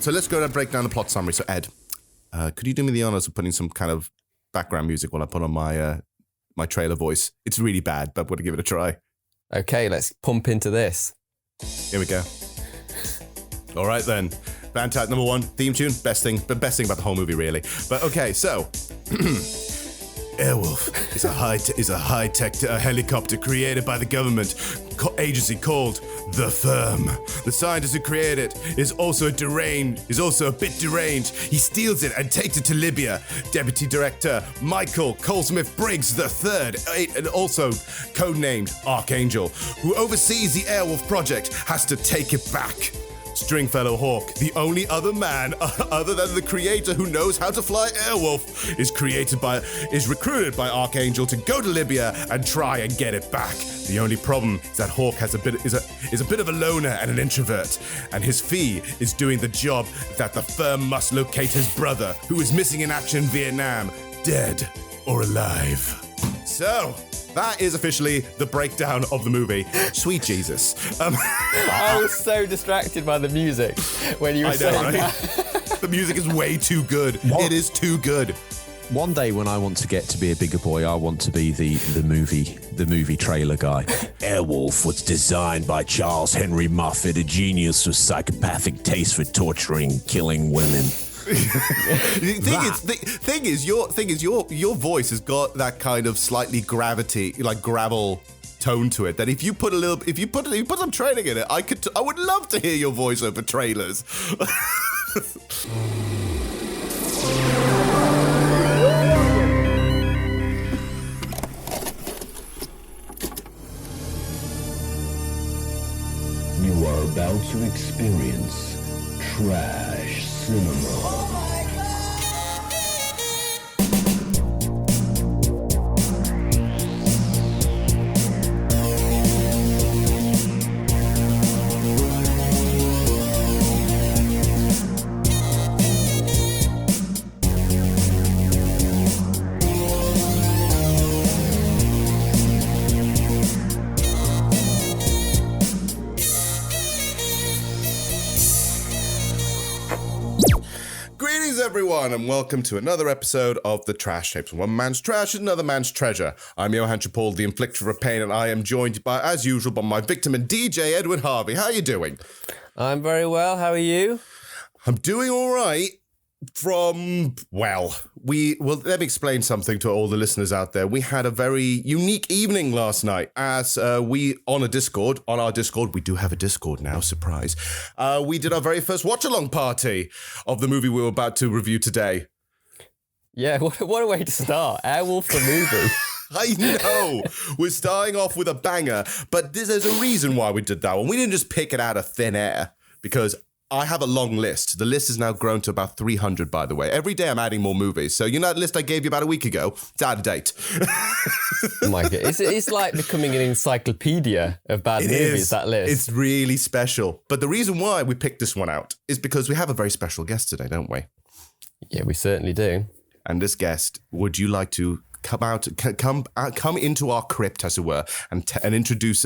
So let's go and break down the plot summary. So Ed, could you do me the honors of putting some kind of background music while I put on my my trailer voice? It's really bad, but I'm going to give it a try. Okay, let's pump into this. Here we go. All right then. Fantastic. Number one, theme tune, best thing about the whole movie, really. But okay, so Airwolf is a high-tech helicopter created by the government agency called The Firm. The scientist who created it is also a bit deranged. He steals it and takes it to Libya. Deputy Director Michael Colesmith Briggs III, and also codenamed Archangel, who oversees the Airwolf project, has to take it back. Stringfellow Hawk, the only other man other than the creator who knows how to fly Airwolf, is recruited by Archangel to go to Libya and try and get it back. The only problem is that Hawk is a bit of a loner and an introvert, and his fee is doing the job that the firm must locate his brother, who is missing in action in Vietnam, dead or alive. So, that is officially the breakdown of the movie. Sweet Jesus. I was so distracted by the music when you were saying that. The music is way too good. What? It is too good. One day when I want to get to be a bigger boy, I want to be the movie trailer guy. Airwolf was designed by Charles Henry Moffat, a genius with psychopathic taste for torturing and killing women. Thing is, your voice has got that kind of slightly gravel tone to it. That if you put some training in it, I would love to hear your voice over trailers. You are about to experience trash cinema. Everyone, and welcome to another episode of The Trash Tapes. One man's trash is another man's treasure. I'm Johann Chipol, the inflictor of pain, and I am joined by, as usual, by my victim and DJ, Edward Harvey. How are you doing? I'm very well. How are you? I'm doing all right. Let me explain something to all the listeners out there. We had a very unique evening last night as we, on our Discord, we do have a Discord now, surprise. We did our very first watch-along party of the movie we were about to review today. Yeah, what a way to start. Airwolf the Movie. I know. We're starting off with a banger, but there's a reason why we did that one. We didn't just pick it out of thin air, because I have a long list. The list has now grown to about 300, by the way. Every day I'm adding more movies. So you know that list I gave you about a week ago? It's out of date. Oh my God. It's like becoming an encyclopedia of bad movies, that list. It's really special. But the reason why we picked this one out is because we have a very special guest today, don't we? Yeah, we certainly do. And this guest, would you like to come into our crypt, as it were, and introduce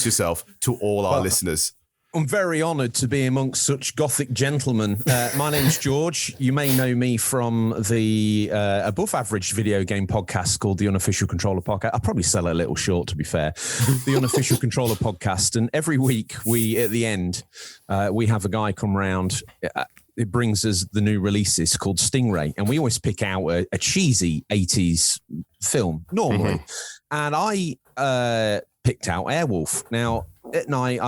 yourself to all our listeners? I'm very honoured to be amongst such gothic gentlemen. My name's George. You may know me from the above-average video game podcast called the Unofficial Controller Podcast. I'll probably sell it a little short, to be fair. The Unofficial Controller Podcast. And every week, at the end, we have a guy come round. It brings us the new releases called Stingray. And we always pick out a cheesy 80s film, normally. And I picked out Airwolf. Now, at night,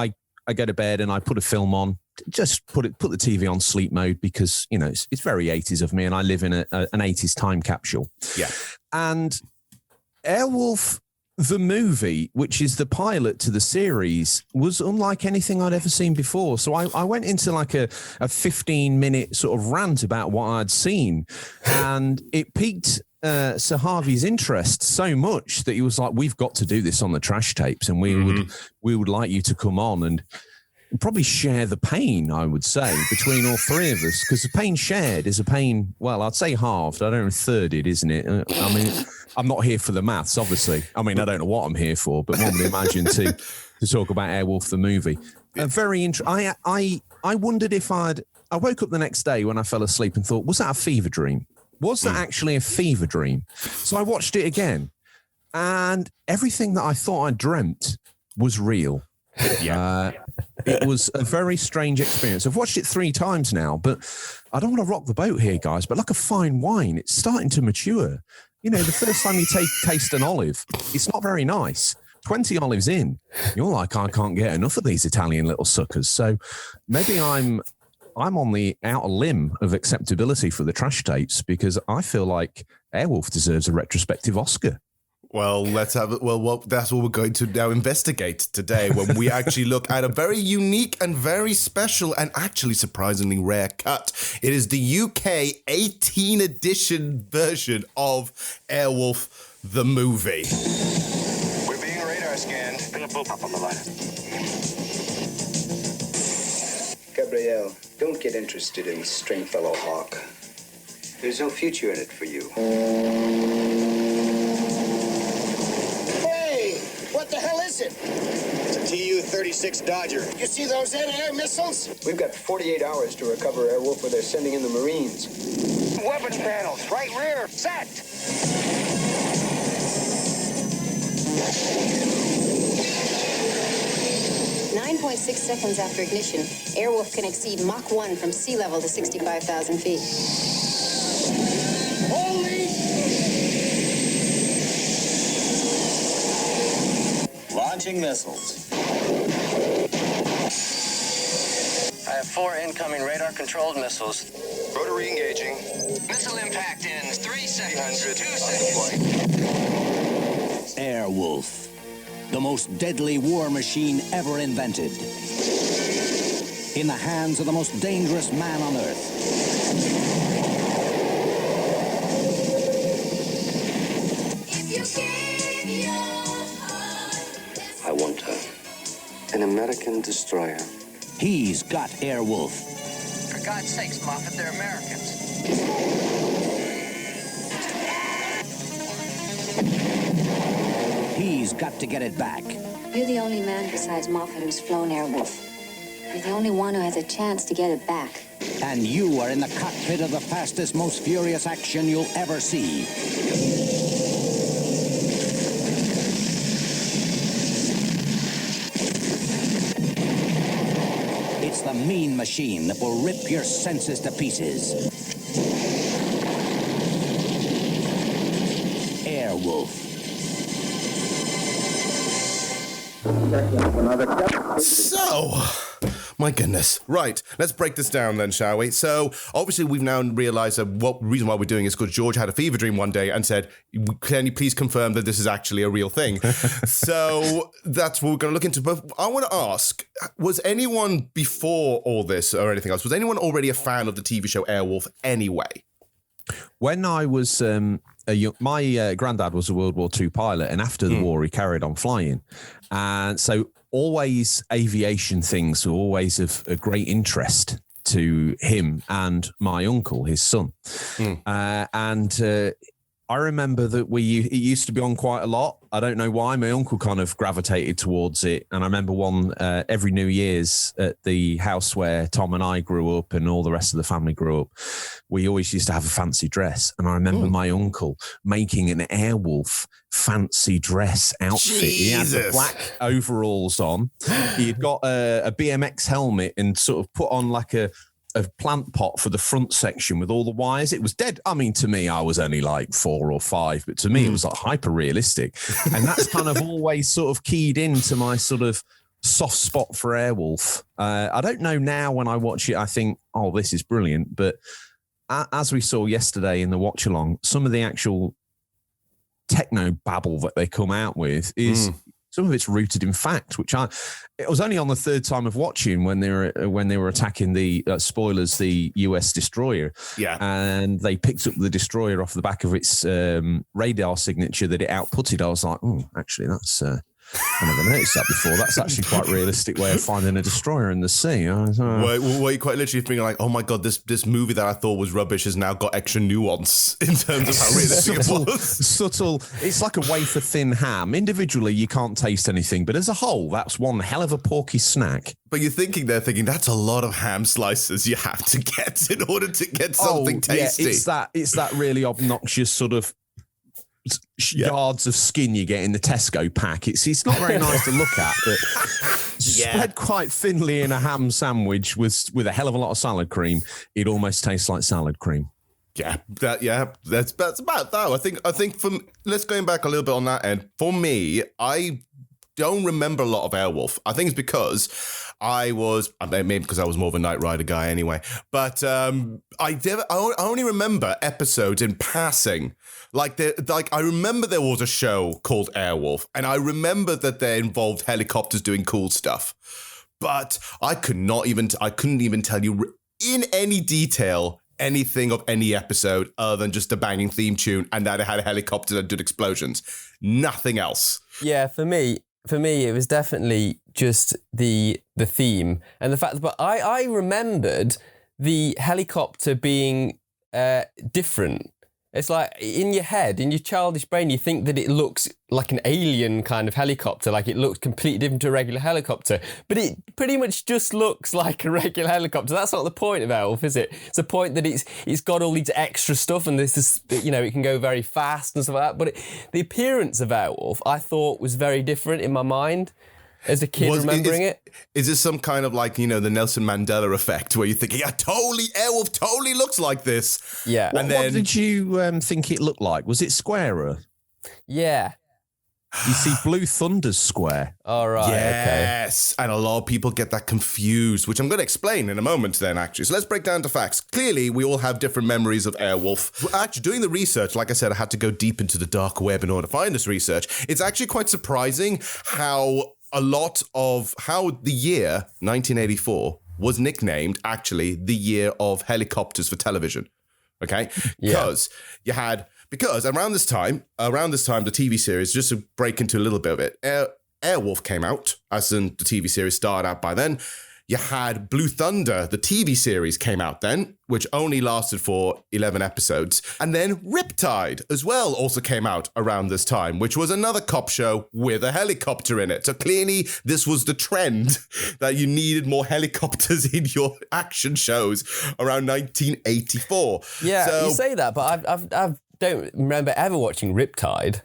I go to bed and I put a film on, just put the TV on sleep mode because, you know, it's very 80s of me and I live in an 80s time capsule. Yeah. And Airwolf the Movie, which is the pilot to the series, was unlike anything I'd ever seen before. So I went into like a 15-minute sort of rant about what I'd seen, and it piqued Sir Harvey's interest so much that he was like, we've got to do this on the Trash Tapes, and we would like you to come on and probably share the pain, I would say, between all three of us, because the pain shared is a pain, well, I'd say halved. I don't know, thirded, isn't it? I mean, I'm not here for the maths, obviously. I mean, I don't know what I'm here for, but one would imagine to talk about Airwolf the Movie. Very interesting. I wondered if I'd I woke up the next day when I fell asleep and thought, was that a fever dream? Was that actually a fever dream? So I watched it again, and everything that I thought I dreamt was real. Yeah. It was a very strange experience. I've watched it 3 times now, but I don't want to rock the boat here, guys, but like a fine wine, it's starting to mature. You know, the first time you taste an olive, it's not very nice. 20 olives in, you're like, I can't get enough of these Italian little suckers. So maybe I'm on the outer limb of acceptability for the trash tapes, because I feel like Airwolf deserves a retrospective Oscar. Well, let's have it. Well, that's what we're going to now investigate today, when we actually look at a very unique and very special and actually surprisingly rare cut. It is the UK 18 edition version of Airwolf the Movie. We're being radar scanned. Bring a bull pop on the line. Gabrielle, don't get interested in Stringfellow Hawk. There's no future in it for you. What the hell is it? It's a Tu-36 Dodger. You see those air missiles? We've got 48 hours to recover Airwolf, or they're sending in the Marines. Weapons panels, right rear, set. 9.6 seconds after ignition, Airwolf can exceed Mach 1 from sea level to 65,000 feet. Holy! Launching missiles. I have 4 incoming radar-controlled missiles. Rotary engaging. Missile impact in 3 seconds. 2 seconds. Airwolf, the most deadly war machine ever invented. In the hands of the most dangerous man on Earth. I want an American destroyer. He's got Airwolf. For God's sakes, Moffat, they're Americans. He's got to get it back. You're the only man besides Moffat who's flown Airwolf. You're the only one who has a chance to get it back. And you are in the cockpit of the fastest, most furious action you'll ever see. It's the mean machine that will rip your senses to pieces. Airwolf. So, my goodness. Right, let's break this down then, shall we? So, obviously, we've now realised that what reason why we're doing is because George had a fever dream one day and said, can you please confirm that this is actually a real thing? So, that's what we're going to look into. But I want to ask, was anyone before all this or anything else, was anyone already a fan of the TV show Airwolf anyway? When I was my granddad was a World War II pilot, and after the war, he carried on flying. And so always aviation things were always of a great interest to him and my uncle, his son. I remember that it used to be on quite a lot. I don't know why. My uncle kind of gravitated towards it. And I remember every New Year's at the house where Tom and I grew up and all the rest of the family grew up, we always used to have a fancy dress. And I remember my uncle making an Airwolf fancy dress outfit. Jesus. He had the black overalls on. He'd got a BMX helmet and sort of put on like a plant pot for the front section with all the wires. It was dead. I mean, to me, I was only like 4 or 5, but to me, it was like hyper realistic. And that's kind of always sort of keyed into my sort of soft spot for Airwolf. I don't know now when I watch it, I think, oh, this is brilliant. But as we saw yesterday in the watch along, some of the actual techno babble that they come out with is some of it's rooted in fact, it was only on the 3rd time of watching when they were attacking the spoilers, the US destroyer. Yeah. And they picked up the destroyer off the back of its radar signature that it outputted. I was like, oh, actually, that's I never noticed that before. That's actually quite a realistic way of finding a destroyer in the sea. Well, you quite literally thinking like, oh my God, this movie that I thought was rubbish has now got extra nuance in terms of how realistic it was. Subtle. It's like a wafer thin ham. Individually, you can't taste anything, but as a whole, that's one hell of a porky snack. But you're thinking that's a lot of ham slices you have to get in order to get something tasty. Yeah, it's that really obnoxious sort of yards of skin you get in the Tesco pack. It's not very nice to look at, but spread quite thinly in a ham sandwich with a hell of a lot of salad cream, it almost tastes like salad cream. Yeah, that's about that. I think let's going back a little bit on that end. For me, I don't remember a lot of Airwolf. I think it's because maybe because I was more of a Knight Rider guy anyway. But I only remember episodes in passing. I remember there was a show called Airwolf, and I remember that they involved helicopters doing cool stuff. But I couldn't even tell you in any detail anything of any episode other than just a banging theme tune and that it had a helicopter that did explosions. Nothing else. Yeah, for me, it was definitely just the theme and the fact. But I remembered the helicopter being different. It's like in your head, in your childish brain, you think that it looks like an alien kind of helicopter, like it looks completely different to a regular helicopter. But it pretty much just looks like a regular helicopter. That's not the point of Airwolf, is it? It's the point that it's got all these extra stuff and this is, it can go very fast and stuff like that. But the appearance of Airwolf, I thought, was very different in my mind. As a kid remembering it? Is this some kind of the Nelson Mandela effect where you're thinking, Airwolf totally looks like this? Yeah. What did you think it looked like? Was it squarer? Yeah. You see Blue Thunder's square. All right. Yes. Okay. And a lot of people get that confused, which I'm going to explain in a moment then, actually. So let's break down the facts. Clearly, we all have different memories of Airwolf. Actually, doing the research, like I said, I had to go deep into the dark web in order to find this research. It's actually quite surprising how the year 1984 was nicknamed actually the year of helicopters for television. Okay? Because around this time, the TV series, just to break into a little bit of it, Airwolf came out, as in the TV series started out by then. You had Blue Thunder, the TV series, came out then, which only lasted for 11 episodes. And then Riptide as well also came out around this time, which was another cop show with a helicopter in it. So clearly this was the trend that you needed more helicopters in your action shows around 1984. Yeah, so, you say that, but I don't remember ever watching Riptide.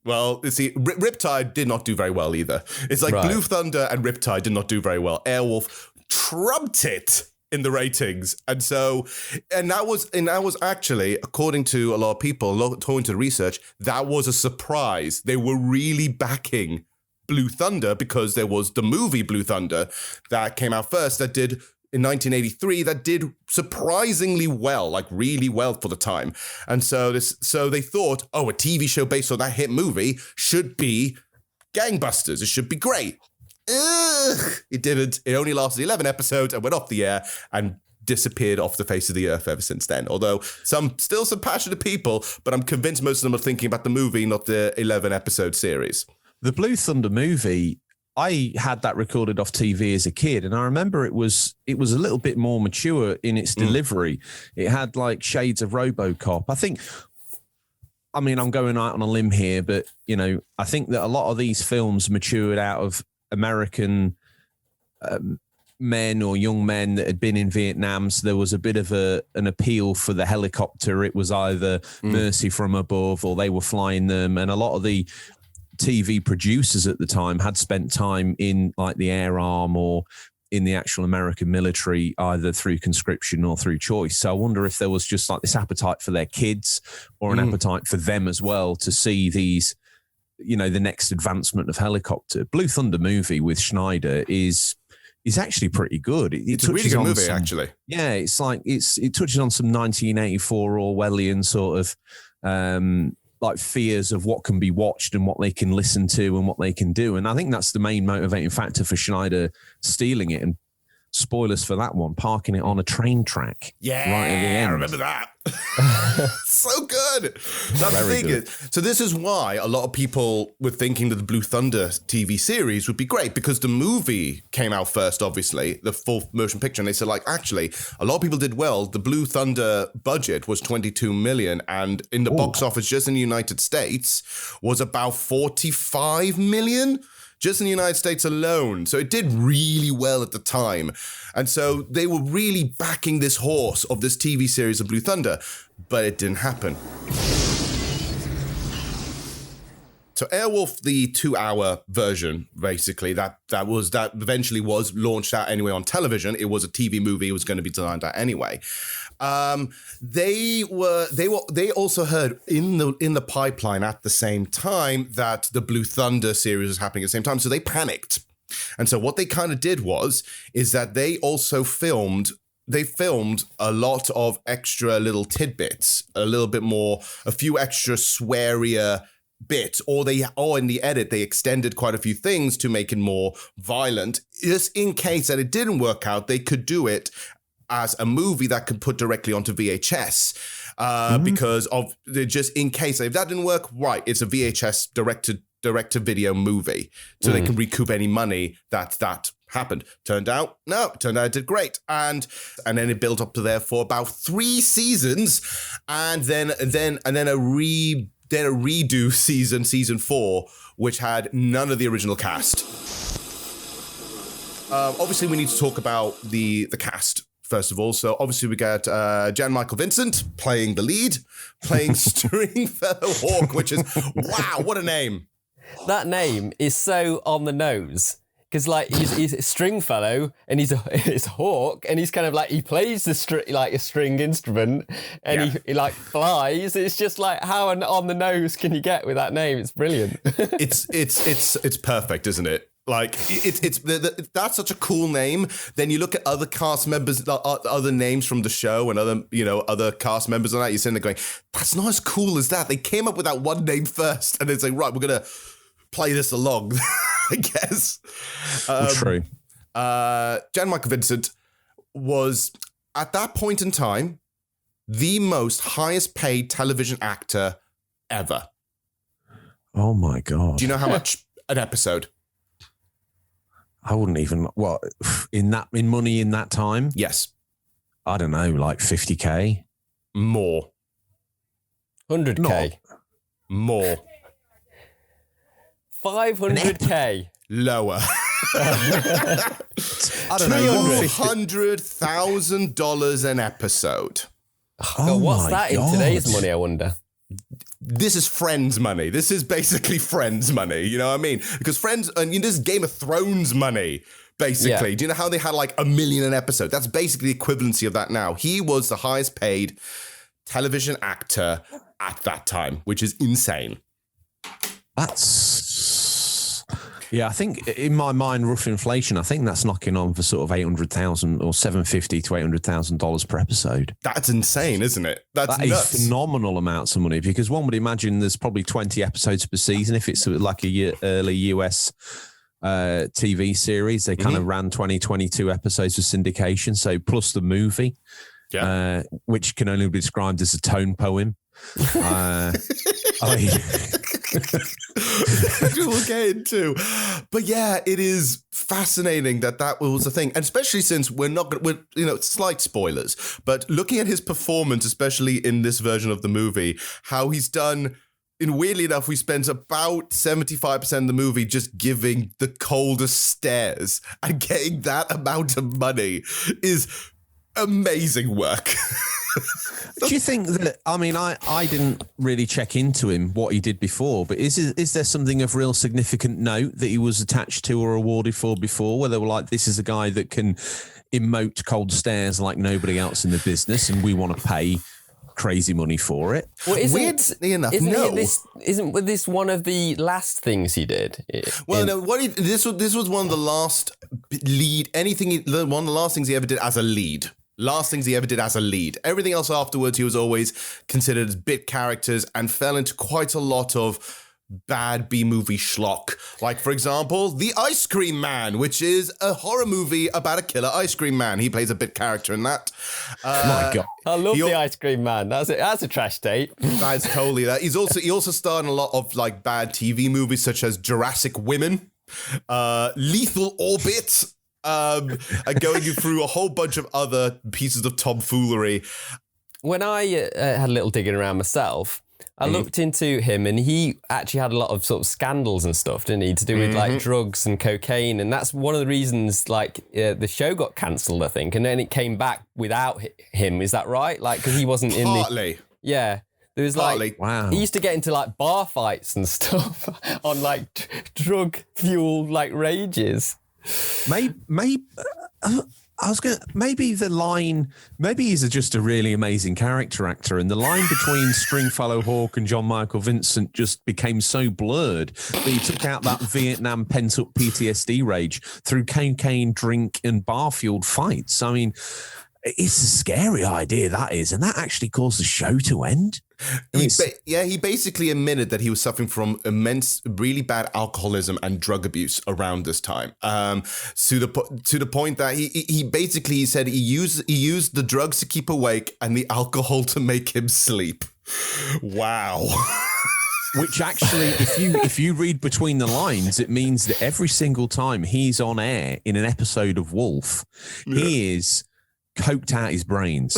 Well, you see, Riptide did not do very well either. It's like Blue Thunder and Riptide did not do very well. Airwolf trumped it in the ratings. And that was actually, according to a lot of people, according to the research, that was a surprise. They were really backing Blue Thunder because there was the movie Blue Thunder that came out first that did in 1983 that did surprisingly well, like really well for the time. And so they thought, a TV show based on that hit movie should be gangbusters. It should be great. It didn't. It only lasted 11 episodes and went off the air and disappeared off the face of the earth ever since then. Although some passionate people, but I'm convinced most of them are thinking about the movie, not the 11 episode series. The Blue Thunder movie, I had that recorded off TV as a kid, and I remember it was a little bit more mature in its delivery. It had like shades of RoboCop. I'm going out on a limb here, but I think that a lot of these films matured out of American men or young men that had been in Vietnam. So there was a bit of an appeal for the helicopter. It was either mercy from above or they were flying them, and a lot of the TV producers at the time had spent time in like the Air Arm or in the actual American military, either through conscription or through choice. So I wonder if there was just like this appetite for their kids or an appetite for them as well to see these, the next advancement of helicopter. Blue Thunder movie with Schneider is actually pretty good. It's a really good movie, actually. Yeah, it's like it touches on some 1984 Orwellian sort of like fears of what can be watched and what they can listen to and what they can do. And I think that's the main motivating factor for Schneider stealing it and spoilers for that one, parking it on a train track. Yeah, right at the end. I remember that. So good. That's the thing. good. So this is why a lot of people were thinking that the Blue Thunder TV series would be great, because the movie came out first, obviously, the full motion picture, and they said, like, actually, a lot of people did well. The Blue Thunder budget was $22 million, and in the box office just in the United States was about $45 million. Just in the United States alone. So it did really well at the time. And so they were really backing this horse of this TV series of Blue Thunder, but it didn't happen. So Airwolf, the 2-hour version, basically, that eventually was launched out anyway on television. It was a TV movie. It was going to be designed out anyway. They also heard in the pipeline at the same time that the Blue Thunder series was happening at the same time. So they panicked. And so what they kind of did is that they also filmed a lot of extra little tidbits, a few extra swearier bits, or in the edit, they extended quite a few things to make it more violent. Just in case that it didn't work out, they could do it as a movie that could put directly onto VHS, because of just in case if that didn't work, right? It's a VHS direct-to-video movie, so they can recoup any money that happened. Turned out it did great, and then it built up to there for about 3 seasons, and then a redo season 4, which had none of the original cast. Obviously, we need to talk about the cast. First of all, so obviously we got Jan Michael Vincent playing the lead, playing Stringfellow Hawk, which is, wow, what a name. That name is so on the nose. Because like he's a Stringfellow and he's a hawk, and he's kind of like, he plays like a string instrument, and he like flies. It's just like, how on the nose can you get with that name? It's brilliant. It's perfect, isn't it? Like that's such a cool name. Then you look at other cast members, other names from the show, and other cast members and that. You're sitting there going, that's not as cool as that. They came up with that one name first, and it's like, right, we're gonna play this along, I guess. True. Jan Michael Vincent was at that point in time the most highest paid television actor ever. Oh my God! Do you know how much an episode? I wouldn't even, in money in that time? Yes. I don't know, like 50K? More. 100K? More. 500K? Lower. I don't know. $200,000 an episode. God, what's that in today's money, I wonder? This is Friends money. This is basically Friends money. You know what I mean? Because Friends, and this is Game of Thrones money, basically. Yeah. Do you know how they had like $1 million an episode? That's basically the equivalency of that now. He was the highest paid television actor at that time, which is insane. Yeah, I think in my mind, rough inflation, I think that's knocking on for sort of $800,000 or $750,000 to $800,000 per episode. That's insane, isn't it? That nuts. Is phenomenal amounts of money, because one would imagine there's probably 20 episodes per season. If it's like a early US TV series, they kind of ran 22 episodes of syndication. So plus the movie, which can only be described as a tone poem. We'll get into, but yeah, it is fascinating that was a thing, and especially since we're slight spoilers, but looking at his performance, especially in this version of the movie, how he's done. And weirdly enough, we spent about 75% of the movie just giving the coldest stares, and getting that amount of money is amazing work. Do you think that, I mean, I didn't really check into him, what he did before, but is there something of real significant note that he was attached to or awarded for before, where they were like, this is a guy that can emote cold stares like nobody else in the business, and we want to pay crazy money for it? Well, weirdly enough, isn't this one of the last things he did? Well, no. This was one of the last one of the last things he ever did as a lead. Last things he ever did as a lead. Everything else afterwards, he was always considered as bit characters and fell into quite a lot of bad B-movie schlock. Like, for example, The Ice Cream Man, which is a horror movie about a killer ice cream man. He plays a bit character in that. My God. I love The Ice Cream Man. That's a trash tape. That's totally that. He also starred in a lot of like bad TV movies such as Jurassic Women, Lethal Orbit, and going through a whole bunch of other pieces of tomfoolery. When I had a little digging around myself, I looked into him, and he actually had a lot of sort of scandals and stuff, didn't he, to do with like drugs and cocaine, and that's one of the reasons like the show got cancelled, I think, and then it came back without him. Is that right? Like, because he wasn't in the... Yeah. There was like, he used to get into like bar fights and stuff on like drug fueled like rages. Maybe the line, maybe he's just a really amazing character actor, and the line between Stringfellow Hawk and John Michael Vincent just became so blurred that he took out that Vietnam pent-up PTSD rage through cocaine, drink, and bar-fueled fights. I mean, it's a scary idea, that is, and that actually caused the show to end. He basically admitted that he was suffering from immense, really bad alcoholism and drug abuse around this time. To the point that he basically said he used the drugs to keep awake and the alcohol to make him sleep. Wow. Which actually, if you read between the lines, it means that every single time he's on air in an episode of Wolf, he is coked out his brains.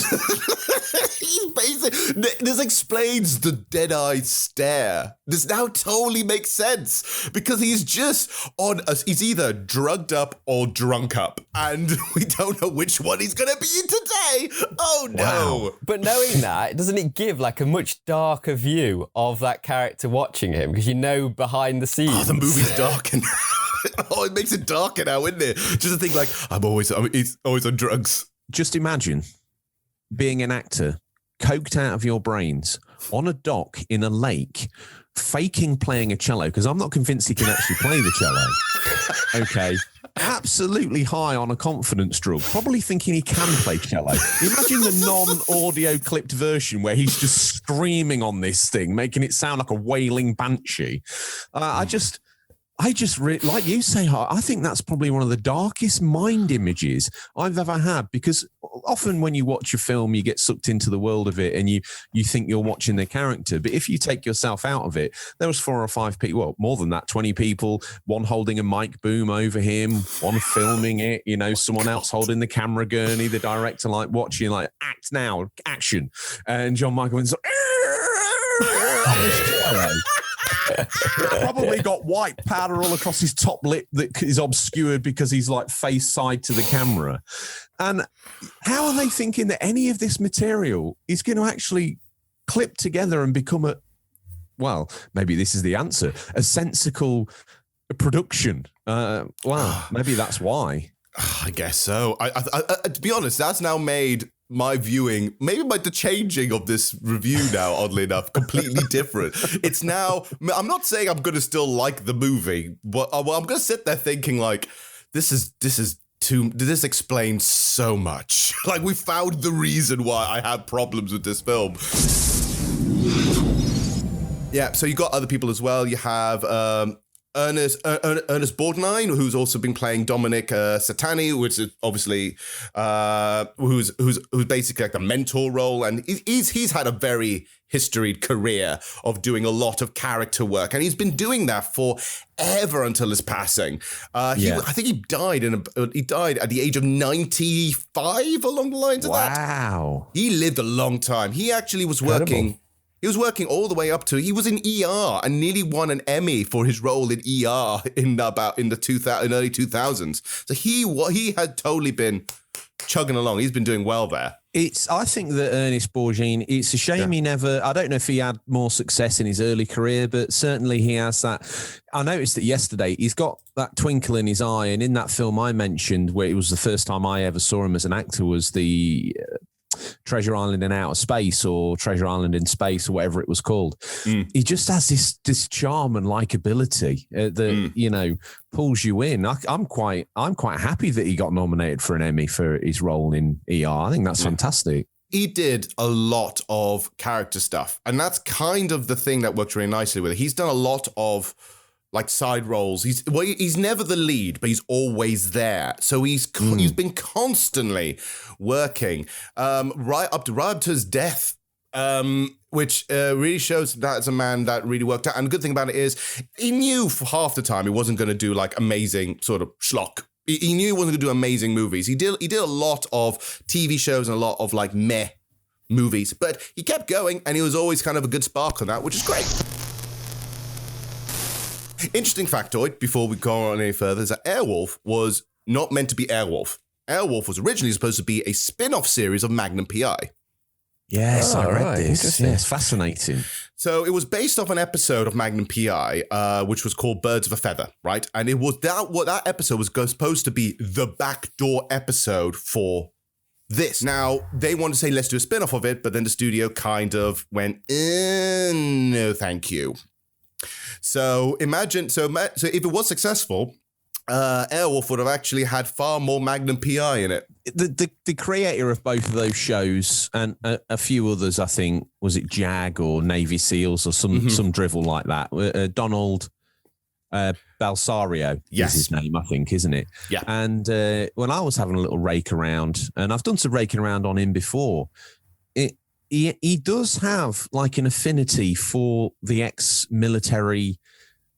This explains the dead-eyed stare. This now totally makes sense because he's just he's either drugged up or drunk up, and we don't know which one he's going to be in today. Oh no. Wow. But knowing that, doesn't it give like a much darker view of that character watching him, because you know behind the scenes? Oh, the movie's dark and oh, it makes it darker now, isn't it? Just to think like he's always on drugs. Just imagine being an actor, coked out of your brains, on a dock in a lake, faking playing a cello, because I'm not convinced he can actually play the cello. Okay. Absolutely high on a confidence drug, probably thinking he can play cello. Imagine the non-audio clipped version where he's just screaming on this thing, making it sound like a wailing banshee. I just like you say, I think that's probably one of the darkest mind images I've ever had, because often when you watch a film, you get sucked into the world of it and you think you're watching the character. But if you take yourself out of it, there was 4 or 5 people, well, more than that, 20 people, one holding a mic boom over him, one filming it, someone else holding the camera gurney, the director like watching, like, act now, action. And John Michael Vincent, probably got white powder all across his top lip that is obscured because he's like face side to the camera. And how are they thinking that any of this material is going to actually clip together and become maybe this is the answer, a sensical production? Maybe that's why. I guess so. I to be honest, that's now made my viewing, maybe by the changing of this review now, oddly enough, completely different. It's now, I'm not saying I'm going to still like the movie, but I'm going to sit there thinking like, this explains so much. Like, we found the reason why I had problems with this film. Yeah, so you got other people as well. You have Ernest Borgnine, who's also been playing Dominic Satani, which is obviously who's basically like the mentor role, and he's had a very historied career of doing a lot of character work, and he's been doing that forever until his passing. I think he died at the age of 95, along the lines of that. Wow, he lived a long time. He actually was working. He was working all the way up to, he was in ER and nearly won an Emmy for his role in ER in the early 2000s. So he had totally been chugging along. He's been doing well there. I think that Ernest Borgnine, it's a shame he never, I don't know if he had more success in his early career, but certainly he has that. I noticed that yesterday he's got that twinkle in his eye, and in that film I mentioned, where it was the first time I ever saw him as an actor, was the Treasure Island in Outer Space, or Treasure Island in Space, or whatever it was called. He just has this charm and likability that pulls you in. I'm quite happy that he got nominated for an Emmy for his role in ER. I think that's fantastic. he did a lot of character stuff. And that's kind of the thing that works really nicely with it. He's done a lot of like side roles. He's never the lead, but he's always there. So he's been constantly working right up to his death, which really shows that as a man that really worked out. And the good thing about it is he knew for half the time he wasn't going to do like amazing sort of schlock. He knew he wasn't going to do amazing movies. He did a lot of TV shows and a lot of like meh movies, but he kept going and he was always kind of a good spark on that, which is great. Interesting factoid before we go on any further is that Airwolf was not meant to be Airwolf. Airwolf was originally supposed to be a spin-off series of Magnum P.I. Yes, I read this. Yes, fascinating. So it was based off an episode of Magnum P.I., which was called Birds of a Feather, right? And it was that episode was supposed to be the backdoor episode for this. Now, they wanted to say, let's do a spin-off of it, but then the studio kind of went, no, thank you. So imagine, so if it was successful, Airwolf would have actually had far more Magnum P.I. in it. The creator of both of those shows and a few others, I think, was it JAG or Navy SEALs or some drivel like that? Donald Balsario is his name, I think, isn't it? Yeah. And when I was having a little rake around, and I've done some raking around on him before, he does have like an affinity for the ex-military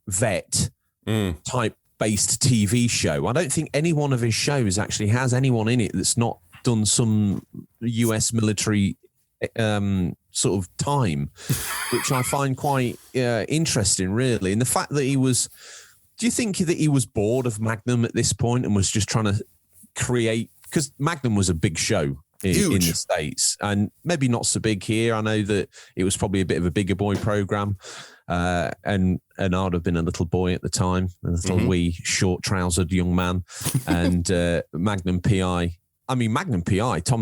vet type based TV show. I don't think any one of his shows actually has anyone in it that's not done some US military sort of time, which I find quite interesting, really. And the fact that do you think that he was bored of Magnum at this point and was just trying to create, because Magnum was a big show in the States and maybe not so big here. I know that it was probably a bit of a bigger boy program. And I'd have been a little boy at the time, a little wee short-trousered young man. And Magnum P.I. Tom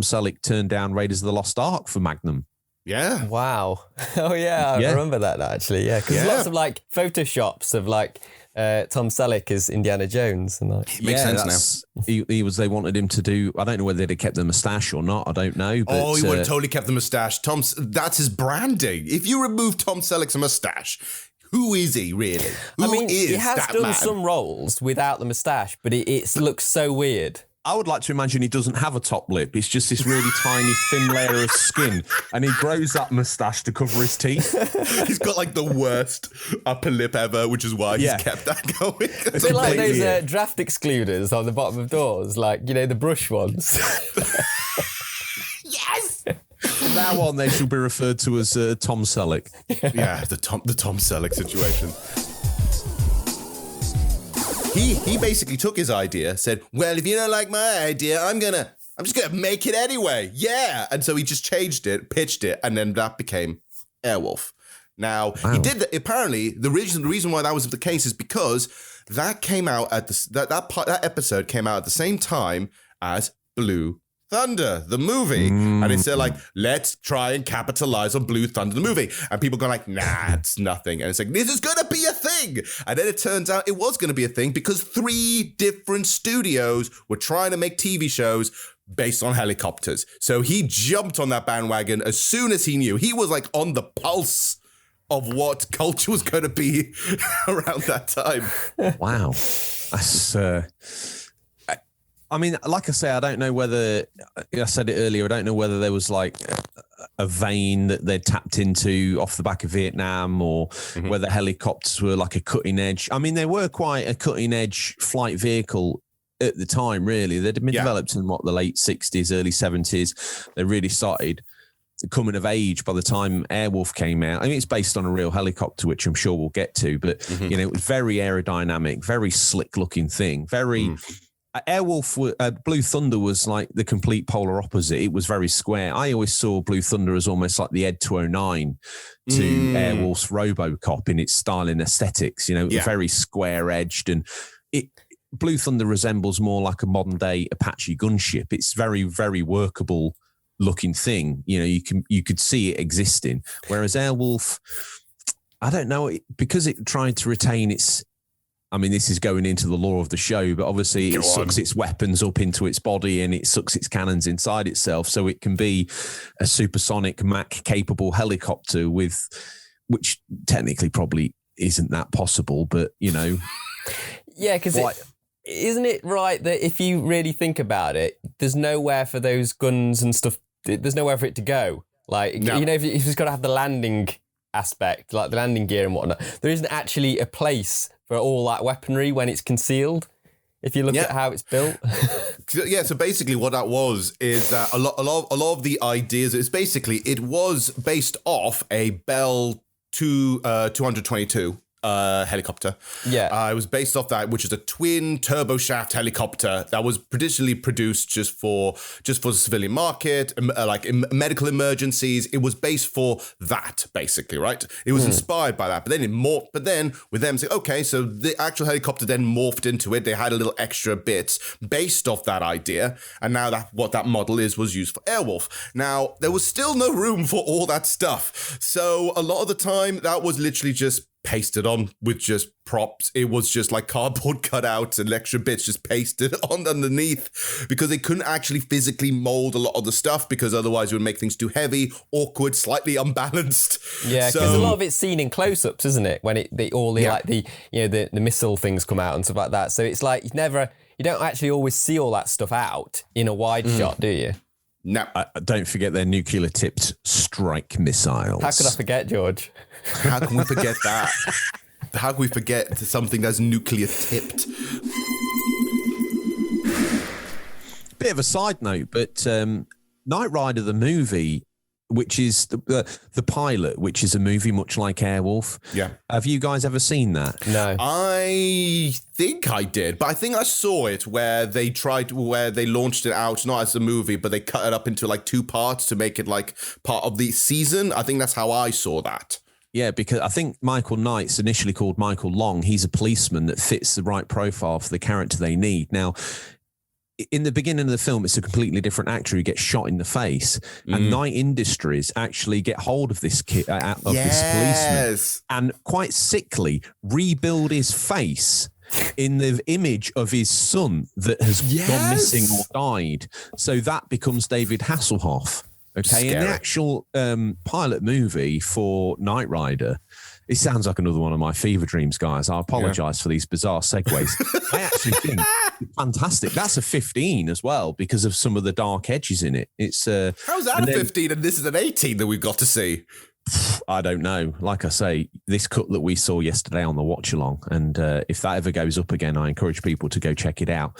Selleck turned down Raiders of the Lost Ark for Magnum. Yeah. Wow. Oh, yeah. I remember that, actually. Yeah. Because lots of like photoshops of like Tom Selleck as Indiana Jones. And like, it makes sense now. They wanted him to do, I don't know whether they'd have kept the moustache or not. I don't know. But, he would have totally kept the moustache. That's his branding. If you remove Tom Selleck's moustache, who is he really? He has done some roles without the moustache, but it looks so weird. I would like to imagine he doesn't have a top lip. It's just this really tiny, thin layer of skin, and he grows that moustache to cover his teeth. He's got like the worst upper lip ever, which is why he's kept that going. It's a bit like those draft excluders on the bottom of doors, like, you know, the brush ones. Yes! From now on, they shall be referred to as Tom Selleck. Yeah, the Tom Selleck situation. He basically took his idea, said, well, if you don't like my idea, I'm just gonna make it anyway. Yeah. And so he just changed it, pitched it, and then that became Airwolf. Now, he did that. Apparently, the reason why that was the case is because that came out at that episode came out at the same time as Blue Thunder, the movie. And it's like, let's try and capitalize on Blue Thunder, the movie. And people go like, nah, it's nothing. And it's like, this is going to be a thing. And then it turns out it was going to be a thing because 3 different studios were trying to make TV shows based on helicopters. So he jumped on that bandwagon as soon as he knew. He was like on the pulse of what culture was going to be around that time. Wow. That's... I mean, like I say, I don't know whether, I said it earlier, I don't know whether there was like a vein that they'd tapped into off the back of Vietnam or whether helicopters were like a cutting edge. I mean, they were quite a cutting edge flight vehicle at the time, really. They'd been developed in the late 60s, early 70s. They really started coming of age by the time Airwolf came out. I mean, it's based on a real helicopter, which I'm sure we'll get to, but, you know, it was very aerodynamic, very slick looking thing, very... Airwolf, Blue Thunder was like the complete polar opposite. It was very square. I always saw Blue Thunder as almost like the Ed 209 to Airwolf's RoboCop in its style and aesthetics. You know, very square edged, and Blue Thunder resembles more like a modern day Apache gunship. It's very, very workable looking thing. You know, you could see it existing. Whereas Airwolf, I don't know, because it tried to retain its I mean, this is going into the lore of the show, but obviously it sucks its weapons up into its body and it sucks its cannons inside itself. So it can be a supersonic Mach-capable helicopter which technically probably isn't that possible, but, you know. Yeah, because isn't it right that if you really think about it, there's nowhere for those guns and stuff, there's nowhere for it to go. Like, you know, if it's got to have the landing aspect, like the landing gear and whatnot, there isn't actually a place for all that weaponry when it's concealed, if you look at how it's built. Yeah, so basically what that was is that a lot of the ideas, it was based off a Bell 222 helicopter. Yeah. It was based off that, which is a twin turboshaft helicopter that was traditionally produced just for the civilian market, like in medical emergencies. It was based for that, basically, right? It was inspired by that, but then with them saying, okay, so the actual helicopter then morphed into it. They had a little extra bits based off that idea, and now what that model was used for Airwolf. Now, there was still no room for all that stuff, so a lot of the time that was literally just pasted on with just props. It was just like cardboard cutouts and extra bits just pasted on underneath, because they couldn't actually physically mold a lot of the stuff, because otherwise it would make things too heavy, awkward, slightly unbalanced. Yeah, because a lot of it's seen in close-ups, isn't it? When the missile things come out and stuff like that. So it's like you don't actually always see all that stuff out in a wide shot, do you? No. Don't forget their nuclear-tipped strike missiles. How could I forget, George? How can we forget that? How can we forget something that's nuclear-tipped? Bit of a side note, but Knight Rider the movie, which is the pilot, which is a movie much like Airwolf. Yeah. Have you guys ever seen that? No. I think I did, but I think I saw it where they launched it out, not as a movie, but they cut it up into like 2 parts to make it like part of the season. I think that's how I saw that. Yeah, because I think Michael Knight's initially called Michael Long. He's a policeman that fits the right profile for the character they need. Now, in the beginning of the film, it's a completely different actor who gets shot in the face, and Knight Industries actually get hold of this this policeman, and quite sickly rebuild his face in the image of his son that has gone missing or died. So that becomes David Hasselhoff. Okay, in the actual pilot movie for Knight Rider, it sounds like another one of my fever dreams, guys. I apologise for these bizarre segues. I actually think it's fantastic. That's a 15 as well, because of some of the dark edges in it. It's how's that a 15 and this is an 18 that we've got to see? I don't know. Like I say, this cut that we saw yesterday on the watch along, and if that ever goes up again, I encourage people to go check it out.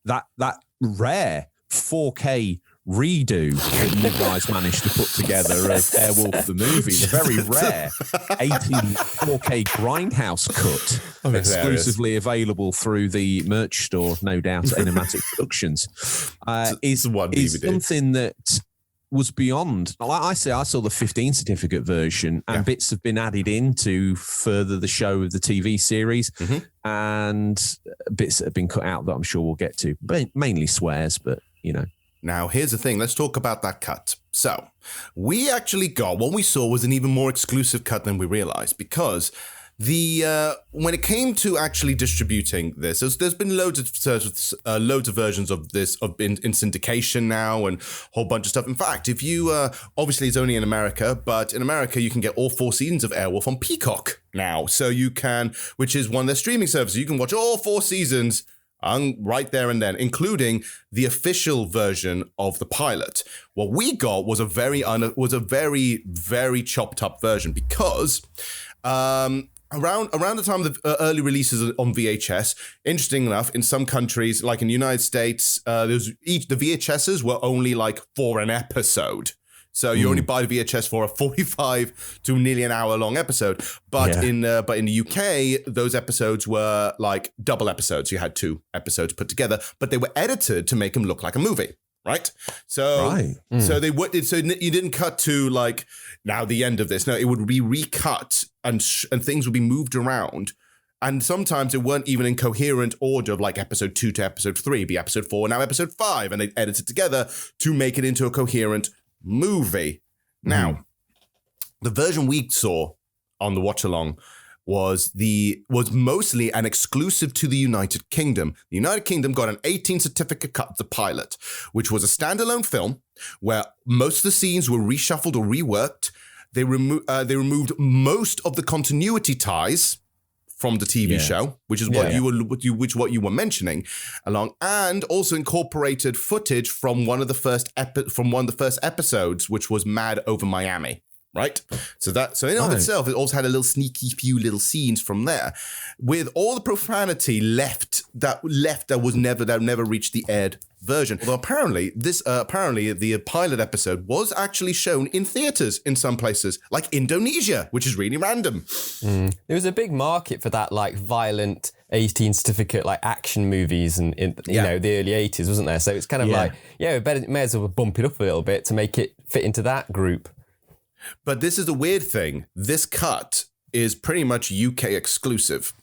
That rare 4K redo that you guys managed to put together of Airwolf the Movie, the very rare 18 4K Grindhouse cut, exclusively available through the merch store, no doubt, Enigmatic Productions, is something that was beyond. Like I say, I saw the 15 certificate version, and bits have been added in to further the show of the TV series, and bits that have been cut out that I'm sure we'll get to, but mainly swears, but you know. Now, here's the thing. Let's talk about that cut. So, we actually got, what we saw was an even more exclusive cut than we realized, because when it came to actually distributing this, there's been loads of versions of this in syndication now, and a whole bunch of stuff. In fact, if you, obviously it's only in America, but in America you can get all 4 seasons of Airwolf on Peacock now. So you can, which is one of their streaming services, you can watch all 4 seasons right there and then, including the official version of the pilot. What we got was a very, very chopped up version, because around the time of the early releases on VHS, interesting enough, in some countries, like in the United States, the VHSs were only like for an episode. So you only buy the VHS for a 45 to nearly an hour long episode. But in the UK, those episodes were like double episodes. You had 2 episodes put together, but they were edited to make them look like a movie. Right. So so you didn't cut to like now the end of this. No, it would be recut and things would be moved around. And sometimes it weren't even in coherent order of like episode 2 to episode 3, be episode 4, now episode 5. And they edited together to make it into a coherent movie. Now, the version we saw on the watch along was mostly an exclusive to the United Kingdom. The United Kingdom got an 18 certificate cut of the pilot, which was a standalone film where most of the scenes were reshuffled or reworked. They removed most of the continuity ties from the TV show, which is what you were mentioning along, and also incorporated footage from one of the first episodes, which was Mad Over Miami. Right, so in of itself, it also had a little sneaky few little scenes from there, with all the profanity that never reached the aired version. Although apparently the pilot episode was actually shown in theaters in some places, like Indonesia, which is really random. There was a big market for that, like violent 18 certificate like action movies, and in the early 80s, wasn't there? So it's kind of we may as well bump it up a little bit to make it fit into that group. But this is the weird thing. This cut is pretty much UK exclusive.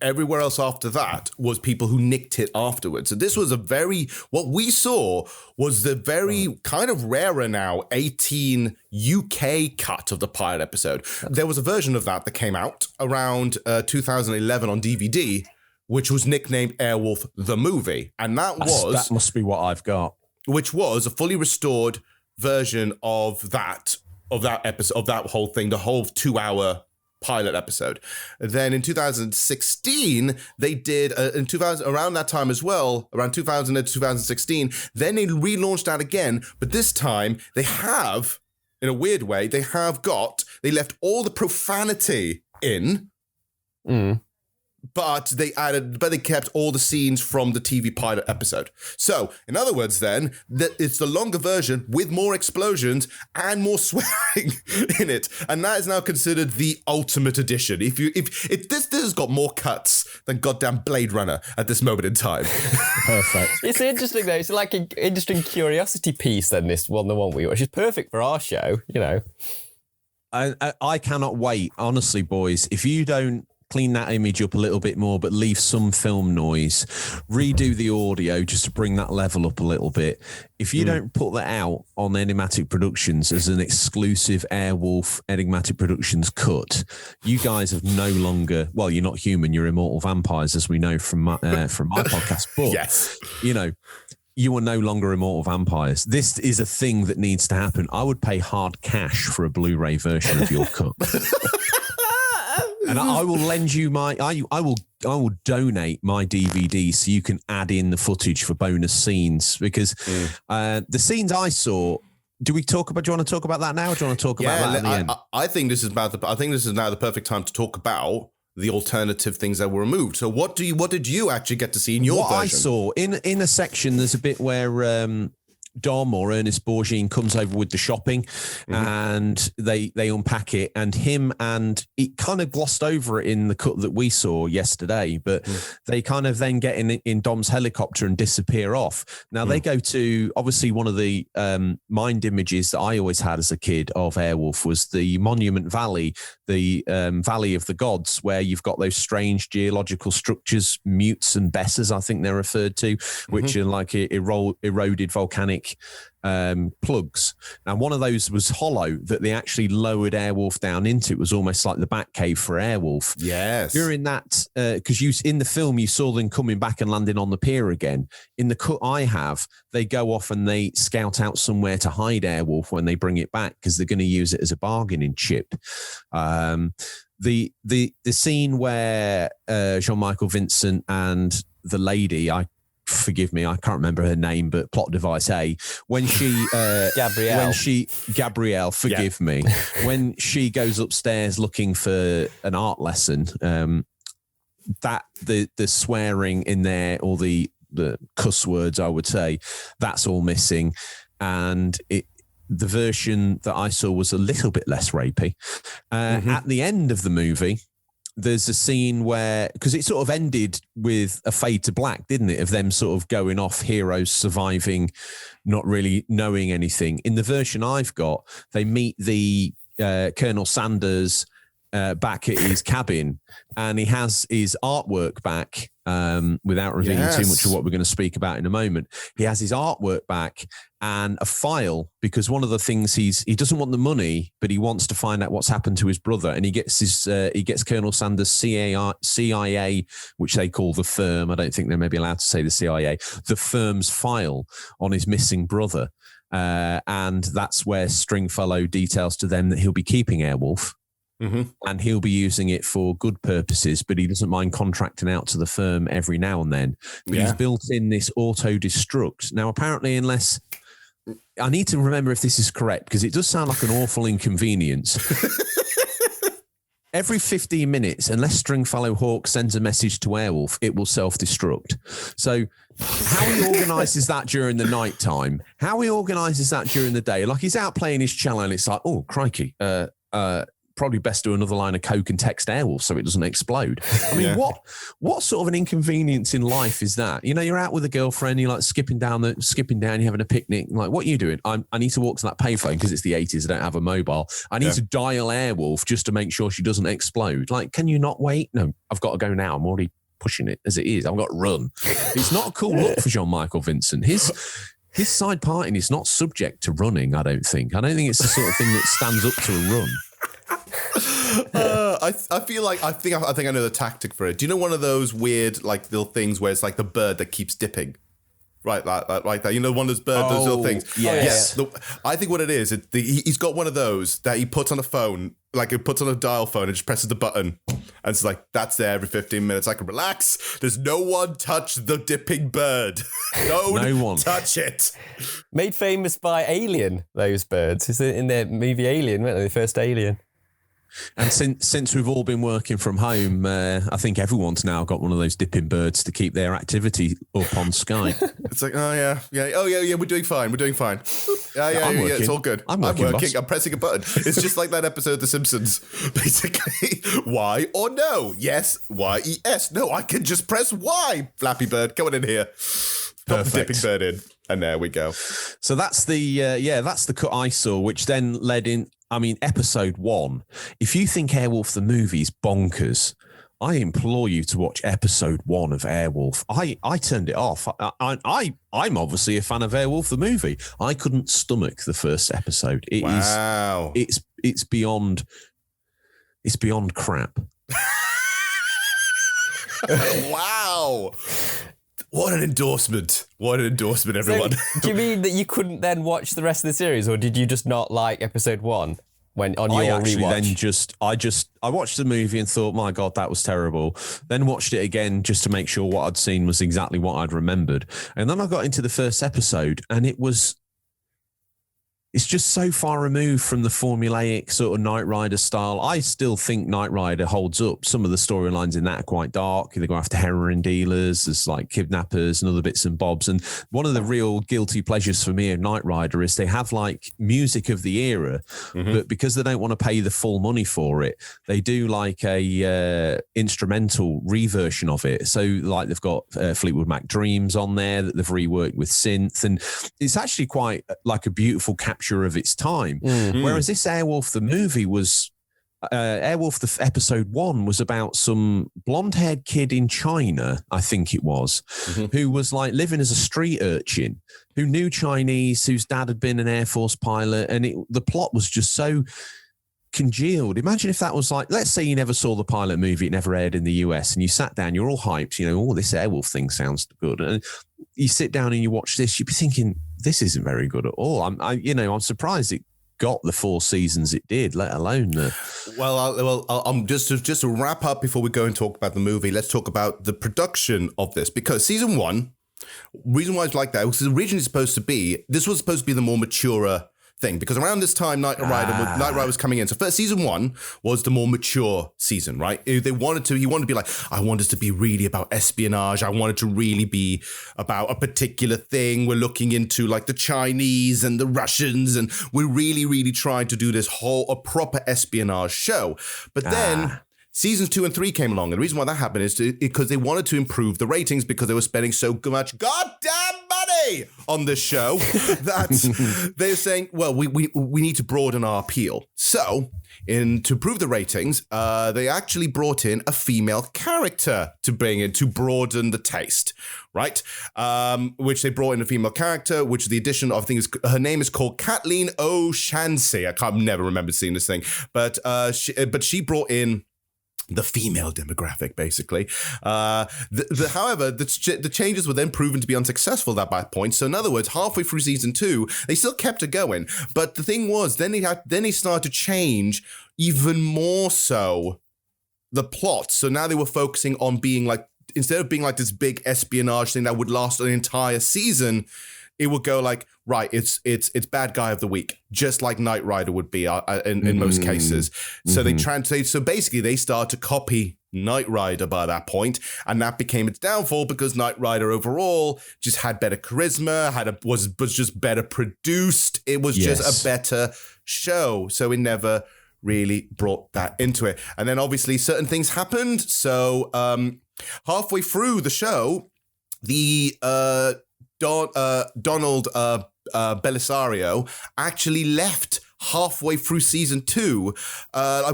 Everywhere else after that was people who nicked it afterwards. So this was what we saw was the very kind of rarer now 18 UK cut of the pilot episode. There was a version of that came out around 2011 on DVD, which was nicknamed Airwolf the Movie. And that must be what I've got. Which was a fully restored version of that episode, of that whole thing, the whole 2-hour pilot episode. Then in 2016, they did, around that time as well, around 2000 to 2016, then they relaunched that again, but this time they have, in a weird way, they left all the profanity in, but they kept all the scenes from the TV pilot episode. So, in other words, then, it's the longer version with more explosions and more swearing in it, and that is now considered the ultimate edition. If this has got more cuts than goddamn Blade Runner at this moment in time. Perfect. It's interesting though. It's like an interesting curiosity piece. Then the one we watch is perfect for our show. You know, I cannot wait. Honestly, boys, if you don't clean that image up a little bit more, but leave some film noise, redo the audio just to bring that level up a little bit. If you don't put that out on Enigmatic Productions as an exclusive Airwolf Enigmatic Productions cut, you guys have no longer, well, you're not human, you're immortal vampires, as we know from my podcast. But, yes, you are no longer immortal vampires. This is a thing that needs to happen. I would pay hard cash for a Blu-ray version of your cut. And I will lend you I will donate my DVD so you can add in the footage for bonus scenes, because the scenes I saw. Do you want to talk about that now, or do you want to talk about that at the end? I think this is now the perfect time to talk about the alternative things that were removed. So what did you actually get to see in your version? What I saw in a section, there's a bit where Dom or Ernest Borgnine comes over with the shopping, and they unpack it, and it kind of glossed over it in the cut that we saw yesterday, but they kind of then get in Dom's helicopter and disappear off. Now they go to, obviously one of the mind images that I always had as a kid of Airwolf was the Monument Valley, the Valley of the Gods, where you've got those strange geological structures, mutes and bessers, I think they're referred to, which are like eroded volcanic plugs. Now, one of those was hollow that they actually lowered Airwolf down into. It was almost like the bat cave for Airwolf. Yes. During that, because in the film, you saw them coming back and landing on the pier again. In the cut I have, they go off and they scout out somewhere to hide Airwolf when they bring it back, because they're going to use it as a bargaining chip. The scene where Jean-Michael Vincent and the lady, forgive me, I can't remember her name, but plot device A, when she Gabrielle, forgive me, when she goes upstairs looking for an art lesson, that the swearing in there, or the cuss words, I would say, that's all missing, and the version that I saw was a little bit less rapey. At the end of the movie, there's a scene where, because it sort of ended with a fade to black, didn't it? Of them sort of going off, heroes surviving, not really knowing anything. In the version I've got, they meet the Colonel Sanders back at his cabin, and he has his artwork back. Without revealing too much of what we're going to speak about in a moment, he has his artwork back and a file, because one of the things he doesn't want the money, but he wants to find out what's happened to his brother, and he gets Colonel Sanders' CIA, which they call the firm. I don't think they're maybe allowed to say the CIA, the firm's file on his missing brother, and that's where Stringfellow details to them that he'll be keeping Airwolf. Mm-hmm. And he'll be using it for good purposes, but he doesn't mind contracting out to the firm every now and then. But he's built in this auto-destruct. Now, apparently, unless... I need to remember if this is correct, because it does sound like an awful inconvenience. Every 15 minutes, unless Stringfellow Hawk sends a message to Airwolf, it will self-destruct. So how he organises that during the night time, how he organises that during the day, like he's out playing his cello and it's like, oh, crikey, probably best do another line of coke and text Airwolf so it doesn't explode. I mean, what sort of an inconvenience in life is that? You know, you're out with a girlfriend, you're like skipping down, you're having a picnic. Like, what are you doing? I need to walk to that payphone because it's the 80s. I don't have a mobile. I need to dial Airwolf just to make sure she doesn't explode. Like, can you not wait? No, I've got to go now. I'm already pushing it as it is. I've got to run. It's not a cool look for Jean-Michael Vincent. His side parting is not subject to running, I don't think. I don't think it's the sort of thing that stands up to a run. I feel like I think I know the tactic for it. Do you know one of those weird like little things where it's like the bird that keeps dipping, right? Like that. You know, one of those those little things. Yes. Yeah. I think what it is, he's got one of those that he puts on a phone, like it puts on a dial phone and just presses the button, and it's like that's there every 15 minutes. I can relax. There's no one touch the dipping bird. No one touch it. Made famous by Alien, those birds. Is it in their movie Alien? Weren't they the first Alien? And since we've all been working from home, I think everyone's now got one of those dipping birds to keep their activity up on Skype. It's like, we're doing fine. It's all good. I'm working. I'm pressing a button. It's just like that episode of The Simpsons, basically. Y or no? Yes. Y-E-S. No, I can just press Y. Flappy Bird, come on in here. Pop the dipping bird in, and there we go. So that's the cut I saw, which then led in. I mean, episode 1. If you think Airwolf the movie is bonkers, I implore you to watch episode 1 of Airwolf. I turned it off. I'm obviously a fan of Airwolf the movie. I couldn't stomach the first episode. It's beyond crap. Wow. What an endorsement. Everyone. So, do you mean that you couldn't then watch the rest of the series, or did you just not like episode 1 when on your rewatch? I watched the movie and thought, my God, that was terrible. Then watched it again just to make sure what I'd seen was exactly what I'd remembered. And then I got into the first episode and it's just so far removed from the formulaic sort of Knight Rider style. I still think Knight Rider holds up. Some of the storylines in that are quite dark. They go after heroin dealers, there's like kidnappers and other bits and bobs. And one of the real guilty pleasures for me of Knight Rider is they have like music of the era, but because they don't want to pay the full money for it, they do like a instrumental reversion of it. So like they've got Fleetwood Mac Dreams on there that they've reworked with synth, and it's actually quite like a beautiful capture of its time. Whereas this Airwolf the movie was Airwolf the episode 1 was about some blonde-haired kid in China, I think it was, who was like living as a street urchin, who knew Chinese, whose dad had been an Air Force pilot, and the plot was just so congealed. Imagine if that was like, let's say you never saw the pilot movie, it never aired in the US, and you sat down, you're all hyped, you know, this Airwolf thing sounds good, and you sit down and you watch this, you'd be thinking, this isn't very good at all. I'm surprised it got the 4 seasons it did, let alone the... I'm just to wrap up before we go and talk about the movie, let's talk about the production of this, because season 1, reason why it's like that was originally supposed to be the more mature thing, because around this time Knight Rider was coming in. So first season 1 was the more mature season, right? He wanted to be like, I want this to be really about espionage. I want it to really be about a particular thing. We're looking into like the Chinese and the Russians, and we're really, really trying to do a proper espionage show. But then seasons 2 and 3 came along, and the reason why that happened is because they wanted to improve the ratings because they were spending so much goddamn money say on this show that they're saying, well, we need to broaden our appeal. So, to improve the ratings, they actually brought in a female character to bring in to broaden the taste, right? Which they brought in a female character, which is the addition of, I think her name is called Kathleen O'Shaughnessy. Never remember seeing this thing, but she brought in the female demographic, basically. However, the changes were then proven to be unsuccessful at that point. So in other words, halfway through season 2, they still kept it going. But the thing was, then they started to change even more so the plot. So now they were focusing on being like, instead of being like this big espionage thing that would last an entire season, it would go like, right, it's bad guy of the week, just like Knight Rider would be in most cases. So they translate. So basically, they start to copy Knight Rider by that point, and that became its downfall because Knight Rider overall just had better charisma, was just better produced. It was just a better show. So it never really brought that into it. And then obviously certain things happened. So halfway through the show, the Donald Belisario actually left halfway through season 2.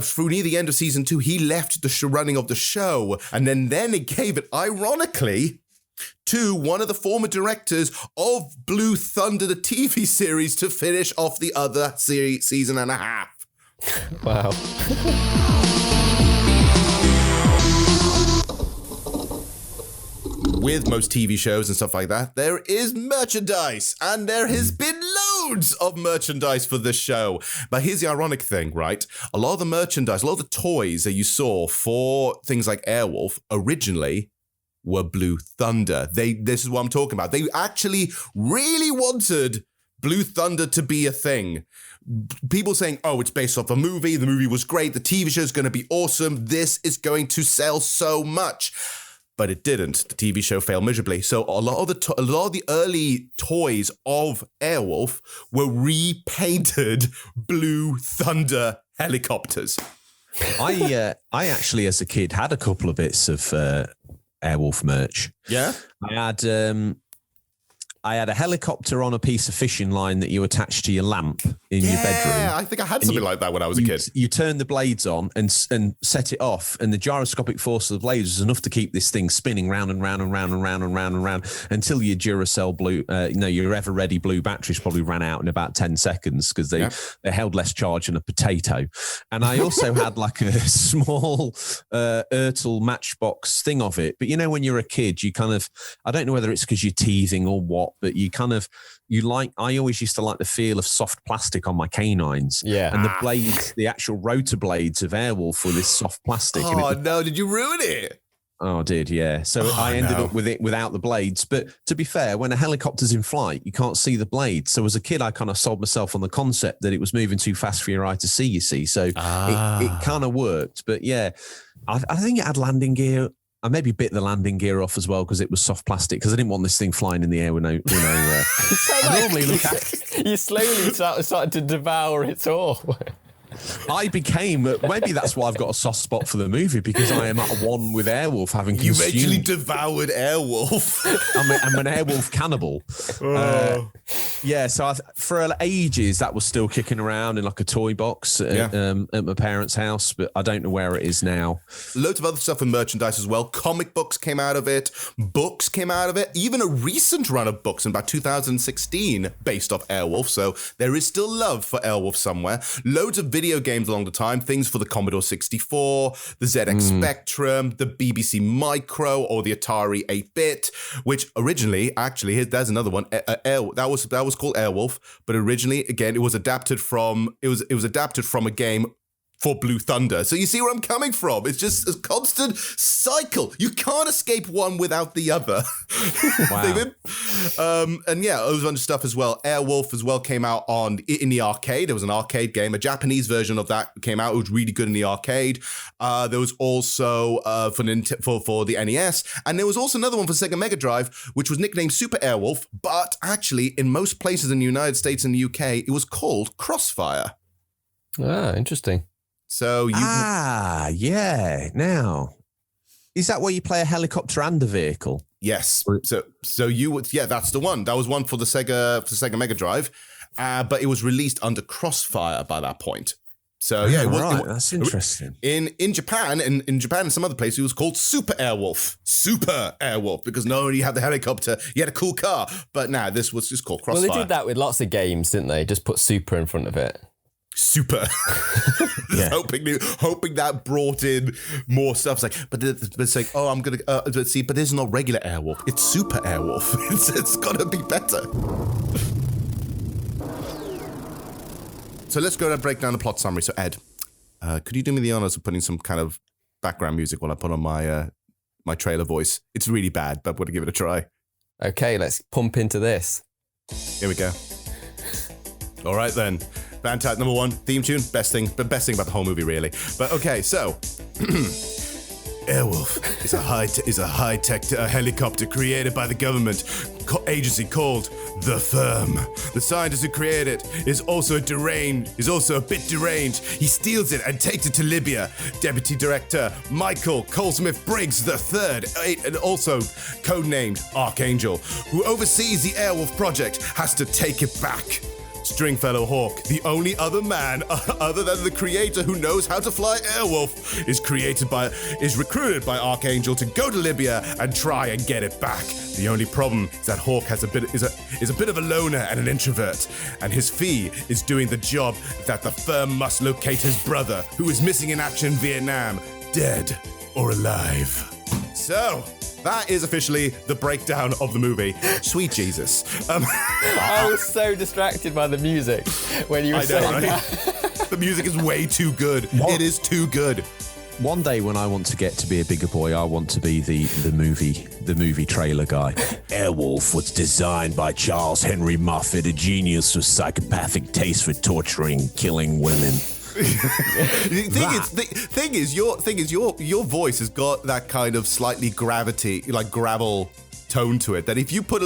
Through near the end of season 2, he left the running of the show, and then it gave it, ironically, to one of the former directors of Blue Thunder, the TV series, to finish off the other season and a half. Wow. With most TV shows and stuff like that, there is merchandise, and there has been loads of merchandise for this show. But here's the ironic thing, right? A lot of the merchandise, a lot of the toys that you saw for things like Airwolf originally were Blue Thunder. This is what I'm talking about. They actually really wanted Blue Thunder to be a thing. People saying, oh, it's based off a movie. The movie was great. The TV show is going to be awesome. This is going to sell so much. But it didn't. The TV show failed miserably. So a lot of the early toys of Airwolf were repainted Blue Thunder helicopters. I actually, as a kid, had a couple of bits of Airwolf merch. Yeah, I had a helicopter on a piece of fishing line that you attached to your lamp in your bedroom. Yeah, I think I had something like that when I was a kid. You turn the blades on and set it off, and the gyroscopic force of the blades was enough to keep this thing spinning round and round and round and round and round and round until your Duracell blue, your ever ready blue batteries probably ran out in about 10 seconds because they held less charge than a potato. And I also had like a small Ertl matchbox thing of it. But when you're a kid, you kind of, I don't know whether it's because you're teething or what, but I always used to like the feel of soft plastic on my canines. Yeah. And the blades, the actual rotor blades of Airwolf were this soft plastic. Oh, no, did you ruin it? Oh, I did, yeah. So I ended up with it without the blades. But to be fair, when a helicopter's in flight, you can't see the blades. So as a kid, I kind of sold myself on the concept that it was moving too fast for your eye to see, you see. So it kind of worked. But yeah, I think it had landing gear. I maybe bit the landing gear off as well because it was soft plastic because I didn't want this thing flying in the air with no I normally look at. You slowly started to devour it all. I became, maybe that's why I've got a soft spot for the movie, because I am at one with Airwolf, having consumed. You actually devoured Airwolf. I'm an Airwolf cannibal. So for ages that was still kicking around in like a toy box at my parents' house, but I don't know where it is now. Loads of other stuff in merchandise as well. Comic books came out of it. Books came out of it. Even a recent run of books in about 2016 based off Airwolf. So there is still love for Airwolf somewhere. Loads of video games along the time, things for the Commodore 64, the ZX Spectrum, the BBC Micro, or the Atari 8-bit, which originally, actually, there's another one. That was called Airwolf, but originally, again, it was adapted from a game for Blue Thunder. So you see where I'm coming from. It's just a constant cycle. You can't escape one without the other. Wow. And yeah, there was a bunch of stuff as well. Airwolf as well came out in the arcade. There was an arcade game. A Japanese version of that came out. It was really good in the arcade. There was also for the NES. And there was also another one for Sega Mega Drive, which was nicknamed Super Airwolf. But actually, in most places in the United States and the UK, it was called Crossfire. Ah, interesting. So now Is that where you play a helicopter and a vehicle? Yes. So you would, that's the one. That was one for the Sega Mega Drive, but it was released under Crossfire by that point. So that's interesting. In Japan and some other places, it was called Super Airwolf, because not only you had the helicopter, you had a cool car. But now this was just called Crossfire. Well, they did that with lots of games, didn't they? Just put Super in front of it. Super. Hoping that brought in more stuff. It's like, but it's like, oh, I'm gonna see, but this is not regular Airwolf. It's Super Airwolf. It's gotta be better. So let's go and break down the plot summary. So Ed, could you do me the honors of putting some kind of background music while I put on my my trailer voice? It's really bad, but I'm gonna give it a try. Okay, let's pump into this. Here we go. All right then. Fantastic. Number one, theme tune, best thing about the whole movie, really. But okay, so Airwolf is a high-tech helicopter created by the government agency called The Firm. The scientist who created it is also a bit deranged. He steals it and takes it to Libya. Deputy Director Michael Colesmith Briggs III, and also codenamed Archangel, who oversees the Airwolf project, has to take it back. Stringfellow Hawk, the only other man other than the creator who knows how to fly Airwolf, is recruited by Archangel to go to Libya and try and get it back. The only problem is that Hawk is a bit of a loner and an introvert, and his fee is doing the job that the firm must locate his brother, who is missing in action in Vietnam, dead or alive. So that is officially the breakdown of the movie. Sweet Jesus. I was so distracted by the music when you were saying that. The music is way too good. It is too good. One day when I want to get to be a bigger boy, I want to be the movie trailer guy. Airwolf was designed by Charles Henry Moffat, a genius with psychopathic taste for torturing and killing women. Thing is, your voice has got that kind of slightly gravel tone to it. That if you put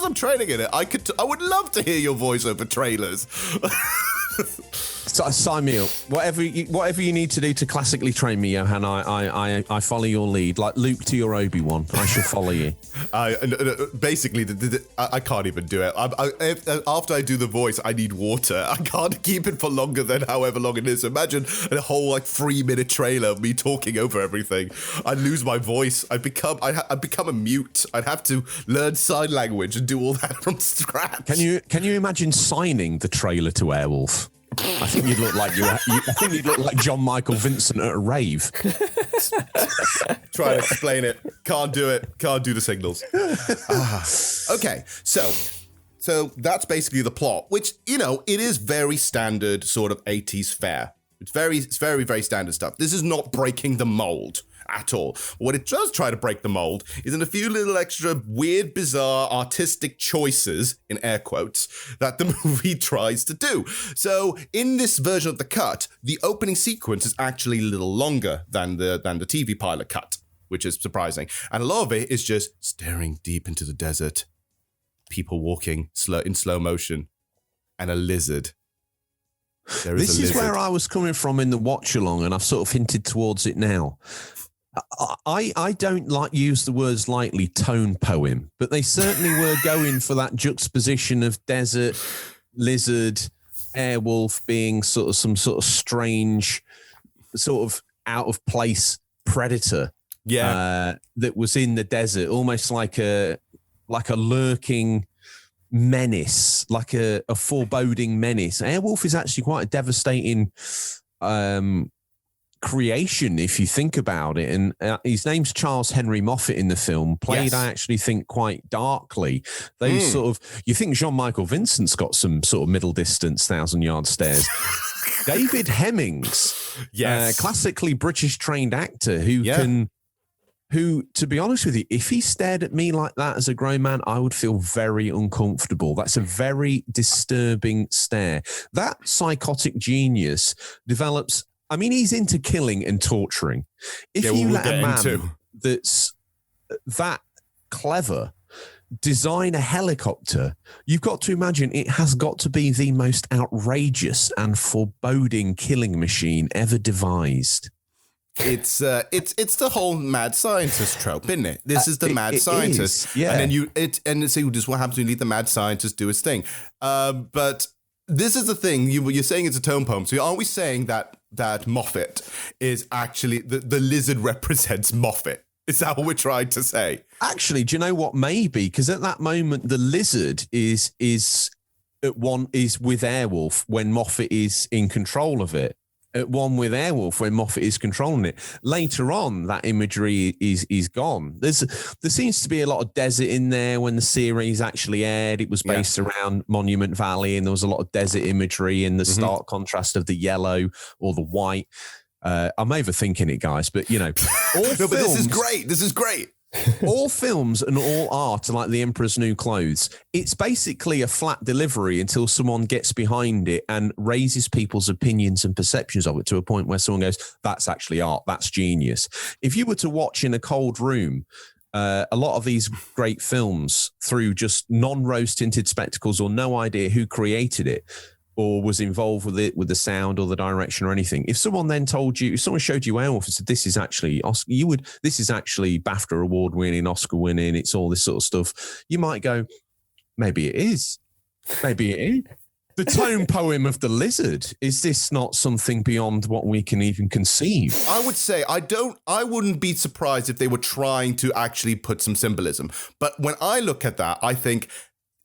some training in it, I would love to hear your voice over trailers. So, sign me up. Whatever you need to do to classically train me, Johann, I follow your lead. Like Luke to your Obi-Wan, I shall follow you. Basically, I can't even do it. After I do the voice, I need water. I can't keep it for longer than however long it is. Imagine a whole 3-minute trailer of me talking over everything. I'd lose my voice. I'd become a mute. I'd have to learn sign language and do all that from scratch. Can you imagine signing the trailer to Airwolf? I think you'd look like John Michael Vincent at a rave. Try to explain it. Can't do it. Can't do the signals. Okay, so that's basically the plot, which, it is very standard sort of 80s fare. It's very, very standard stuff. This is not breaking the mold at all. What it does try to break the mold is in a few little extra weird, bizarre, artistic choices, in air quotes, that the movie tries to do. So in this version of the cut, the opening sequence is actually a little longer than the TV pilot cut, which is surprising. And a lot of it is just staring deep into the desert, people walking in slow motion, and a lizard. This is where I was coming from in the watch along, and I've sort of hinted towards it now. I don't use the words lightly, tone poem, but they certainly were going for that juxtaposition of desert, lizard, Airwolf being sort of some sort of strange, sort of out of place predator. Yeah, that was in the desert, almost like a lurking menace, like a foreboding menace. Airwolf is actually quite a devastating creation if you think about it, and his name's Charles Henry Moffat in the film, played yes. I actually think quite darkly. Those sort of, you think Jean-Michael Vincent's got some sort of middle distance 1,000-yard stares. David Hemmings, yes, classically British trained actor who, to be honest with you, if he stared at me like that as a grown man, I would feel very uncomfortable. That's a very disturbing stare. That psychotic genius develops. I mean, he's into killing and torturing. If you let a man that's that clever design a helicopter, you've got to imagine it has got to be the most outrageous and foreboding killing machine ever devised. it's the whole mad scientist trope, isn't it? This is the mad scientist, yeah. And then so just what happens when you let the mad scientist do his thing. But this is the thing you're saying it's a tone poem. So aren't we saying that Moffat is actually the lizard represents Moffat? Is that what we're trying to say? Actually, do you know what? Maybe because at that moment the lizard is with Airwolf when Moffat is in control of it. At one with Airwolf when Moffat is controlling it. Later on, that imagery is gone. There seems to be a lot of desert in there when the series actually aired. It was based around Monument Valley, and there was a lot of desert imagery in the stark contrast of the yellow or the white. I'm overthinking it, guys, but you know, but this is great. This is great. All films and all art are like the Emperor's New Clothes. It's basically a flat delivery until someone gets behind it and raises people's opinions and perceptions of it to a point where someone goes, that's actually art, that's genius. If you were to watch in a cold room, a lot of these great films through just non-rose tinted spectacles or no idea who created it or was involved with it, with the sound or the direction or anything. If someone then told you, if someone showed you Airwolf and said, this is actually Oscar, this is actually BAFTA award winning, Oscar winning, it's all this sort of stuff, you might go, maybe it is. Maybe it is. The tone poem of the lizard, is this not something beyond what we can even conceive? I would say I wouldn't be surprised if they were trying to actually put some symbolism. But when I look at that, I think,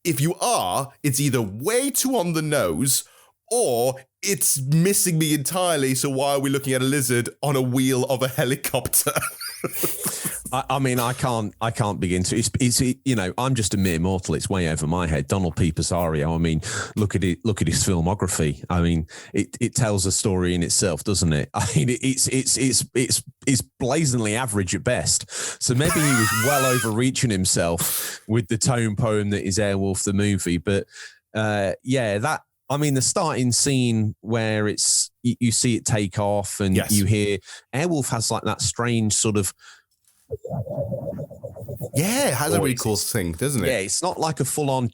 if you are, it's either way too on the nose or it's missing me entirely. So why are we looking at a lizard on a wheel of a helicopter? I mean, I can't begin to. It's you know, I'm just a mere mortal. It's way over my head. Donald P. Pizarro. I mean, look at it. Look at his filmography. I mean, it tells a story in itself, doesn't it? I mean, it's blazingly average at best. So maybe he was well overreaching himself with the tone poem that is Airwolf the movie. But that. I mean, the starting scene where it's you see it take off and you hear Airwolf has like that strange sort of it has a really cool thing, doesn't it? Yeah, it's not like a full-on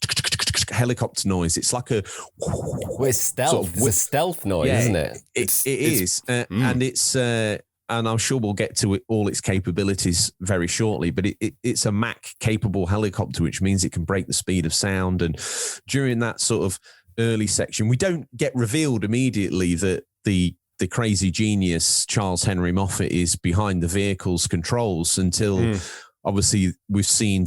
helicopter noise. It's like a it's stealth. It's a stealth noise, isn't it? It is, and it's and I'm sure we'll get to all its capabilities very shortly. But it's a Mach capable helicopter, which means it can break the speed of sound. And during that sort of early section, we don't get revealed immediately that the crazy genius Charles Henry Moffat is behind the vehicle's controls until obviously we've seen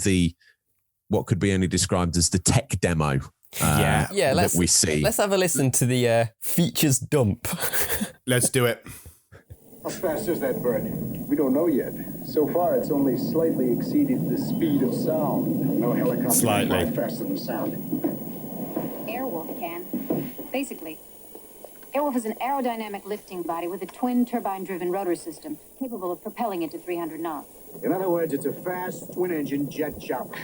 what could be only described as the tech demo that we see. Let's have a listen to the features dump. Let's do it. How fast is that bird? We don't know yet. So far, it's only slightly exceeded the speed of sound. No helicopter can fly faster than sound. Airwolf can. Basically, Airwolf is an aerodynamic lifting body with a twin turbine-driven rotor system capable of propelling it to 300 knots. In other words, it's a fast twin-engine jet chopper.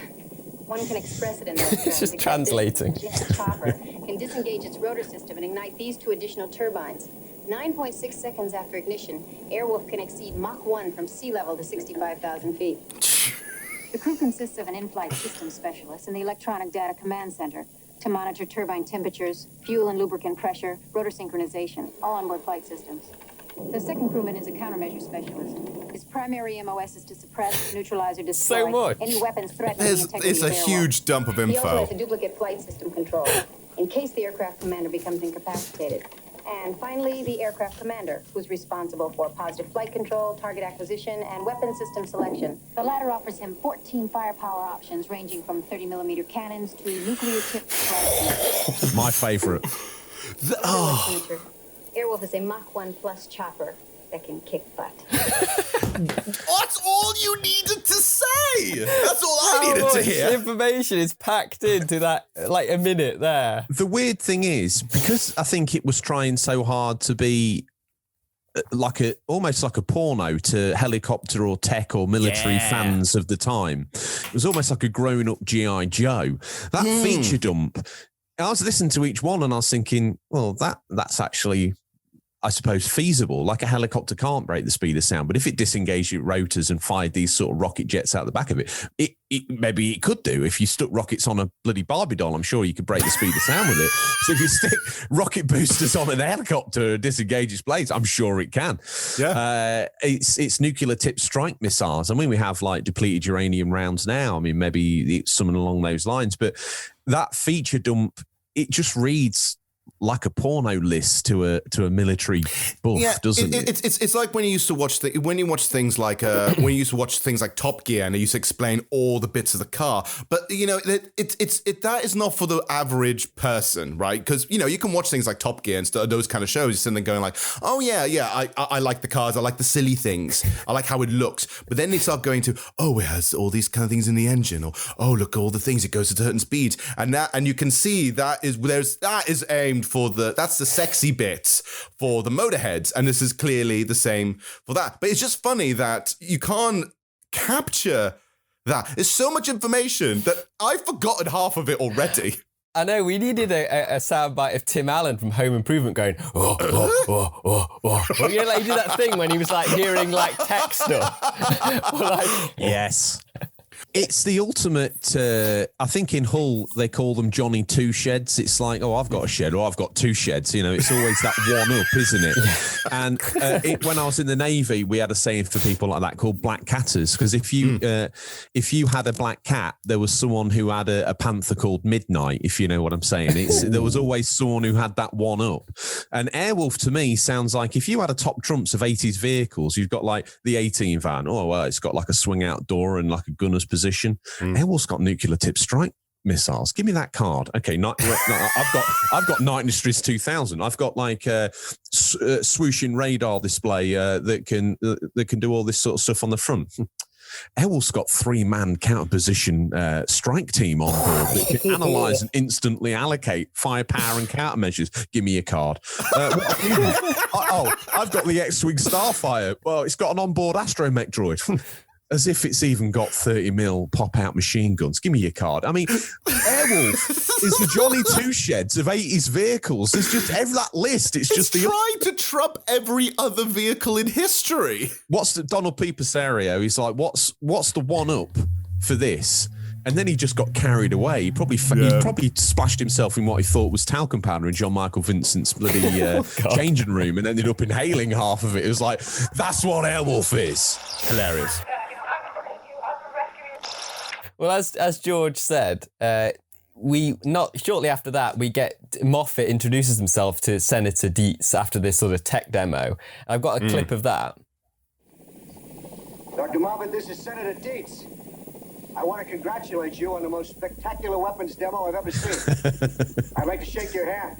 One can express it in those terms. It's just translating. This jet chopper can disengage its rotor system and ignite these two additional turbines. 9.6 seconds after ignition, Airwolf can exceed Mach 1 from sea level to 65,000 feet. The crew consists of an in-flight systems specialist and the electronic data command center to monitor turbine temperatures, fuel and lubricant pressure, rotor synchronization, all onboard flight systems. The second crewman is a countermeasure specialist. His primary MOS is to suppress, neutralize, or destroy any weapons threatening the integrity It's a of Airwolf. huge dump of info. He also has a duplicate flight system control in case the aircraft commander becomes incapacitated. And finally, the aircraft commander, who's responsible for positive flight control, target acquisition, and weapon system selection. The latter offers him 14 firepower options, ranging from 30mm cannons to nuclear-tipped strikes. My favorite. Airwolf is a Mach 1 plus chopper that can kick butt. That's all you needed to say. That's all I needed to hear. Information is packed into that, like a minute there. The weird thing is, because I think it was trying so hard to be almost like a porno to helicopter or tech or military fans of the time. It was almost like a grown-up G.I. Joe. That feature dump, I was listening to each one and I was thinking, well, that's actually I suppose, feasible. Like a helicopter can't break the speed of sound, but if it disengaged its rotors and fired these sort of rocket jets out the back of it, maybe it could do. If you stuck rockets on a bloody Barbie doll, I'm sure you could break the speed of sound with it. So if you stick rocket boosters on an helicopter and disengage its blades, I'm sure it can. Yeah. It's nuclear tipped strike missiles. I mean, we have like depleted uranium rounds now. I mean, maybe it's something along those lines, but that feature dump, it just reads like a porno list to a military buff, doesn't it? It's like when you used to watch things like Top Gear, and they used to explain all the bits of the car. But that is not for the average person, right? Because you can watch things like Top Gear and those kind of shows. You're sitting there going like, oh yeah, I like the cars, I like the silly things, I like how it looks. But then they start going to, oh, it has all these kind of things in the engine, or oh, look at all the things, it goes at certain speeds, and you can see that is aimed for that's the sexy bits for the motorheads, and this is clearly the same for that. But it's just funny that you can't capture that. There's so much information that I've forgotten half of it already. I know, we needed a soundbite of Tim Allen from Home Improvement going, oh. Well, like he did that thing when he was like hearing like tech stuff. Yes. It's the ultimate, I think in Hull, they call them Johnny Two Sheds. It's like, oh, I've got a shed, or I've got two sheds. It's always that one up, isn't it? Yeah. And when I was in the Navy, we had a saying for people like that called black catters. Because if you had a black cat, there was someone who had a panther called Midnight, if you know what I'm saying. There was always someone who had that one up. And Airwolf, to me, sounds like if you had a top trumps of 80s vehicles, you've got like the 18 van. Oh, well, it's got like a swing out door and like a gunner's position. Airwolf's got nuclear tipped strike missiles. Give me that card. Okay, I've got Night Industries 2000. I've got like a swooshing radar display that can do all this sort of stuff on the front. Airwolf's got 3-man counter-position strike team on board that can analyse and instantly allocate firepower and countermeasures. Give me your card. I've got the X-Wing Starfire. Well, it's got an onboard astromech droid. As if it's even got 30mm pop-out machine guns. Give me your card. I mean, Airwolf is the Johnny Two Sheds of 80s vehicles. There's just that list. It's just trying to trump every other vehicle in history. What's the Donald P. Pesario? He's like, what's the one-up for this? And then he just got carried away. He probably splashed himself in what he thought was talcum powder in John Michael Vincent's bloody changing room and ended up inhaling half of it. It was like, that's what Airwolf is. Hilarious. Well, as George said, shortly after that, we get Moffat introduces himself to Senator Dietz after this sort of tech demo. I've got a clip of that. Dr. Moffat, this is Senator Dietz. I want to congratulate you on the most spectacular weapons demo I've ever seen. I'd like to shake your hand.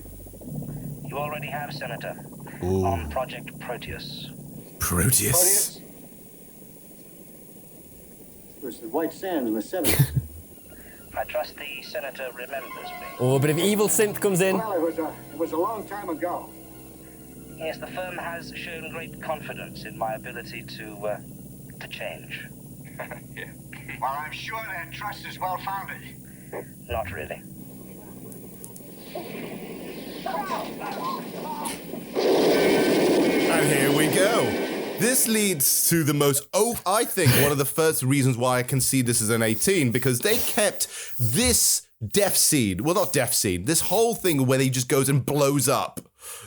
You already have, Senator. On Project Proteus. Proteus? It was the White Sands in the 70s. I trust the Senator remembers me. Oh, a bit of evil synth comes in. Well, it was a long time ago. Yes, the firm has shown great confidence in my ability to change. Yeah. Well, I'm sure that trust is well-founded. Not really. And here we go. This leads to the most, I think, one of the first reasons why I can see this as an 18, because they kept this death scene, well, not death scene, this whole thing where he just goes and blows up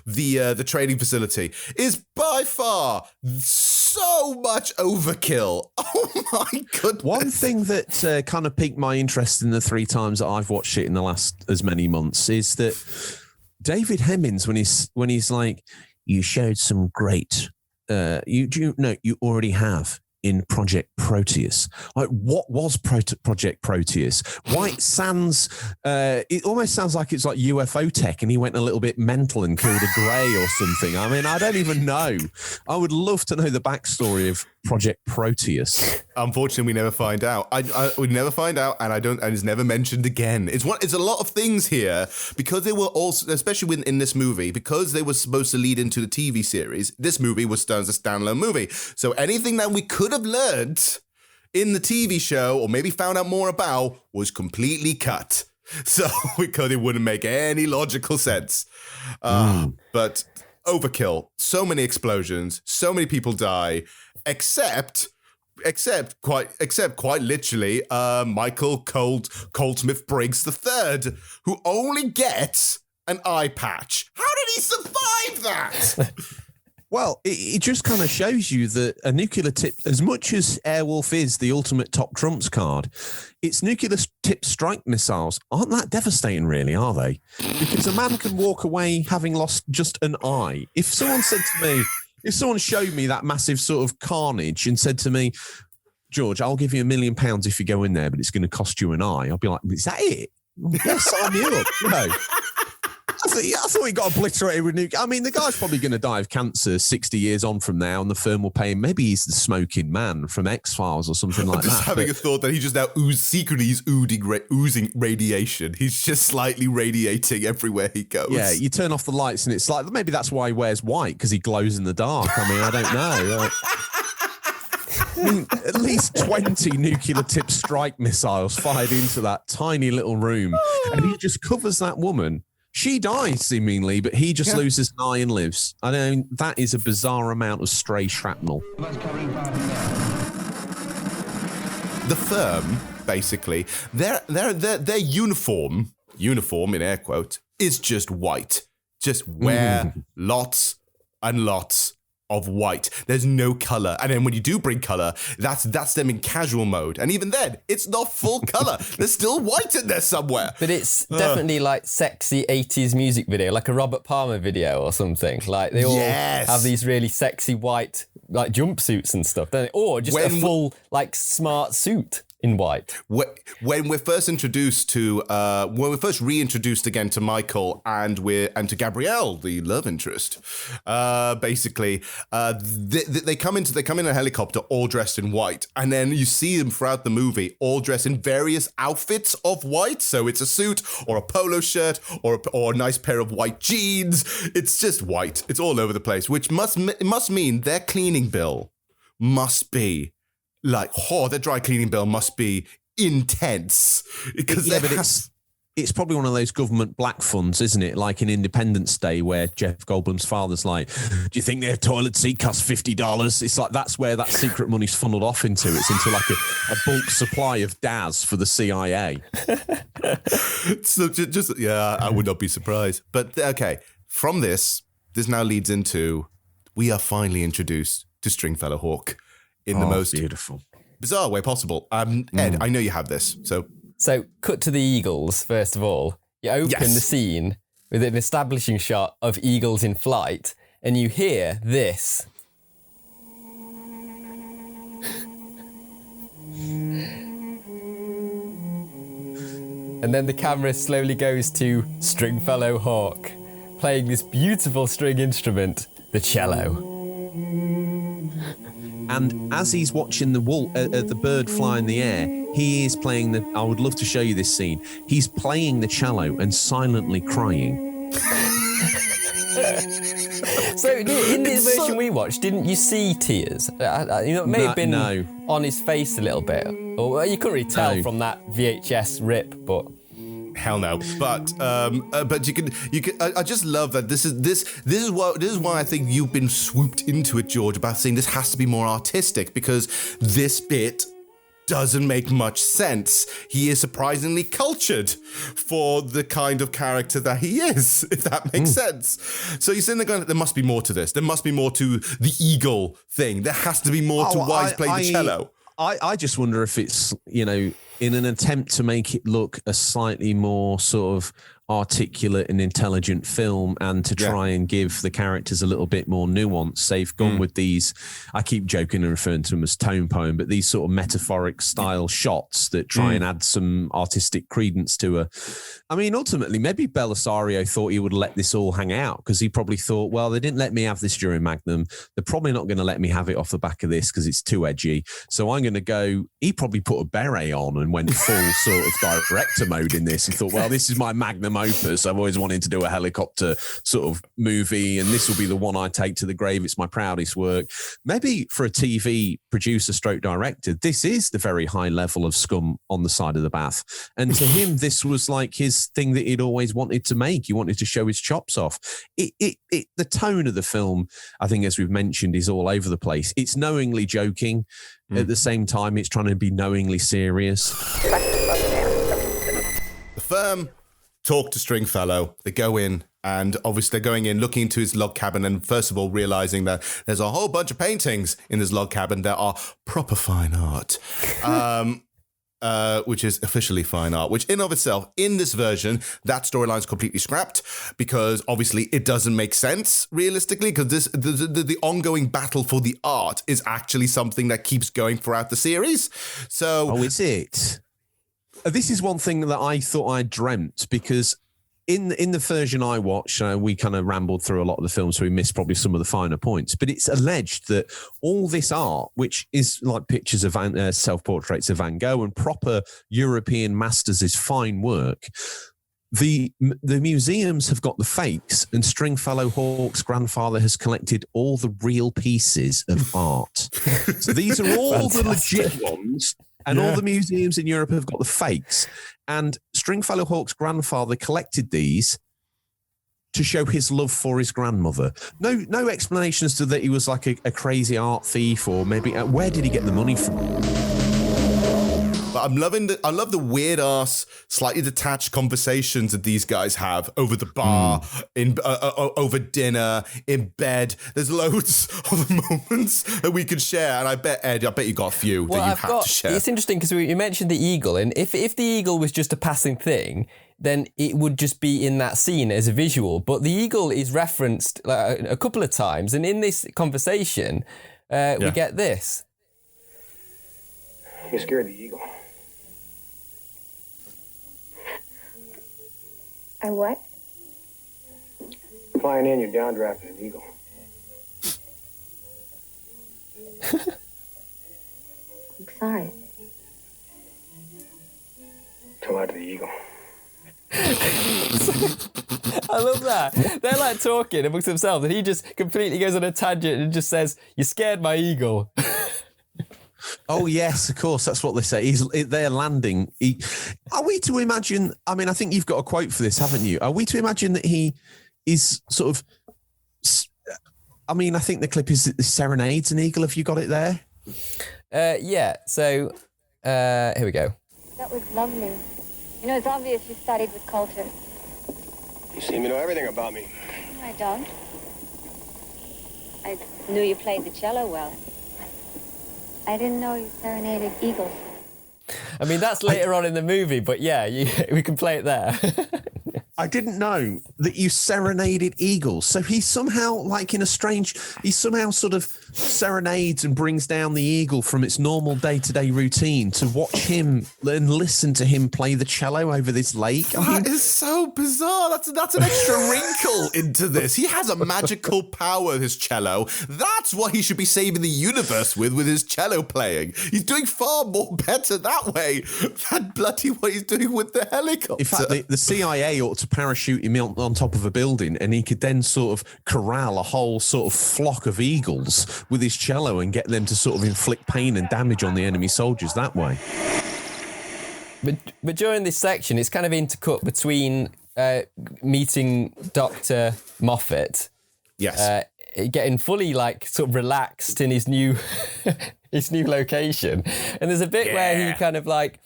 the training facility is by far so much overkill. Oh my goodness. One thing that kind of piqued my interest in the 3 times that I've watched it in the last as many months is that David Hemmings, when he's like, you showed some great... you already have in Project Proteus. Like, what was Project Proteus? White Sands, it almost sounds like it's like UFO tech and he went a little bit mental and killed a grey or something. I mean, I don't even know. I would love to know the backstory of Project Proteus. Unfortunately, we never find out. We never find out, and it's never mentioned again. It's a lot of things here because they were also, especially in this movie, because they were supposed to lead into the TV series. This movie was done as a standalone movie, so anything that we could have learned in the TV show or maybe found out more about was completely cut. So because it wouldn't make any logical sense. But overkill. So many explosions, so many people die, except quite literally, Michael Goldsmith Briggs III, who only gets an eye patch. How did he survive that? Well, it just kind of shows you that a nuclear tip, as much as Airwolf is the ultimate top trumps card, its nuclear tip strike missiles aren't that devastating, really, are they? Because a man can walk away having lost just an eye. If someone showed me that massive sort of carnage and said to me, George, I'll give you £1 million if you go in there, but it's going to cost you an eye, I'll be like, is that it? Yes, sign me up. I thought he got obliterated with nuclear. I mean, the guy's probably going to die of cancer 60 years on from now, and the firm will pay him. Maybe he's the smoking man from X-Files or something like that. Just having a thought that he just now secretly he's oozing radiation. He's just slightly radiating everywhere he goes. Yeah, you turn off the lights and it's like, maybe that's why he wears white, because he glows in the dark. I mean, I don't know. I mean, at least 20 nuclear tip strike missiles fired into that tiny little room, and he just covers that woman. She dies seemingly, but he just loses an eye and lives. I know that is a bizarre amount of stray shrapnel. The firm, basically, their uniform in air quotes, is just white. Just wear lots and lots of white. There's no color. And then when you do bring color, that's them in casual mode. And even then, it's not full color. There's still white in there somewhere. But it's definitely like sexy 80s music video, like a Robert Palmer video or something. Like they all have these really sexy white like jumpsuits and stuff, don't they? Or just a full like smart suit in white. When we're first introduced to, when we're first reintroduced again to Michael and to Gabrielle, the love interest, basically, they come in a helicopter all dressed in white, and then you see them throughout the movie all dressed in various outfits of white. So it's a suit or a polo shirt or a nice pair of white jeans. It's just white. It's all over the place, which must mean their cleaning bill must be. Like, their dry cleaning bill must be intense. Because it's probably one of those government black funds, isn't it? Like in Independence Day, where Jeff Goldblum's father's like, do you think their toilet seat costs $50? It's like, that's where that secret money's funneled off into. It's into like a bulk supply of Daz for the CIA. So I would not be surprised. But okay, from this now leads into, we are finally introduced to Stringfellow Hawk. In the most beautiful, bizarre way possible. Ed, I know you have this. So cut to the eagles, first of all. You open the scene with an establishing shot of eagles in flight, and you hear this. And then the camera slowly goes to Stringfellow Hawk, playing this beautiful string instrument, the cello. And as he's watching the bird fly in the air, he is playing I would love to show you this scene. He's playing the cello and silently crying. So in the version we watched, didn't you see tears? It may have been on his face a little bit. Or you couldn't really tell from that VHS rip, but... Hell no, but you can. I just love that this is why I think you've been swooped into it, George, about saying this has to be more artistic, because this bit doesn't make much sense. He is surprisingly cultured for the kind of character that he is, if that makes sense. So you're saying there must be more to this. There must be more to the eagle thing. There has to be more to why he's playing the cello. I just wonder if it's, in an attempt to make it look a slightly more sort of articulate and intelligent film, and to try and give the characters a little bit more nuance, they've gone with these, I keep joking and referring to them as tone poem, but these sort of metaphoric style shots that try and add some artistic credence to I mean, ultimately, maybe Belisario thought he would let this all hang out, because he probably thought, well, they didn't let me have this during Magnum. They're probably not going to let me have it off the back of this because it's too edgy. So I'm going to go, he probably put a beret on and and went full sort of director mode in this and thought, well, this is my magnum opus. I've always wanted to do a helicopter sort of movie, and this will be the one I take to the grave. It's my proudest work. Maybe for a TV producer stroke director, this is the very high level of scum on the side of the bath. And to him, this was like his thing that he'd always wanted to make. He wanted to show his chops off. The tone of the film, I think, as we've mentioned, is all over the place. It's knowingly joking. At the same time, it's trying to be knowingly serious. The firm talk to Stringfellow. They go in, and obviously they're going in, looking into his log cabin, and first of all realizing that there's a whole bunch of paintings in this log cabin that are proper fine art. Which is officially fine art, which in of itself, in this version, that storyline is completely scrapped because obviously it doesn't make sense realistically, because the ongoing battle for the art is actually something that keeps going throughout the series. So, is it? This is one thing that I thought I dreamt, because in the version I watched, we kind of rambled through a lot of the films, so we missed probably some of the finer points. But it's alleged that all this art, which is like pictures of self-portraits of Van Gogh and proper European masters' fine work, the museums have got the fakes, and Stringfellow Hawke's grandfather has collected all the real pieces of art. So these are all the legit ones. And all the museums in Europe have got the fakes. And Stringfellow Hawke's grandfather collected these to show his love for his grandmother. No explanation as to that he was like a crazy art thief, or maybe where did he get the money from? But I love the weird ass, slightly detached conversations that these guys have over the bar, over dinner, in bed. There's loads of moments that we could share, and I bet Ed, you got a few that you have to share. It's interesting because you mentioned the eagle, and if the eagle was just a passing thing, then it would just be in that scene as a visual. But the eagle is referenced a couple of times, and in this conversation, we get this. You scared the eagle. I what? Flying in, you're downdrafting an eagle. I'm sorry. Tell that to the eagle. I love that. They're like talking amongst themselves, and he just completely goes on a tangent and just says, "You scared my eagle." Oh, yes, of course. That's what they say. They're landing. Are we to imagine, I mean, I think you've got a quote for this, haven't you? Are we to imagine that he is sort of, I mean, I think the clip is serenades an eagle. Have you got it there? Yeah. So here we go. That was lovely. You know, it's obvious you studied with Coulter. You seem to know everything about me. I don't. I knew you played the cello well. I didn't know you serenaded eagles. I mean, that's later on in the movie, but yeah, we can play it there. I didn't know that you serenaded eagles. So he's somehow like he somehow sort of serenades and brings down the eagle from its normal day-to-day routine to watch him and listen to him play the cello over this lake. That is so bizarre. That's an extra wrinkle into this. He has a magical power, his cello. That's what he should be saving the universe with his cello playing. He's doing far more better that way than bloody what he's doing with the helicopter. In fact, the CIA ought to parachute him on top of a building, and he could then sort of corral a whole sort of flock of eagles with his cello and get them to sort of inflict pain and damage on the enemy soldiers that way. But during this section, it's kind of intercut between meeting Dr. Moffat. Yes. Getting fully like sort of relaxed in his new his new location. And there's a bit where he kind of like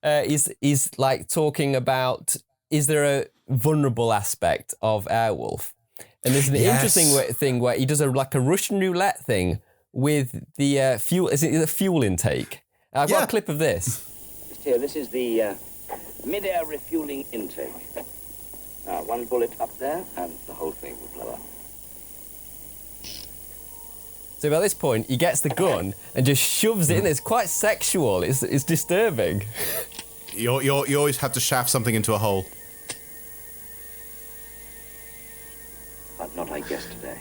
is like talking about, is there a vulnerable aspect of Airwolf? And there's an interesting thing where he does a Russian roulette thing with the fuel. Is it the fuel intake? I've got a clip of this. Here, this is the mid-air refueling intake. Now, one bullet up there, and the whole thing will blow up. So by this point, he gets the gun and just shoves it in. It's quite sexual. It's disturbing. You always have to shaft something into a hole. But not, I guess, today.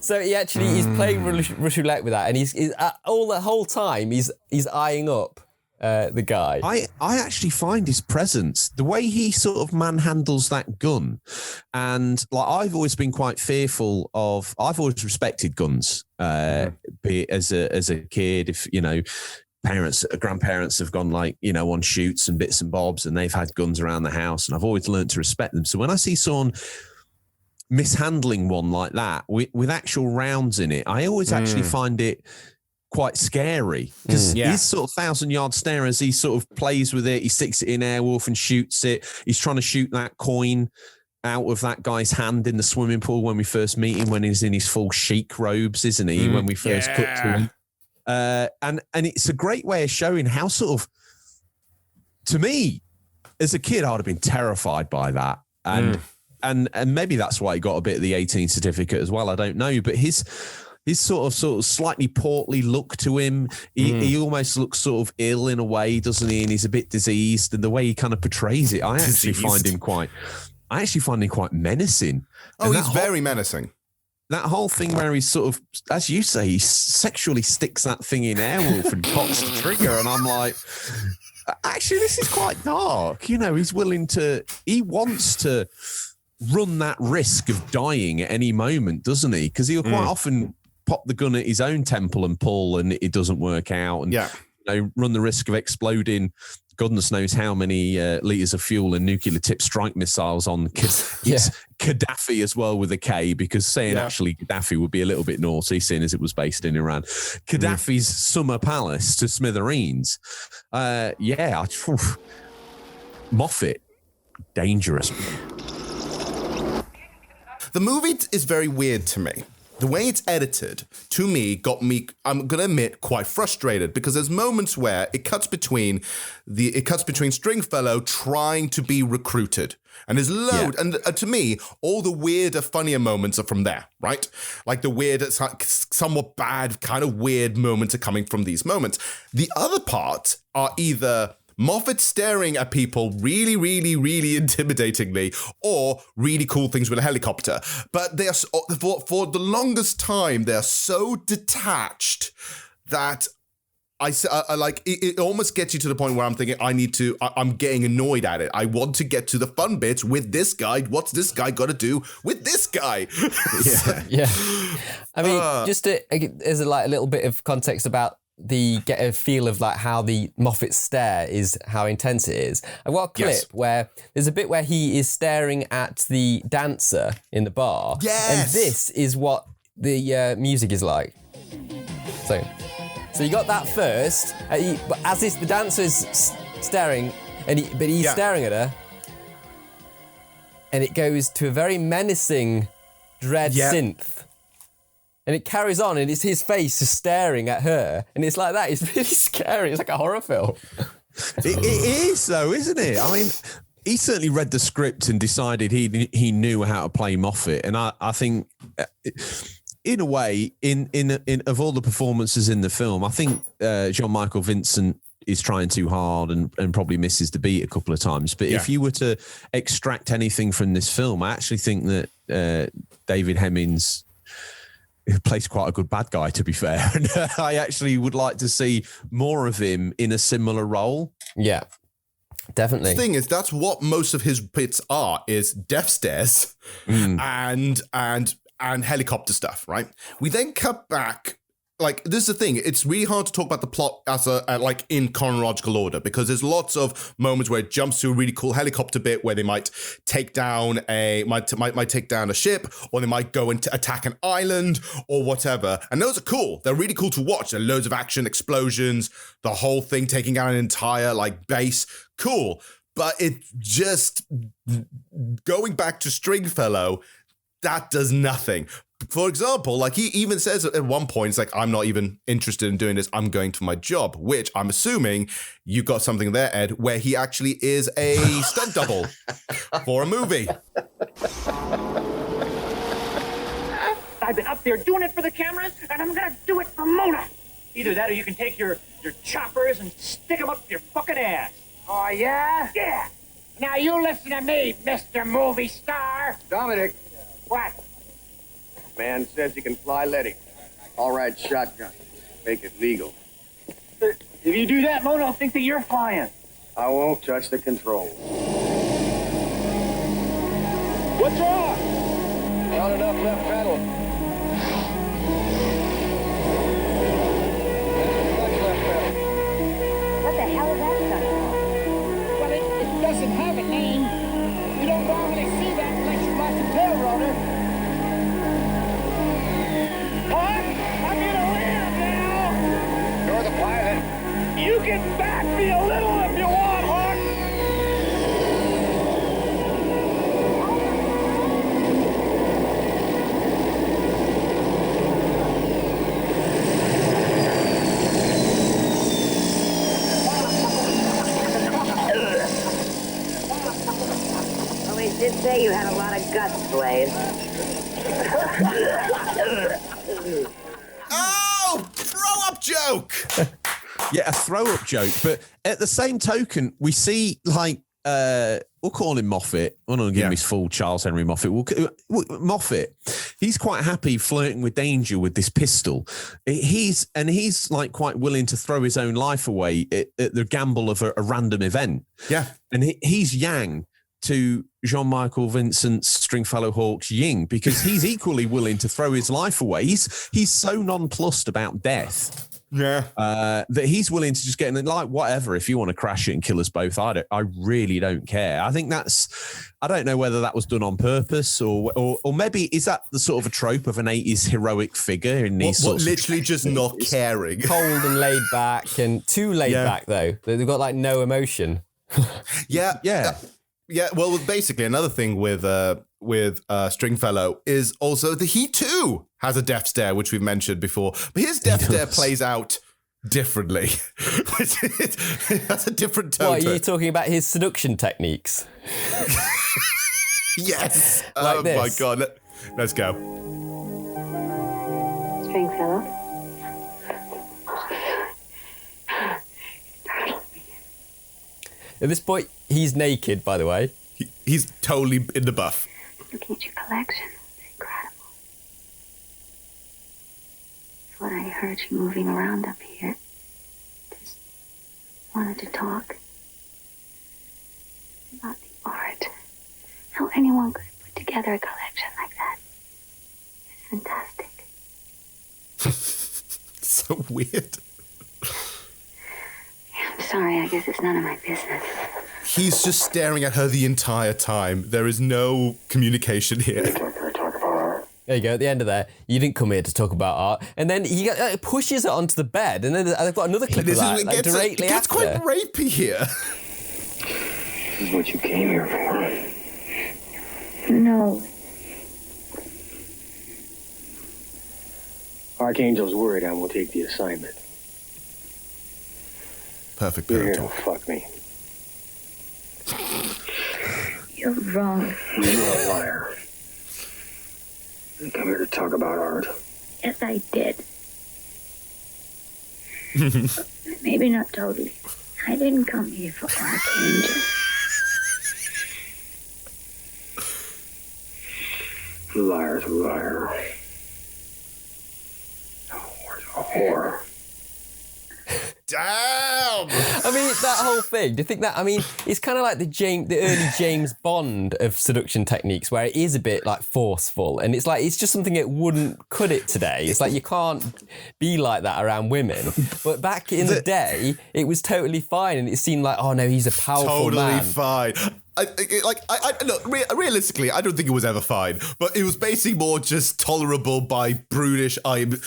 So he's playing Russian roulette with that, and he's all the whole time he's eyeing up the guy. I actually find his presence, the way he sort of manhandles that gun, and like I've always been quite fearful of. I've always respected guns, be it as a kid. If grandparents have gone on shoots and bits and bobs, and they've had guns around the house, and I've always learned to respect them. So when I see someone mishandling one like that with actual rounds in it, I always actually find it quite scary, because he's sort of 1,000-yard stare as he sort of plays with it. He sticks it in Airwolf and shoots it. He's trying to shoot that coin out of that guy's hand in the swimming pool when we first meet him, when he's in his full chic robes, isn't he? When we first cut to him. And it's a great way of showing how sort of, to me, as a kid, I'd have been terrified by that. And maybe that's why he got a bit of the 18 certificate as well. I don't know. But his sort of slightly portly look to him, he almost looks sort of ill in a way, doesn't he? And he's a bit diseased. And the way he kind of portrays it, I actually find him quite menacing. Oh, he's very menacing. That whole thing where he's sort of, as you say, he sexually sticks that thing in Airwolf and cocks the trigger. And I'm like, actually, this is quite dark. You know, he wants to run that risk of dying at any moment, doesn't he? Because he'll quite often pop the gun at his own temple and pull, and it doesn't work out. And run the risk of exploding goodness knows how many litres of fuel and nuclear tip strike missiles on Gaddafi as well, with a K, because saying actually Gaddafi would be a little bit naughty, seeing as it was based in Iran. Gaddafi's summer palace to smithereens. Moffat, dangerous. The movie is very weird to me. The way it's edited, to me, got me, I'm going to admit, quite frustrated, because there's moments where it cuts between Stringfellow trying to be recruited. And there's and to me, all the weirder, funnier moments are from there, right? Like the weird, somewhat bad, kind of weird moments are coming from these moments. The other parts are either Moffat staring at people really, really, really intimidatingly, or really cool things with a helicopter. But they are, for the longest time, they are so detached that I like it almost gets you to the point where I'm thinking I'm getting annoyed at it. I want to get to the fun bits with this guy. What's this guy got to do with this guy? Yeah. I mean, just as a little bit of context about get a feel of like how the Moffat stare is, how intense it is. I've got a clip where there's a bit where he is staring at the dancer in the bar. Yes. And this is what the music is like. So you got that first, but as the dancer is staring, but he's staring at her, and it goes to a very menacing dread synth. And it carries on, and it's his face just staring at her. And it's like that. It's really scary. It's like a horror film. It is, though, isn't it? I mean, he certainly read the script and decided he knew how to play Moffat. And I think, in a way, in of all the performances in the film, I think Jean-Michael Vincent is trying too hard and probably misses the beat a couple of times. But if you were to extract anything from this film, I actually think that David Hemmings plays quite a good bad guy, to be fair. And I actually would like to see more of him in a similar role. Yeah, definitely. The thing is, that's what most of his bits are, is death stares and helicopter stuff, right? We then cut back. Like, this is the thing. It's really hard to talk about the plot as like in chronological order, because there's lots of moments where it jumps to a really cool helicopter bit where they might take down might take down a ship, or they might go and attack an island or whatever. And those are cool. They're really cool to watch. There are loads of action, explosions, the whole thing taking down an entire base. Cool. But it just, going back to Stringfellow, that does nothing. For example, like he even says at one point, it's like, I'm not even interested in doing this. I'm going to my job, which I'm assuming you got something there, Ed, where he actually is a stunt double for a movie. I've been up there doing it for the cameras, and I'm going to do it for Mona. Either that or you can take your choppers and stick them up your fucking ass. Oh, yeah? Yeah. Now you listen to me, Mr. Movie Star. Dominic. What? Man says he can fly, let him. All right, shotgun. Make it legal. If you do that, Mona will think that you're flying. I won't touch the controls. What's wrong? Not enough left pedal. What the hell is that stuff? Well, it doesn't have a name. You don't normally see that unless you watch the tail rotor. Hawk, I'm in a land now. You're the pilot. You can back me a little if you want, Hawk. Always did say you had a lot of guts, Blaze. Oh, throw up joke. Yeah, a throw-up joke. But at the same token, we see, like, we'll call him Moffat. I'm not going to give him his full Charles Henry Moffat. Moffat, he's quite happy flirting with danger with this pistol. He's like quite willing to throw his own life away at the gamble of a random event. Yeah. And he's Yang to Jean-Michel Vincent's Stringfellow Hawk's Ying, because he's equally willing to throw his life away. He's so nonplussed about death. Yeah. That he's willing to just get in, like, whatever, if you want to crash it and kill us both, I really don't care. I think I don't know whether that was done on purpose or maybe is that the sort of a trope of an 80s heroic figure in these sorts literally just not caring. Cold and laid back, and too laid back, though. They've got, like, no emotion. Yeah. Well, basically, another thing with Stringfellow is also that he too has a death stare, which we've mentioned before. But his death stare plays out differently. That's a different tone. What, are you talking about his seduction techniques? Yes. Like this. My God. Let's go. Stringfellow. At this point, he's naked, by the way. He's totally in the buff. Looking at your collection. It's incredible. It's what I heard you moving around up here. Just wanted to talk about the art. How anyone could put together a collection like that. It's fantastic. So weird. I'm sorry, I guess it's none of my business. He's just staring at her the entire time. There is no communication here. There you go, at the end of there, you didn't come here to talk about art. And then he pushes her onto the bed, and then I've got another clip of that. It gets quite rapey here. This is what you came here for. No. Archangel's worried I won't take the assignment. Perfect You're here pillow to talk. fuck me. You're wrong. You're a liar. You come here to talk about art. Yes, I did. Maybe not totally. I didn't come here for Archangel. Liar's a liar. A whore's a whore. Damn! I mean, that whole thing, do you think that, I mean, it's kind of like the early James Bond of seduction techniques, where it is a bit like forceful, and it's like, it's just something that wouldn't cut it today. It's like, you can't be like that around women. But back in the day, it was totally fine, and it seemed like, oh no, he's a powerful man. Totally fine. Look, realistically, I don't think it was ever fine, but it was basically more just tolerable by brutish. I'm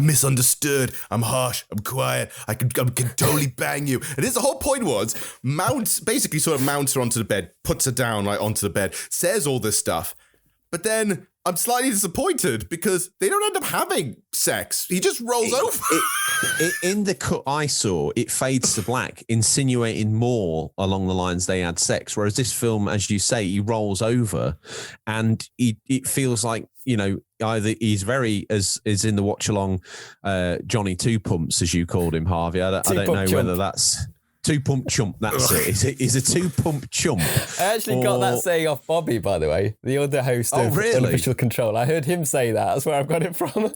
misunderstood. I'm harsh. I'm quiet. I can totally bang you. And the whole point was mounts her onto the bed, puts her down right onto the bed, says all this stuff, but then I'm slightly disappointed because they don't end up having sex. He just rolls over. In the cut I saw, it fades to black, insinuating more along the lines they had sex. Whereas this film, as you say, he rolls over, and it feels like, you know, either he's very, as is in the watch along, Johnny Two Pumps, as you called him, Harvey. I don't know whether that's Two-pump chump, that's it. He's a two-pump chump. I actually got that saying off Bobby, by the way, the other host of Unofficial Control. I heard him say that. That's where I've got it from.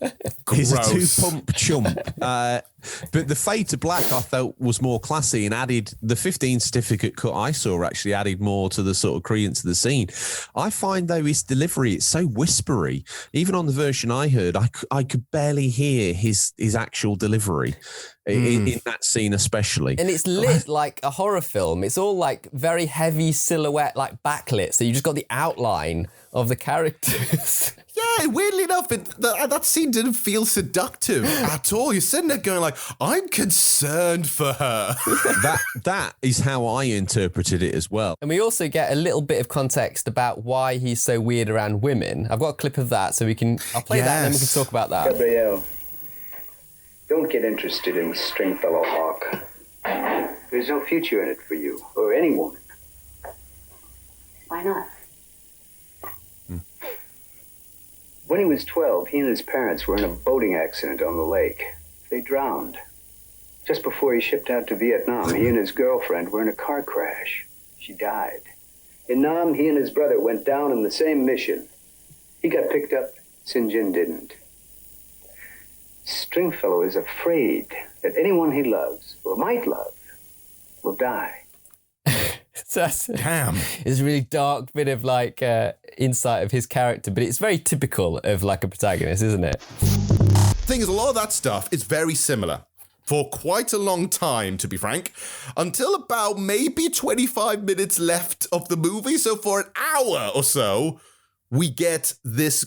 He's a two-pump chump. But the Fade to Black, I felt, was more classy and added, the 15 certificate cut I saw actually added more to the sort of credence of the scene. I find, though, his delivery, it's so whispery. Even on the version I heard, I could barely hear his actual delivery. In that scene especially. And it's lit like a horror film. It's all like very heavy silhouette, like backlit. So you just got the outline of the characters. Yeah, weirdly enough, that scene didn't feel seductive at all. You're sitting there going like, I'm concerned for her. That is how I interpreted it as well. And we also get a little bit of context about why he's so weird around women. I've got a clip of that, so I'll play that and then we can talk about that. Gabrielle, don't get interested in Stringfellow Hawk. There's no future in it for you, or any woman. Why not? When he was 12, he and his parents were in a boating accident on the lake. They drowned. Just before he shipped out to Vietnam, he and his girlfriend were in a car crash. She died. In Nam, he and his brother went down on the same mission. He got picked up, Sinjin didn't. Stringfellow is afraid that anyone he loves, or might love, will die. Damn. It's a really dark bit of like insight of his character, but it's very typical of like a protagonist, isn't it? The thing is, a lot of that stuff is very similar for quite a long time, to be frank, until about maybe 25 minutes left of the movie. So for an hour or so, we get this.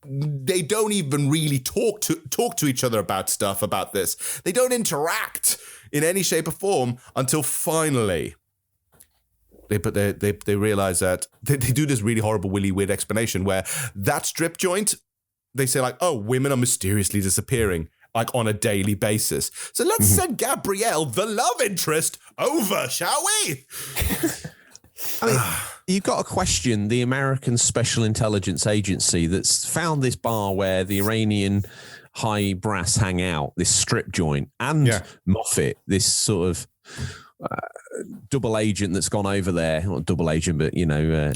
They don't even really talk to each other about stuff about this. They don't interact in any shape or form until finally they realize that they do this really horrible, weird explanation where that strip joint, they say like, oh, women are mysteriously disappearing like on a daily basis. So let's send Gabrielle, the love interest, over, shall we? I mean, you've got to question the American Special Intelligence Agency that's found this bar where the Iranian high brass hang out, this strip joint, and Moffat, this sort of double agent that's gone over there, not double agent, but, you know,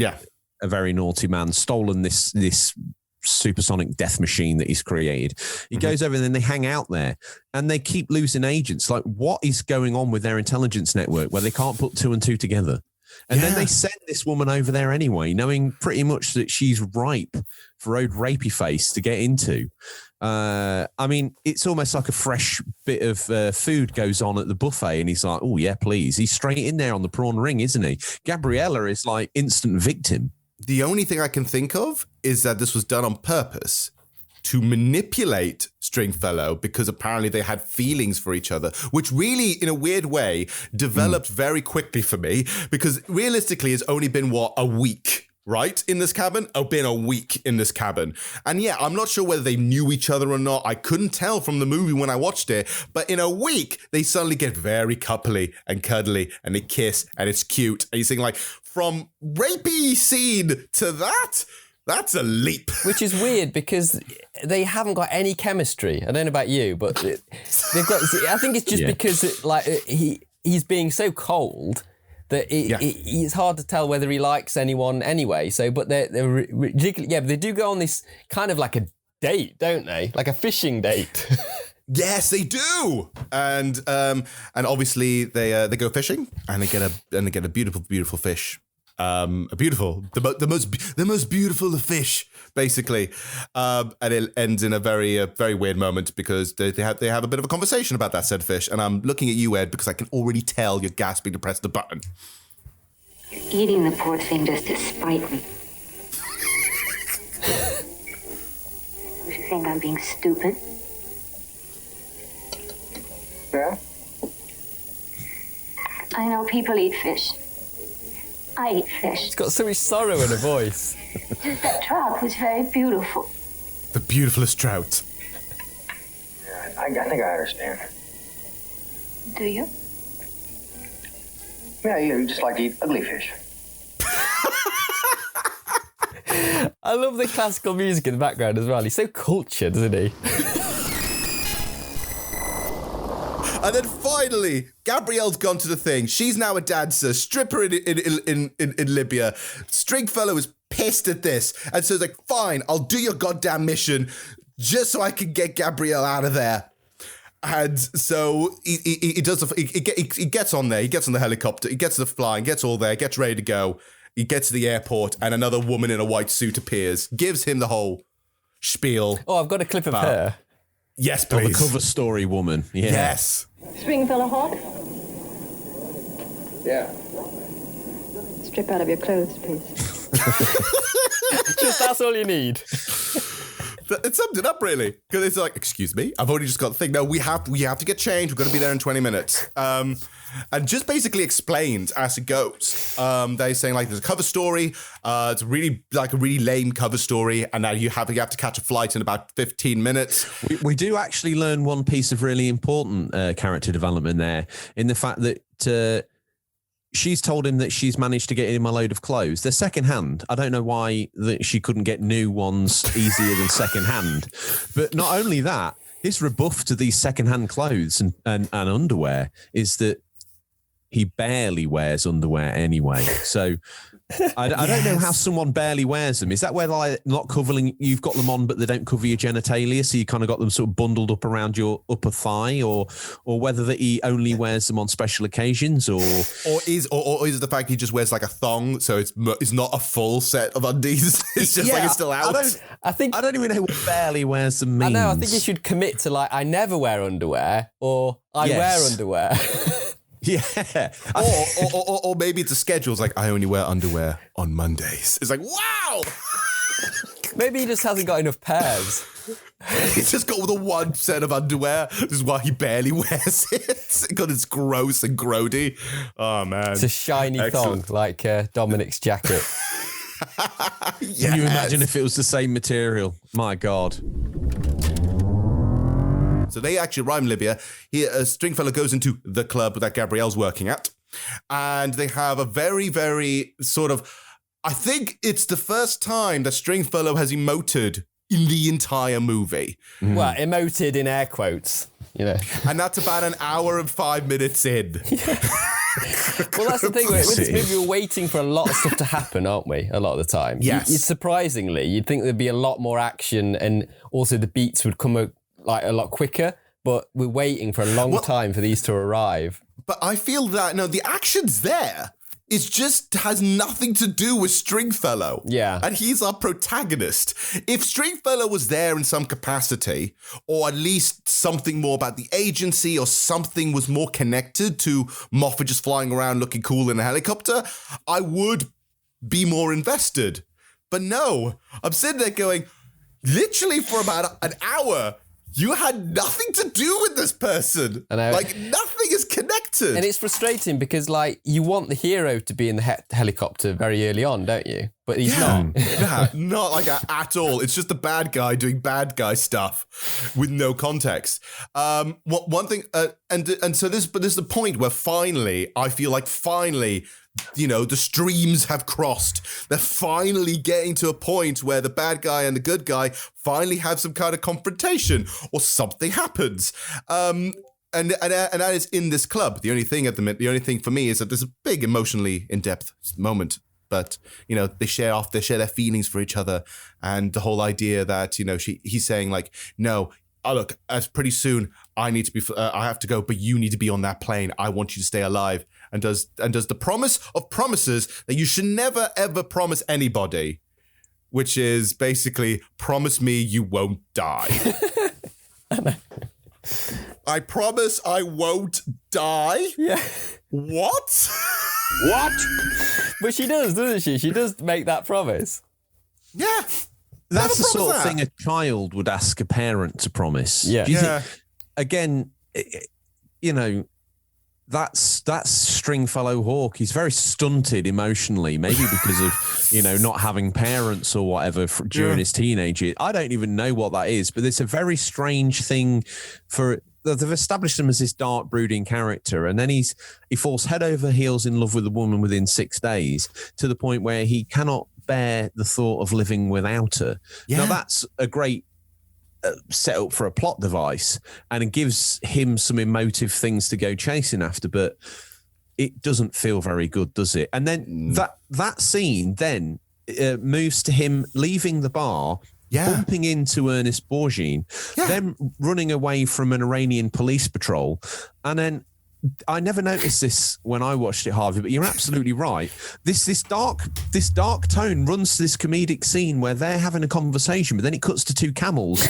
a very naughty man, stolen this supersonic death machine that he's created. He goes over and then they hang out there and they keep losing agents. Like, what is going on with their intelligence network where they can't put two and two together? And then they send this woman over there anyway, knowing pretty much that she's ripe for old rapey face to get into. I mean, it's almost like a fresh bit of food goes on at the buffet and he's like, oh, yeah, please. He's straight in there on the prawn ring, isn't he? Gabriella is like instant victim. The only thing I can think of is that this was done on purpose to manipulate Stringfellow because apparently they had feelings for each other, which really, in a weird way, developed very quickly for me because realistically it's only been, a week, right, in this cabin? Been a week in this cabin. And yeah, I'm not sure whether they knew each other or not. I couldn't tell from the movie when I watched it, but in a week, they suddenly get very coupley and cuddly and they kiss and it's cute. And you think like, from rapey scene to that, that's a leap. Which is weird because they haven't got any chemistry. I don't know about you, but they've got. I think it's just because he's being so cold that it's hard to tell whether he likes anyone anyway. So, but they're ridiculous. Yeah, but they do go on this kind of like a date, don't they? Like a fishing date. Yes, they do, and obviously they go fishing and they get a beautiful fish. The most beautiful of fish, basically, and it ends in a very weird moment because they have a bit of a conversation about that said fish, and I'm looking at you, Ed, because I can already tell you're gasping to press the button. You're eating the poor thing just to spite me. Don't you think I'm being stupid? Yeah? I know people eat fish. I eat fish. It's got so much sorrow in her voice. Just that trout was very beautiful. The beautifulest trout. Yeah, I think I understand. Do you? Yeah, you just like to eat ugly fish. I love the classical music in the background as well. He's so cultured, isn't he? And then finally, Gabrielle's gone to the thing. She's now a dancer, stripper in Libya. Stringfellow is pissed at this. And so he's like, fine, I'll do your goddamn mission just so I can get Gabrielle out of there. And so he does. He gets on there. He gets on the helicopter. He gets the flying. Gets all there. Gets ready to go. He gets to the airport, and another woman in a white suit appears. Gives him the whole spiel. Oh, I've got a clip of her. Yes, please. Oh, the cover story woman. Yeah. Yes. Stringfellow Hawk, Yeah. strip out of your clothes, please. Just that's all you need. It summed it up, really. Because it's like, excuse me, I've already just got the thing. No, we have to get changed. We're going to be there in 20 minutes. And just basically explained as it goes. They're saying, like, there's a cover story. It's a really lame cover story. And now you have to catch a flight in about 15 minutes. We do actually learn one piece of really important character development there, in the fact that she's told him that she's managed to get him a load of clothes. They're secondhand. I don't know why that she couldn't get new ones easier than secondhand. But not only that, his rebuff to these secondhand clothes and underwear is that he barely wears underwear anyway. So I don't know how someone barely wears them. Is that where they're not covering, you've got them on, but they don't cover your genitalia, so you kind of got them sort of bundled up around your upper thigh, or whether that he only wears them on special occasions, or is it the fact he just wears like a thong, so it's not a full set of undies? It's just like it's still out. I don't even know what barely wears them means. I know. I think you should commit to like, I never wear underwear, or I wear underwear. Yeah. Or maybe it's a schedule. It's like, I only wear underwear on Mondays. It's like, wow! Maybe he just hasn't got enough pairs. He's just got the one set of underwear. This is why he barely wears it. God, it's gross and grody. Oh, man. It's a shiny thong, like Dominic's jacket. Yes. Can you imagine if it was the same material? My God. So they actually arrive in Libya. Stringfellow goes into the club that Gabrielle's working at. And they have a very, very sort of... I think it's the first time that Stringfellow has emoted in the entire movie. Well, emoted in air quotes, you know. And that's about an hour and 5 minutes in. Well, that's the thing. With this movie, we're waiting for a lot of stuff to happen, aren't we? A lot of the time. Yes. Surprisingly, you'd think there'd be a lot more action, and also the beats would come like a lot quicker, but we're waiting for a long time for these to arrive. But I feel that, no, the action's there. It just has nothing to do with Stringfellow. Yeah. And he's our protagonist. If Stringfellow was there in some capacity, or at least something more about the agency, or something was more connected to Moffat just flying around looking cool in a helicopter, I would be more invested. But no, I'm sitting there going, literally for about an hour, you had nothing to do with this person. I know. Like, nothing is connected. And it's frustrating because, like, you want the hero to be in the helicopter very early on, don't you? But he's not. Yeah, not like at all. It's just the bad guy doing bad guy stuff with no context. One thing, and so this is the point where finally, I feel like you know, the streams have crossed. They're finally getting to a point where the bad guy and the good guy finally have some kind of confrontation, or something happens. And that is in this club. The only thing for me is that there's a big emotionally in-depth moment. But, you know, they share their feelings for each other, and the whole idea that, you know, he's saying like, no, look, as pretty soon I need to be, I have to go, but you need to be on that plane. I want you to stay alive. And does the promise of promises that you should never ever promise anybody, which is basically, promise me you won't die. I promise I won't die. Yeah. What? What? But she does, doesn't she? She does make that promise. Yeah. That's the sort of thing a child would ask a parent to promise. Yeah. Do you think, again, you know, that's Stringfellow Hawk. He's very stunted emotionally, maybe because of, you know, not having parents or whatever during his teenage years. I don't even know what that is, but it's a very strange thing for... They've established him as this dark, brooding character, and then he falls head over heels in love with a woman within 6 days, to the point where he cannot bear the thought of living without her. Yeah. Now, that's a great set up for a plot device, and it gives him some emotive things to go chasing after, but it doesn't feel very good, does it? And then that scene then moves to him leaving the bar, bumping into Ernest Borgnine, then running away from an Iranian police patrol, and then I never noticed this when I watched it, Harvey, but you're absolutely right. This dark tone runs to this comedic scene where they're having a conversation, but then it cuts to two camels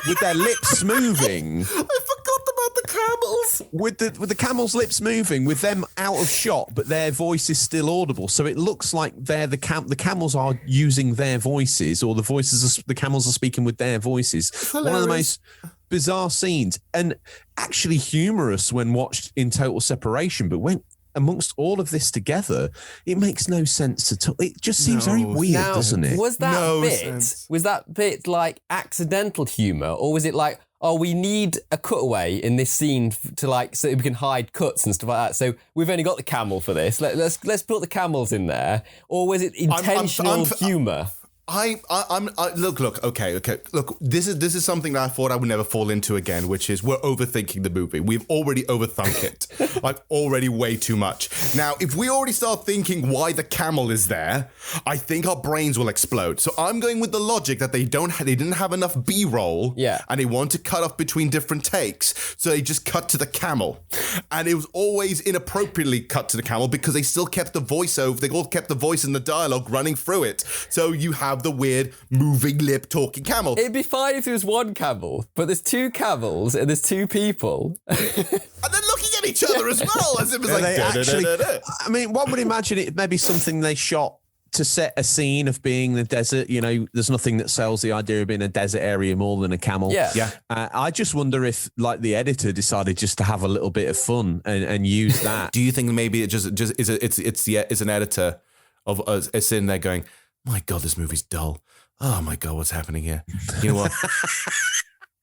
with their lips moving. I forgot about the camels. With the camels' lips moving, with them out of shot, but their voice is still audible. So it looks like the camels are using their voices, or the camels are speaking with their voices. One of the most bizarre scenes, and actually humorous when watched in total separation, but when amongst all of this together, it makes no sense at all. It just seems very weird, doesn't it? Was that bit like accidental humor, or was it like, oh, we need a cutaway in this scene to like so we can hide cuts and stuff like that, so we've only got the camel for this, let's put the camels in there? Or was it intentional humor? Look, okay. Look, this is something that I thought I would never fall into again, which is we're overthinking the movie. We've already overthunk it, like already way too much. Now, if we already start thinking why the camel is there, I think our brains will explode. So I'm going with the logic that they didn't have enough B-roll, and they want to cut off between different takes, so they just cut to the camel, and it was always inappropriately cut to the camel because they still kept the voiceover. They all kept the voice and the dialogue running through it, so you have the weird moving lip talking camel. It'd be fine if there was one camel, but there's two camels and there's two people. And they're looking at each other as well, as it was like... I mean, one would imagine it may be something they shot to set a scene of being the desert. You know, there's nothing that sells the idea of being a desert area more than a camel. Yeah. I just wonder if, like, the editor decided just to have a little bit of fun and use that. Do you think maybe it just is it's an editor of us sitting there going, my God, this movie's dull. Oh my God, what's happening here? You know what?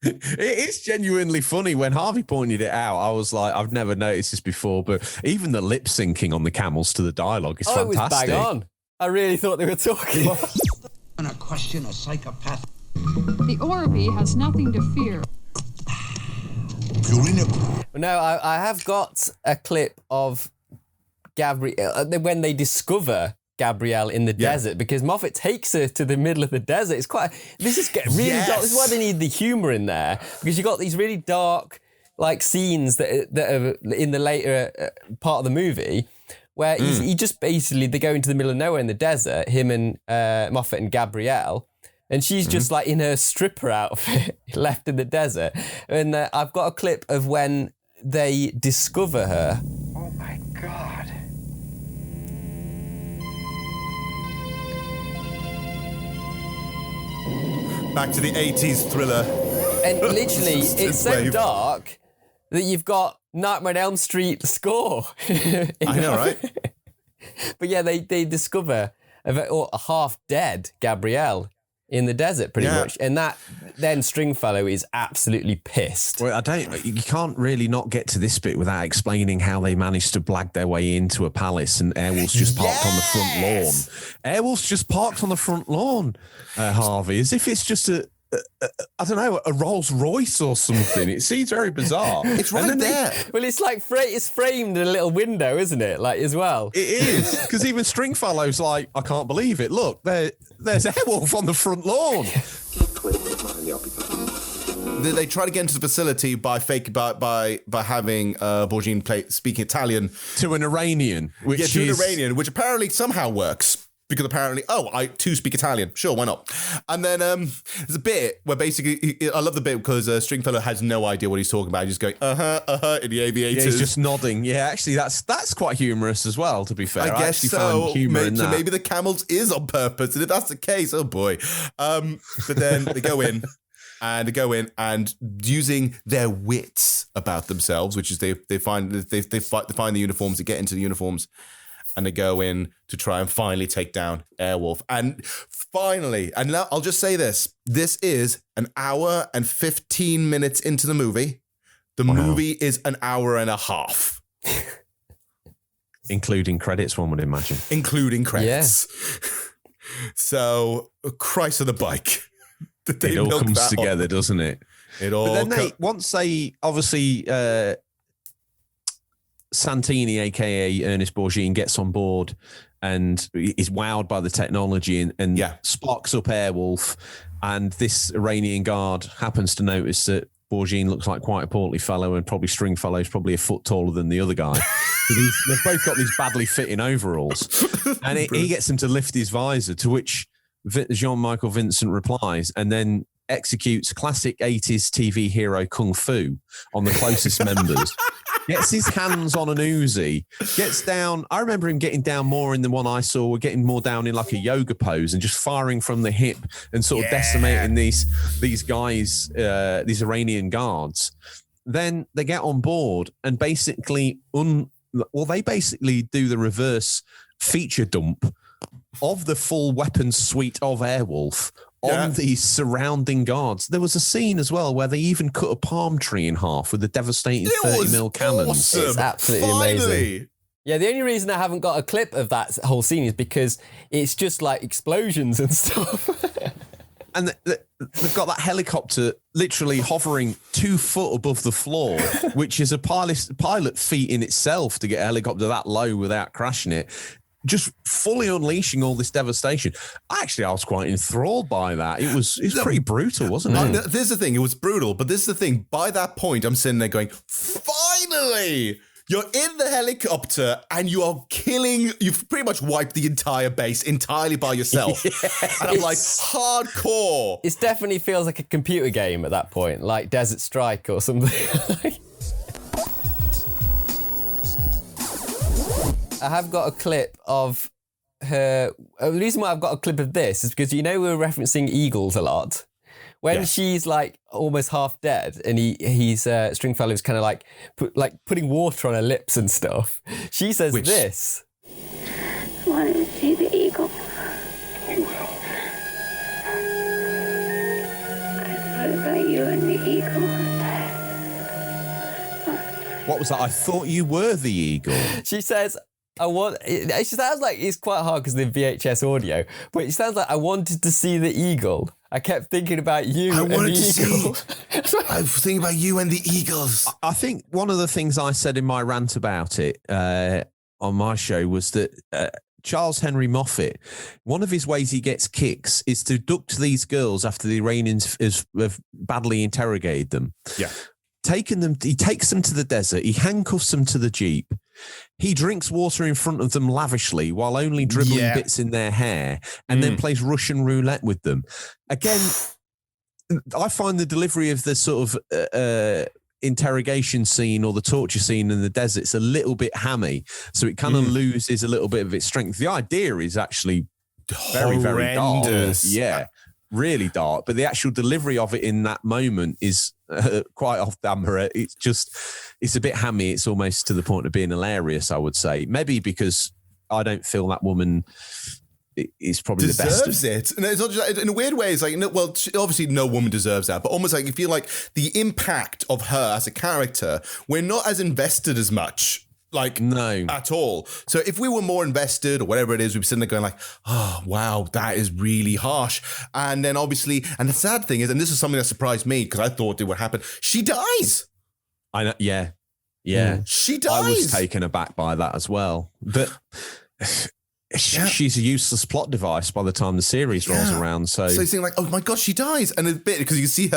It is genuinely funny. When Harvey pointed it out, I was like, I've never noticed this before, but even the lip syncing on the camels to the dialogue is fantastic. It was bang on. I really thought they were talking. I'm gonna question a psychopath. The Orby has nothing to fear. No, I have got a clip of Gabrielle when they discover Gabrielle in the desert, because Moffat takes her to the middle of the desert. It's quite. This is really dark. This is why they need the humour in there, because you got these really dark like scenes that are in the later part of the movie where he just basically they go into the middle of nowhere in the desert. Him and Moffat and Gabrielle. And she's just like in her stripper outfit left in the desert. And I've got a clip of when they discover her. Oh my God. Back to the 80s thriller. And literally, it's so dark that you've got Nightmare on Elm Street score. I know, right? But yeah, they discover a half-dead Gabrielle in the desert, pretty much. And that then Stringfellow is absolutely pissed. Well, you can't really not get to this bit without explaining how they managed to blag their way into a palace and Airwolf's just parked on the front lawn. Airwolf's just parked on the front lawn, Harvey, as if it's just I don't know, a Rolls Royce or something. It seems very bizarre. It's right there. Well, it's like it's framed in a little window, isn't it? Like as well. It is, because even Stringfellow's like, I can't believe it. Look, there's Airwolf on the front lawn. They try to get into the facility by having Borgnine speak Italian to an Iranian, which apparently somehow works. Because apparently, I too speak Italian. Sure, why not? And then there's a bit where basically, I love the bit because Stringfellow has no idea what he's talking about. He's just going, in the aviators. Yeah, he's just nodding. Yeah, actually, that's quite humorous as well, to be fair. I guess so. So maybe the camels is on purpose. And if that's the case, oh boy. But then they go in. And using their wits about themselves, which is they find the uniforms, they get into the uniforms, and they go in to try and finally take down Airwolf. And finally, and now I'll just say this is an hour and 15 minutes into the movie. The movie is an hour and a half. Including credits, one would imagine. Including credits. Yeah. So, Christ on the bike. It all comes together, doesn't it? It all. But then once they obviously Santini, aka Ernest Borgnine, gets on board and is wowed by the technology and sparks up Airwolf, and this Iranian guard happens to notice that Borgnine looks like quite a portly fellow, and probably Stringfellow's probably a foot taller than the other guy. So they've both got these badly fitting overalls, and he gets him to lift his visor, to which Jean-Michel Vincent replies, and then executes classic 80s TV hero Kung Fu on the closest members. Gets his hands on an Uzi, gets down. I remember him getting down more in the one I saw. We're getting more down in like a yoga pose and just firing from the hip and sort of decimating these guys, these Iranian guards. Then they get on board and basically they basically do the reverse feature dump of the full weapons suite of Airwolf on these surrounding guards. There was a scene as well where they even cut a palm tree in half with the devastating 30mm cannons. Awesome. It's absolutely amazing. Yeah, the only reason I haven't got a clip of that whole scene is because it's just like explosions and stuff. And they've got that helicopter literally hovering 2 foot above the floor, which is a pilot feat in itself to get a helicopter that low without crashing it. Just fully unleashing all this devastation. I was quite enthralled by that. It was pretty brutal, wasn't it? This is the thing. It was brutal, but this is the thing. By that point, I'm sitting there going, finally! You're in the helicopter and you are killing. You've pretty much wiped the entire base entirely by yourself. And I'm like, hardcore. It definitely feels like a computer game at that point, like Desert Strike or something. I have got a clip of her. The reason why I've got a clip of this is because, we were referencing eagles a lot. When she's like almost half dead and he's Stringfellow's kind of like putting water on her lips and stuff. She says this. I wanted to see the eagle. You will. I thought about you and the eagle. What was that? I thought you were the eagle. She says, it sounds like it's quite hard because of the VHS audio, but it sounds like I wanted to see the eagle. I kept thinking about you and the eagle. I was thinking about you and the eagles. I think one of the things I said in my rant about it on my show was that Charles Henry Moffat, one of his ways he gets kicks is to abduct these girls after the Iranians have badly interrogated them. Yeah. He takes them to the desert. He handcuffs them to the Jeep. He drinks water in front of them lavishly while only dribbling bits in their hair, and then plays Russian roulette with them. Again, I find the delivery of the sort of interrogation scene or the torture scene in the desert's a little bit hammy, so it kind of loses a little bit of its strength. The idea is actually very, very dark. Yeah, really dark. But the actual delivery of it in that moment is quite off camera. It's a bit hammy. It's almost to the point of being hilarious, I would say. Maybe because I don't feel that woman is probably the best. Deserves it. And it's not just, in a weird way, it's like, obviously no woman deserves that, but almost like you feel like the impact of her as a character, we're not as invested as much. No, at all. So if we were more invested or whatever it is, we'd be sitting there going like, oh, wow, that is really harsh. And then obviously, and the sad thing is, and this is something that surprised me because I thought it would happen, she dies. I know. Yeah. She dies. I was taken aback by that as well. But she's a useless plot device by the time the series rolls around. So you think like, oh my God, she dies. And a bit, because you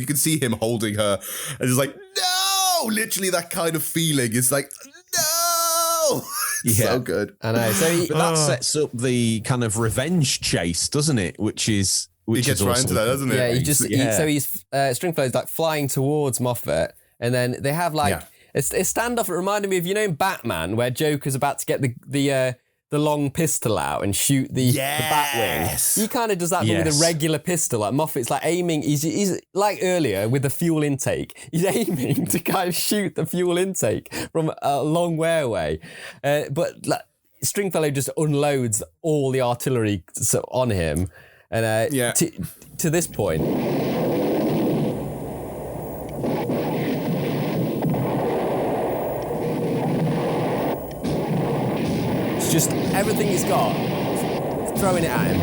can see him holding her and it's like, no, literally that kind of feeling. It's like, no. So good. I know. But that sets up the kind of revenge chase, doesn't it? Which is he gets right into that, doesn't it? Yeah, so he's Stringfellow's like flying towards Moffat, and then they have like a standoff. It reminded me of, in Batman, where Joker's about to get the long pistol out and shoot the Batwing. He kind of does that, but with a regular pistol. Like Moffat's like aiming. He's like earlier with the fuel intake. He's aiming to kind of shoot the fuel intake from a long way away. But like, Stringfellow just unloads all the artillery on him, and to this point. Just everything he's got, throwing it at him.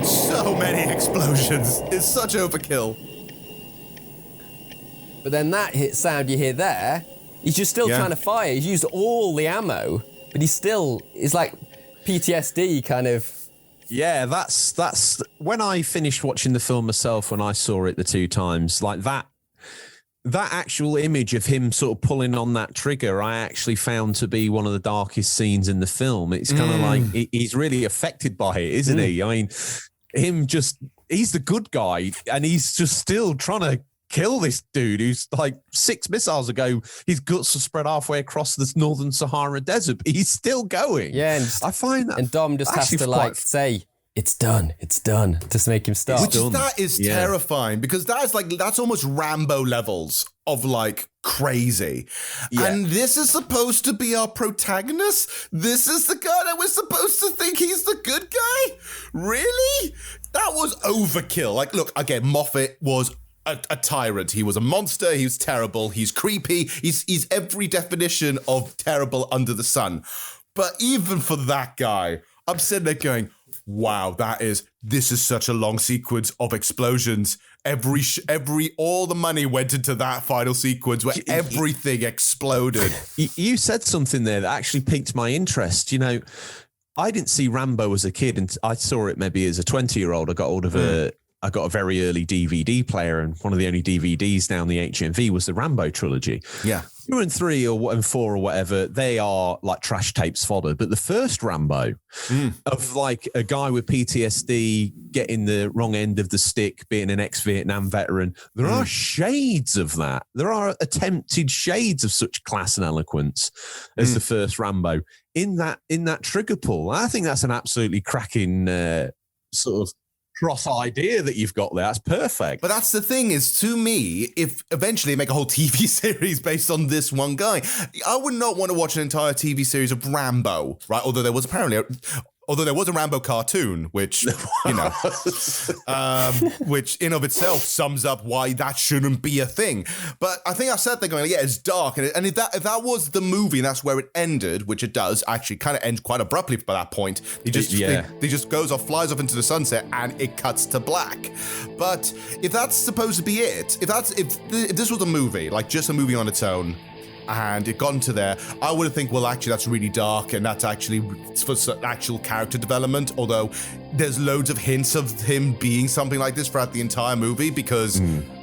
So many explosions. It's such overkill. But then that hit sound you hear there, he's just still trying to fire. He's used all the ammo, but it's like PTSD kind of. Yeah, that's when I finished watching the film myself, when I saw it the 2 times, like that actual image of him sort of pulling on that trigger, I actually found to be one of the darkest scenes in the film. It's kind of like he's really affected by it, isn't he? I mean, he's the good guy, and he's just still trying to kill this dude who's like 6 missiles ago, his guts are spread halfway across this northern Sahara desert, but he's still going. Yeah, and I find that. And Dom just has to say, it's done, just make him stop. That is terrifying, because that's almost Rambo levels of like crazy. Yeah. And this is supposed to be our protagonist? This is the guy that we're supposed to think he's the good guy? Really? That was overkill. Like, look, again, Moffat was a tyrant. He was a monster. He was terrible. He's creepy. He's every definition of terrible under the sun. But even for that guy, I'm sitting there going, wow, this is such a long sequence of explosions. All the money went into that final sequence where everything exploded. You said something there that actually piqued my interest. You know, I didn't see Rambo as a kid, and I saw it maybe as a 20-year-old. I got a very early DVD player, and one of the only DVDs down the HMV was the Rambo trilogy. Yeah. 2 and 3 and 4 or whatever, they are like trash tapes fodder. But the first Rambo of like a guy with PTSD getting the wrong end of the stick, being an ex-Vietnam veteran, there are shades of that. There are attempted shades of such class and eloquence as the first Rambo in that trigger pull. I think that's an absolutely cracking sort of cross idea that you've got there. That's perfect. But that's the thing is, to me, if eventually make a whole TV series based on this one guy, I would not want to watch an entire TV series of Rambo, right? Although there was a Rambo cartoon, which, you know, which in of itself sums up why that shouldn't be a thing. But I think I sat there going, yeah, it's dark. And if that was the movie and that's where it ended, which it does, actually kind of ends quite abruptly by that point. He just flies off into the sunset and it cuts to black. But if that's supposed to be it, if this was a movie, like just a movie on its own, and it got into there, I would have think, well, actually, that's really dark, and that's actually for actual character development, although there's loads of hints of him being something like this throughout the entire movie, because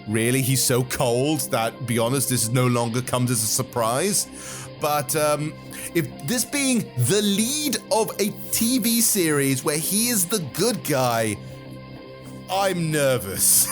really, he's so cold that, be honest, this no longer comes as a surprise. But if this being the lead of a TV series where he is the good guy, I'm nervous.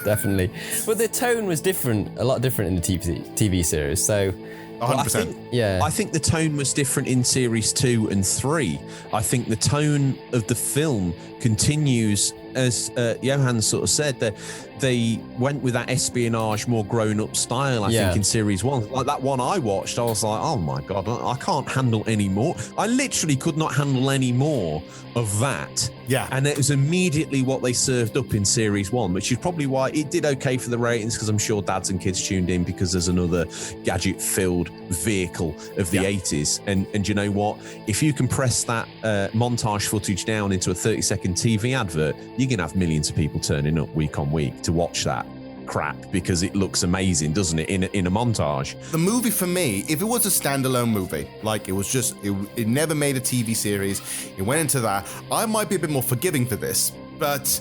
Definitely. But the tone was different, a lot different in the TV series. So 100%. I think the tone was different in series 2 and 3. I think the tone of the film continues, as Johann sort of said, that they went with that espionage, more grown-up style, I think, in series 1. Like that one I watched, I was like, oh my God, I can't handle any more. I literally could not handle any more of that. Yeah. And it was immediately what they served up in series 1, which is probably why it did okay for the ratings, because I'm sure dads and kids tuned in because there's another gadget-filled vehicle of the 80s. And you know what? If you compress that montage footage down into a 30-second TV advert, you're going to have millions of people turning up week on week to watch that crap because it looks amazing, doesn't it, in a montage. The movie for me, if it was a standalone movie, like it was just, it never made a TV series, it went into that, I might be a bit more forgiving for this. But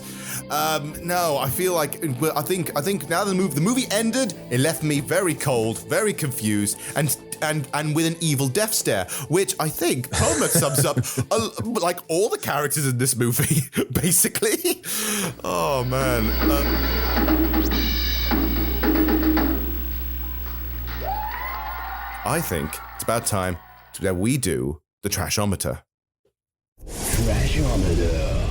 no, I feel like I think now the movie ended. It left me very cold, very confused, and with an evil death stare, which I think pretty much sums up like all the characters in this movie, basically. Oh man. I think it's about time that we do the Trashometer. Trashometer.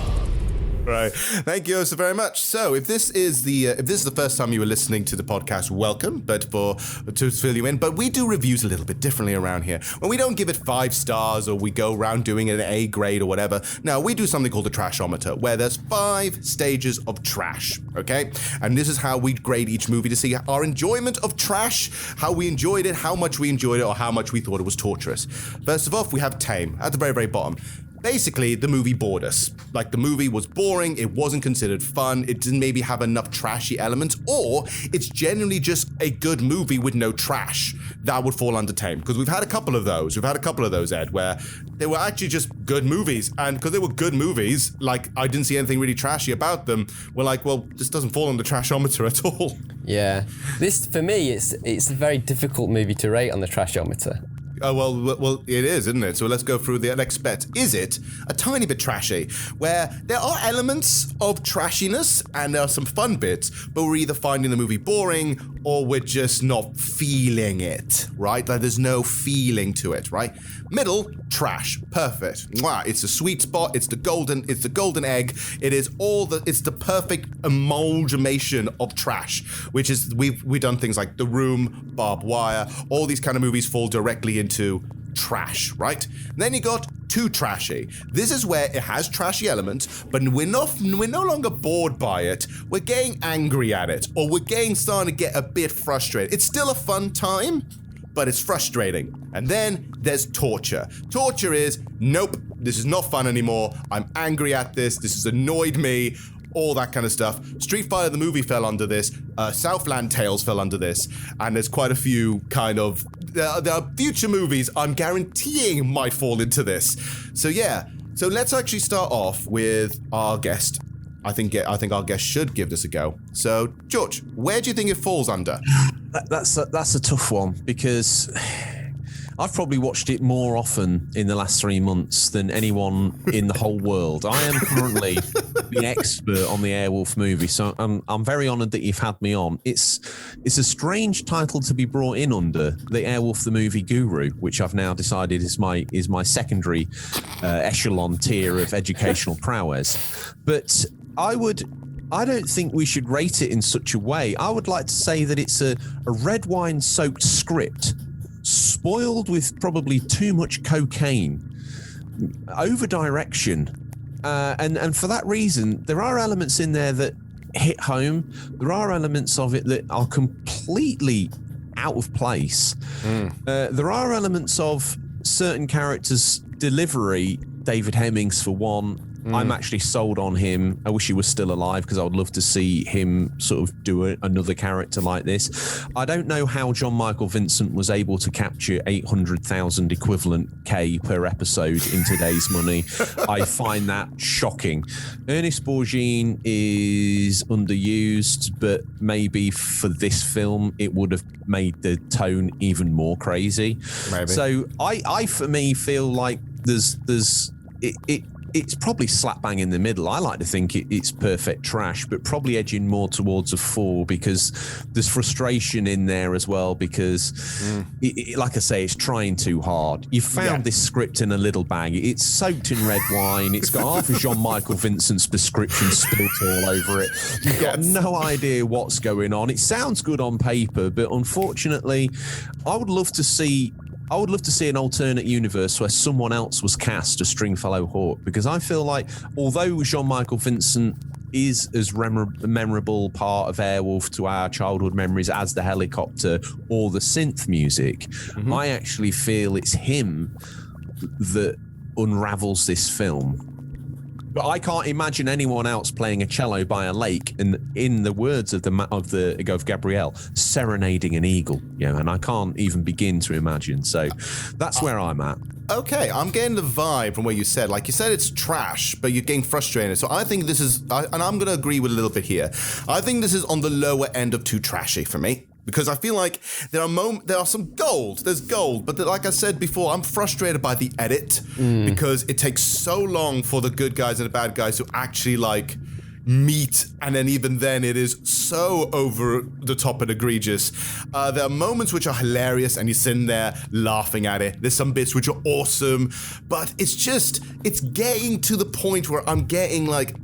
Right. Thank you so very much. So if this is the first time you were listening to the podcast, welcome, but to fill you in, but we do reviews a little bit differently around here. When we don't give it 5 stars or we go around doing an A grade or whatever. No, we do something called the Trashometer, where there's 5 stages of trash, okay? And this is how we grade each movie to see our enjoyment of trash, how we enjoyed it, how much we enjoyed it, or how much we thought it was torturous. First of all, we have tame at the very, very bottom. basically, the movie bored us. Like, the movie was boring, it wasn't considered fun, it didn't maybe have enough trashy elements, or it's genuinely just a good movie with no trash. That would fall under tame, because we've had a couple of those. Ed, where they were actually just good movies, and because they were good movies, like, I didn't see anything really trashy about them. We're like, well, this doesn't fall on the trashometer at all. Yeah. This, for me, it's a very difficult movie to rate on the trashometer. Oh, well, it is, isn't it? So let's go through the next bet. Is it a tiny bit trashy, where there are elements of trashiness and there are some fun bits, but we're either finding the movie boring or we're just not feeling it, right? Like, there's no feeling to it, right? Middle, trash, perfect. Mwah, it's a sweet spot. It's the golden egg. It's the perfect amalgamation of trash, which is we've done things like The Room, Barbed Wire. All these kind of movies fall directly into trash, right? Then you got too trashy. This is where it has trashy elements, but we're no longer bored by it. We're getting angry at it, or we're starting to get a bit frustrated. It's still a fun time, but it's frustrating. And then there's torture. Torture is, nope, this is not fun anymore. I'm angry at this. This has annoyed me. All that kind of stuff. Street Fighter the movie fell under this. Southland Tales fell under this. And there's quite a few kind of... There are future movies I'm guaranteeing might fall into this. So yeah. So let's actually start off with our guest. I think our guest should give this a go. So, George, where do you think it falls under? That's a tough one, because I've probably watched it more often in the last 3 months than anyone in the whole world. I am currently the expert on the Airwolf movie, so I'm very honoured that you've had me on. It's a strange title to be brought in under, the Airwolf the Movie Guru, which I've now decided is my secondary echelon tier of educational prowess. But I don't think we should rate it in such a way. I would like to say that it's a red wine soaked script, spoiled with probably too much cocaine, over direction, and for that reason, there are elements in there that hit home. There are elements of it that are completely out of place. There are elements of certain characters' delivery. David Hemmings, for one. I'm actually sold on him. I wish he was still alive, because I would love to see him sort of do another character like this. I don't know how John Michael Vincent was able to capture 800,000 equivalent K per episode in today's money. I find that shocking. Ernest Borgnine is underused, but maybe for this film, it would have made the tone even more crazy. Maybe. So I for me, feel like it's probably slap bang in the middle. I like to think it's perfect trash, but probably edging more towards a 4, because there's frustration in there as well, because, like I say, it's trying too hard. You found this script in a little bag. It's soaked in red wine. It's got half of John Michael Vincent's prescription spilt all over it. You've got no idea what's going on. It sounds good on paper, but unfortunately, I would love to see an alternate universe where someone else was cast as Stringfellow Hawk, because I feel like, although Jean-Michael Vincent is as memorable part of Airwolf to our childhood memories as the helicopter or the synth music, I actually feel it's him that unravels this film. But I can't imagine anyone else playing a cello by a lake, and in the words of Gabrielle, serenading an eagle. And I can't even begin to imagine. So that's where I'm at. Okay, I'm getting the vibe from what you said. Like you said, it's trash, but you're getting frustrated. So I think this is, and I'm going to agree with a little bit here. I think this is on the lower end of too trashy for me. Because I feel like there are some gold. There's gold, but like I said before, I'm frustrated by the edit because it takes so long for the good guys and the bad guys to actually like meet, and then even then it is so over the top and egregious. There are moments which are hilarious, and you're sitting there laughing at it. There's some bits which are awesome, but it's getting to the point where I'm getting like,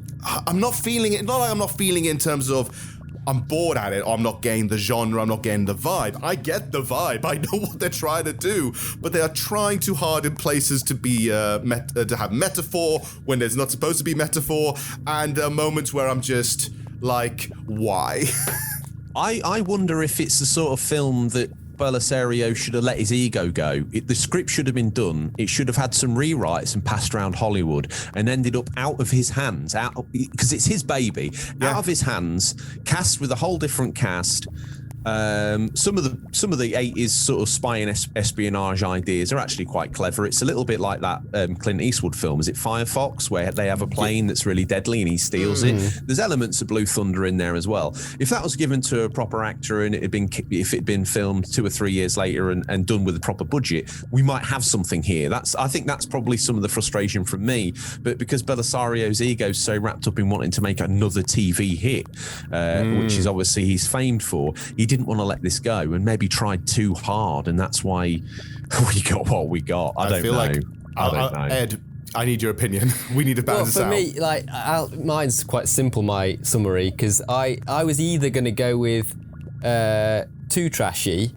I'm not feeling it. Not like I'm not feeling it in terms of I'm bored at it, or I'm not getting the genre, I'm not getting the vibe. I get the vibe. I know what they're trying to do, but they are trying too hard in places to be to have metaphor when there's not supposed to be metaphor, and moments where I'm just like, why? I wonder if it's the sort of film that Belisario should have let his ego go. The script should have been done. It should have had some rewrites and passed around Hollywood and ended up out of his hands, because it's his baby, out of his hands, cast with a whole different cast. Some of the 80s sort of spy and espionage ideas are actually quite clever. It's a little bit like that Clint Eastwood film, is it Firefox, where they have a plane that's really deadly and he steals it. There's elements of Blue Thunder in there as well. If that was given to a proper actor and if it'd been filmed 2 or 3 years later and done with a proper budget, we might have something here. I think that's probably some of the frustration from me. But because Belisario's ego's so wrapped up in wanting to make another TV hit, which is obviously he's famed for, he didn't want to let this go and maybe tried too hard, and that's why we got what we got. I don't know. Ed, I need your opinion. We need to balance this out. For me, mine's quite simple, my summary, because I was either going to go with too trashy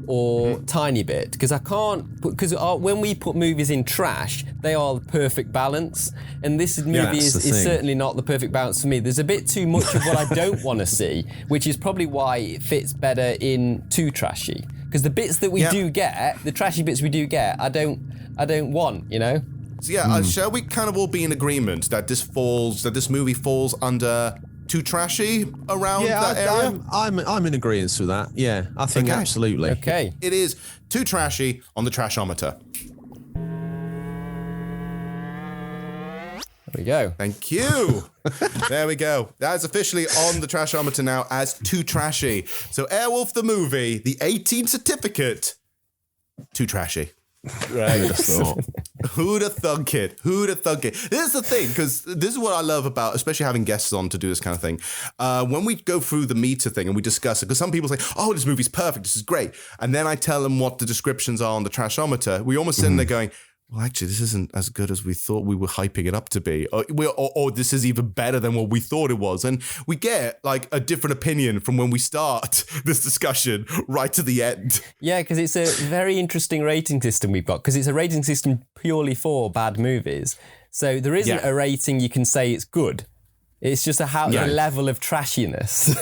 or tiny bit, because I can't, because when we put movies in trash, they are the perfect balance, and this movie is certainly not the perfect balance for me. There's a bit too much of what I don't want to see, which is probably why it fits better in too trashy, because the bits that we do get, the trashy bits we do get, I don't want, you know. So shall we kind of all be in agreement that this movie falls under too trashy around that area? I'm in agreement with that. Yeah, I think absolutely. Okay. It is too trashy on the Trashometer. There we go. Thank you. There we go. That is officially on the Trashometer now as too trashy. So Airwolf the movie, the 18 certificate, too trashy. Right. Who'd have thunk it? This is the thing, because this is what I love about, especially having guests on to do this kind of thing. When we go through the meter thing and we discuss it, because some people say, oh, this movie's perfect, this is great. And then I tell them what the descriptions are on the Trashometer. We almost sit in there going, well, actually, this isn't as good as we thought we were hyping it up to be. Or this is even better than what we thought it was. And we get like a different opinion from when we start this discussion right to the end. Yeah, because it's a very interesting rating system we've got, because it's a rating system purely for bad movies. So there isn't a rating you can say it's good. It's just a level of trashiness.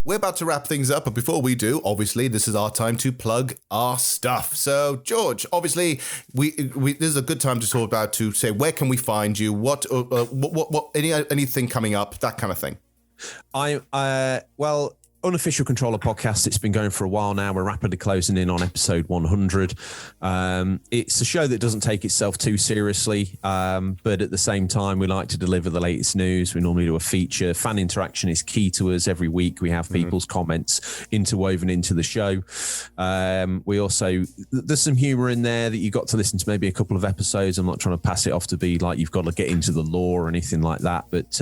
We're about to wrap things up, but before we do, obviously, this is our time to plug our stuff. So, George, obviously, this is a good time to talk about, to say, where can we find you? What anything coming up, that kind of thing. Unofficial Controller Podcast, it's been going for a while now. We're rapidly closing in on episode 100. It's a show that doesn't take itself too seriously, but at the same time, we like to deliver the latest news. We normally do a feature. Fan interaction is key to us. Every week, we have people's comments interwoven into the show. We also, there's some humor in there that you got to listen to maybe a couple of episodes. I'm not trying to pass it off to be like you've got to get into the lore or anything like that, but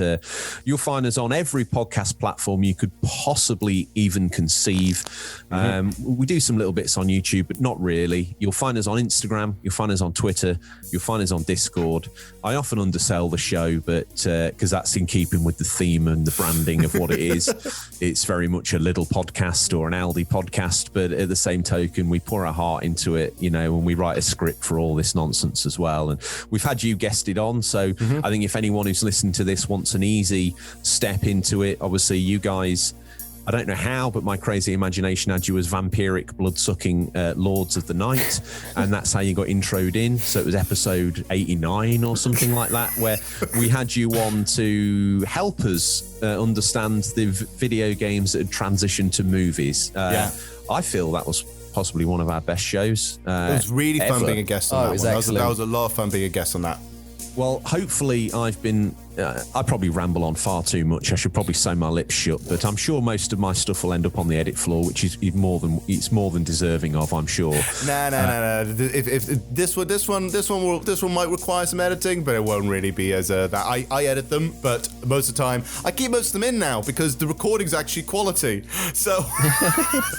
you'll find us on every podcast platform you could possibly even conceive. We do some little bits on YouTube, but not really. You'll find us on Instagram, you'll find us on Twitter, you'll find us on Discord. I often undersell the show, but because that's in keeping with the theme and the branding of what it is. It's very much a little podcast or an Aldi podcast, but at the same token, we pour our heart into it, you know, and we write a script for all this nonsense as well. And we've had you guested on, so I think if anyone who's listened to this wants an easy step into it, obviously you guys, I don't know how, but my crazy imagination had you as vampiric, blood-sucking lords of the night, and that's how you got introed in. So it was episode 89 or something like that, where we had you on to help us understand the video games that had transitioned to movies. I feel that was possibly one of our best shows. It was really fun being a guest on that one. Excellent. That was a lot of fun being a guest on that. Well, hopefully I've been... I probably ramble on far too much. I should probably sew my lips shut, but I'm sure most of my stuff will end up on the edit floor, which is more than deserving of, I'm sure. No. If this one might require some editing, but it won't really be as that. I edit them, but most of the time I keep most of them in now because the recording's actually quality. So,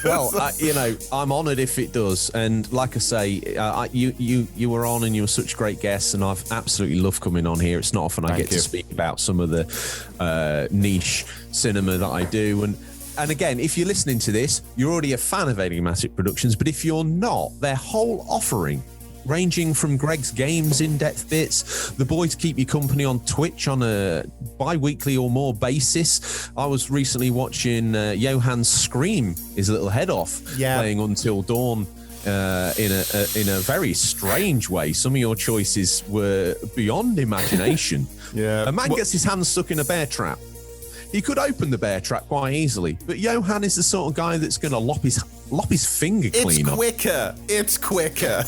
well, you know, I'm honoured if it does, and like I say, you were on and you were such great guests, and I've absolutely loved coming on here. It's not often I get to speak about some of the niche cinema that I do, and again, if you're listening to this, you're already a fan of Enigmatic Productions, but if you're not, their whole offering ranging from Greg's Games in-depth bits, the boys keep you company on Twitch on a bi-weekly or more basis. I was recently watching Johann scream his little head off playing Until Dawn in a very strange way. Some of your choices were beyond imagination. A man gets his hand stuck in a bear trap. He could open the bear trap quite easily, but Johann is the sort of guy that's going to lop his finger clean off. It's quicker.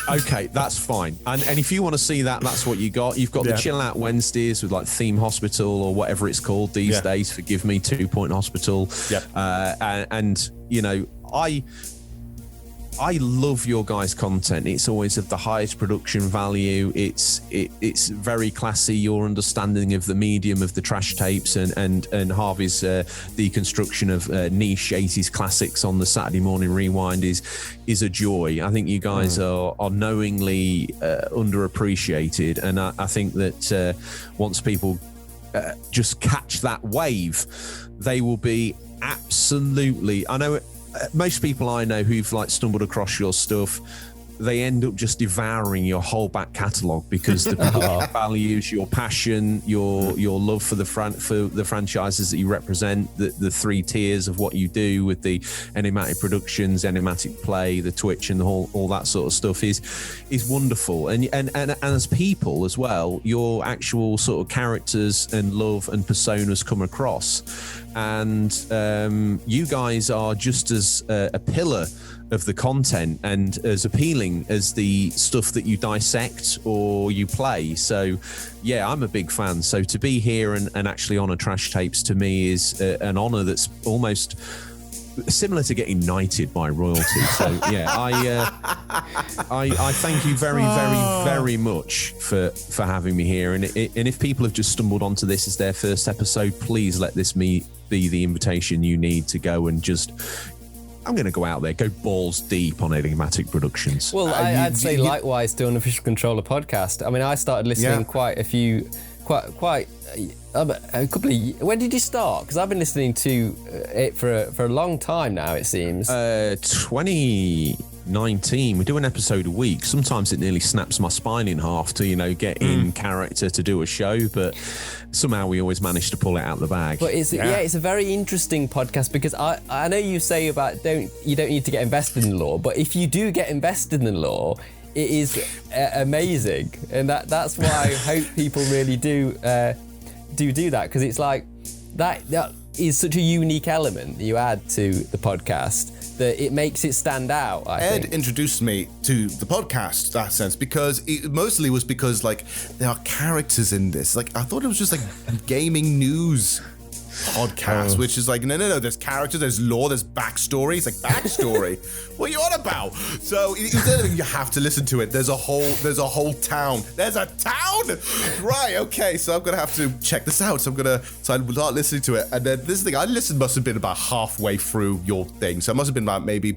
Okay, that's fine. And if you want to see that, that's what you got. You've got the Chill Out Wednesdays with like Theme Hospital or whatever it's called these days. Forgive me, 2 Point Hospital. And you know, I love your guys' content. It's always of the highest production value. It's very classy. Your understanding of the medium of the trash tapes and Harvey's deconstruction of niche 80s classics on the Saturday Morning Rewind is a joy. I think you guys are knowingly underappreciated, and I think that once people just catch that wave, they will be absolutely. I know. Most people I know who've like stumbled across your stuff, they end up just devouring your whole back catalogue because the production values, your passion, your love for the franchises that you represent, the 3 tiers of what you do with the Enigmatic Productions, Enigmatic Play, the Twitch, and all that sort of stuff is wonderful. And as people as well, your actual sort of characters and love and personas come across, and you guys are just as a pillar of the content and as appealing as the stuff that you dissect or you play. So yeah, I'm a big fan. So to be here and actually on a Trash Tapes, to me is an honor that's almost similar to getting knighted by royalty. So yeah, I thank you very, very, very much for having me here. And if people have just stumbled onto this as their first episode, please let this be the invitation you need to go and just, I'm going to go out there, go balls deep on Enigmatic Productions. Well, I'd say likewise to Unofficial Controller Podcast. I mean, I started listening quite a couple of. When did you start? Because I've been listening to it for a long time now. It seems 2019. We do an episode a week. Sometimes it nearly snaps my spine in half to get in character to do a show, but somehow we always manage to pull it out the bag. But it's a very interesting podcast because I know you say about you don't need to get invested in the lore, but if you do get invested in the lore, it is amazing, and that's why I hope people really do that, because it's like that is such a unique element that you add to the podcast that it makes it stand out. Ed introduced me to the podcast, that sense, because it mostly was because like there are characters in this. Like I thought it was just like gaming news podcast, which is like no, there's characters, there's lore, there's backstory. It's like backstory. What are you on about? So you have to listen to it. There's a whole town. There's a town, right? Okay, so I'm gonna have to check this out. So I start listening to it, and then this thing I listened must have been about halfway through your thing. So it must have been about maybe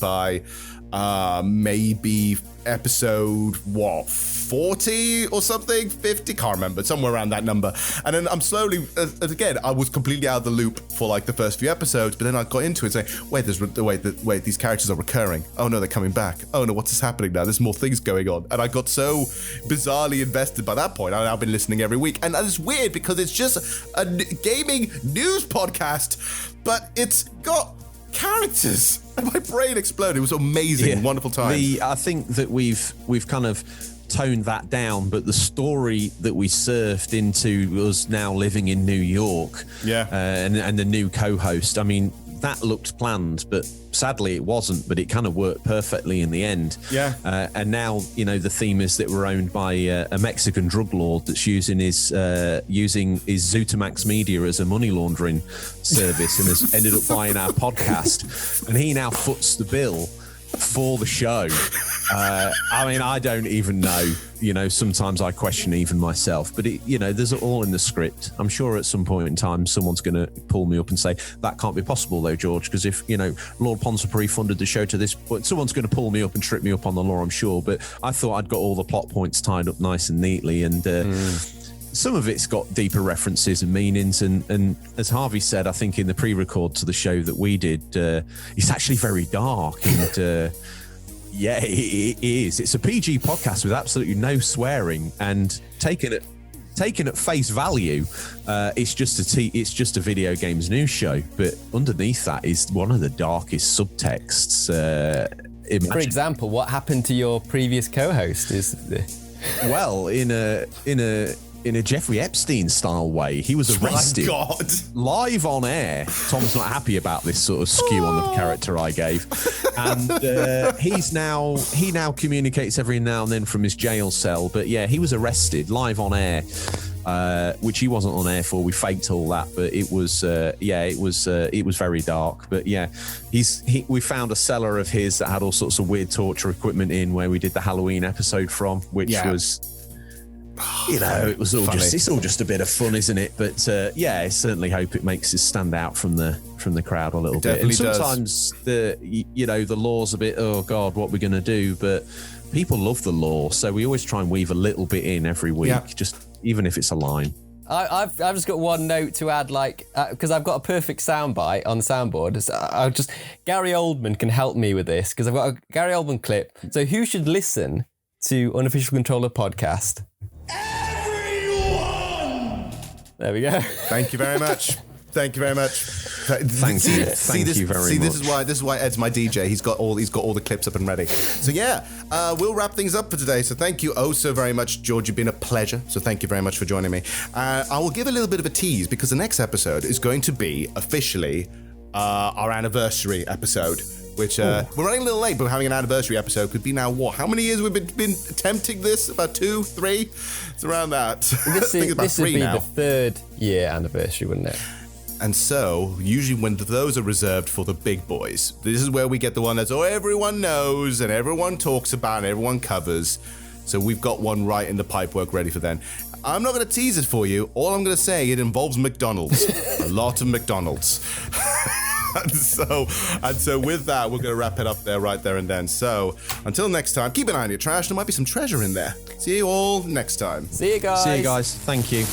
episode 40 or something, 50, can't remember, somewhere around that number. And then I'm slowly, again, I was completely out of the loop for like the first few episodes, but then I got into it saying, wait, these characters are recurring. Oh no, they're coming back. Oh no, what's happening now? There's more things going on. And I got so bizarrely invested by that point. I've now been listening every week. And it's weird because it's just a gaming news podcast, but it's got characters, and my brain exploded. It was amazing, wonderful time. I think that we've kind of toned that down, but the story that we surfed into us now living in New York, and the new co-host, I mean, that looked planned, but sadly it wasn't, but it kind of worked perfectly in the end. And now the theme is that we're owned by a Mexican drug lord that's using his Zutamax Media as a money laundering service and has ended up buying our podcast, and he now foots the bill for the show. I mean, I don't even know. Sometimes I question even myself, but there's all in the script. I'm sure at some point in time someone's going to pull me up and say that can't be possible though, George, because if Lord Ponsonbury funded the show to this point, someone's going to pull me up and trip me up on the lore, I'm sure. But I thought I'd got all the plot points tied up nice and neatly, and some of it's got deeper references and meanings, and as Harvey said, I think in the pre-record to the show that we did, it's actually very dark, and Yeah, it is. It's a PG podcast with absolutely no swearing, and taken at face value, it's just a video games news show. But underneath that is one of the darkest subtexts. For example, what happened to your previous co-host? Well, in a Jeffrey Epstein style way, he was arrested live on air. Tom's not happy about this sort of skew on the character I gave, and he now communicates every now and then from his jail cell. But yeah, he was arrested live on air, which he wasn't on air for. We faked all that, but it was very dark. But yeah, we found a cellar of his that had all sorts of weird torture equipment in, where we did the Halloween episode from, which was. It was all it's all just a bit of fun, isn't it? But I certainly hope it makes us stand out from the crowd a little bit. And sometimes the law's a bit, oh God, what we're going to do? But people love the law, so we always try and weave a little bit in every week, just even if it's a line. I've just got one note to add, because I've got a perfect soundbite on the soundboard. So Gary Oldman can help me with this, because I've got a Gary Oldman clip. So who should listen to Unofficial Controller Podcast? There we go. Thank you very much. Thank you very much. Thank you very much. This is why Ed's my DJ. He's got all the clips up and ready. So we'll wrap things up for today. So thank you so very much, George. You've been a pleasure. So thank you very much for joining me. I will give a little bit of a tease, because the next episode is going to be officially our anniversary episode. Which we're running a little late, but having an anniversary episode could be now what? How many years we've been attempting this? About 2, 3? It's around that. This would be the 3rd year anniversary, wouldn't it? And so, usually when those are reserved for the big boys, this is where we get the one that's everyone knows and everyone talks about and everyone covers. So we've got one right in the pipework ready for then. I'm not going to tease it for you. All I'm going to say, it involves McDonald's. A lot of McDonald's. And so with that, we're going to wrap it up right there and then. So until next time, keep an eye on your trash. There might be some treasure in there. See you all next time. See you guys. Thank you.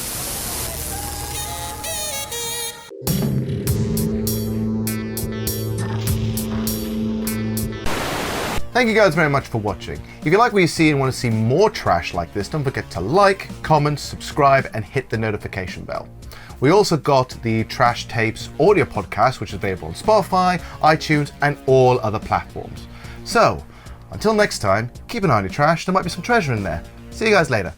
Thank you guys very much for watching. If you like what you see and want to see more trash like this, don't forget to like, comment, subscribe, and hit the notification bell. We also got the Trash Tapes audio podcast, which is available on Spotify, iTunes, and all other platforms. So, until next time, keep an eye on your trash. There might be some treasure in there. See you guys later.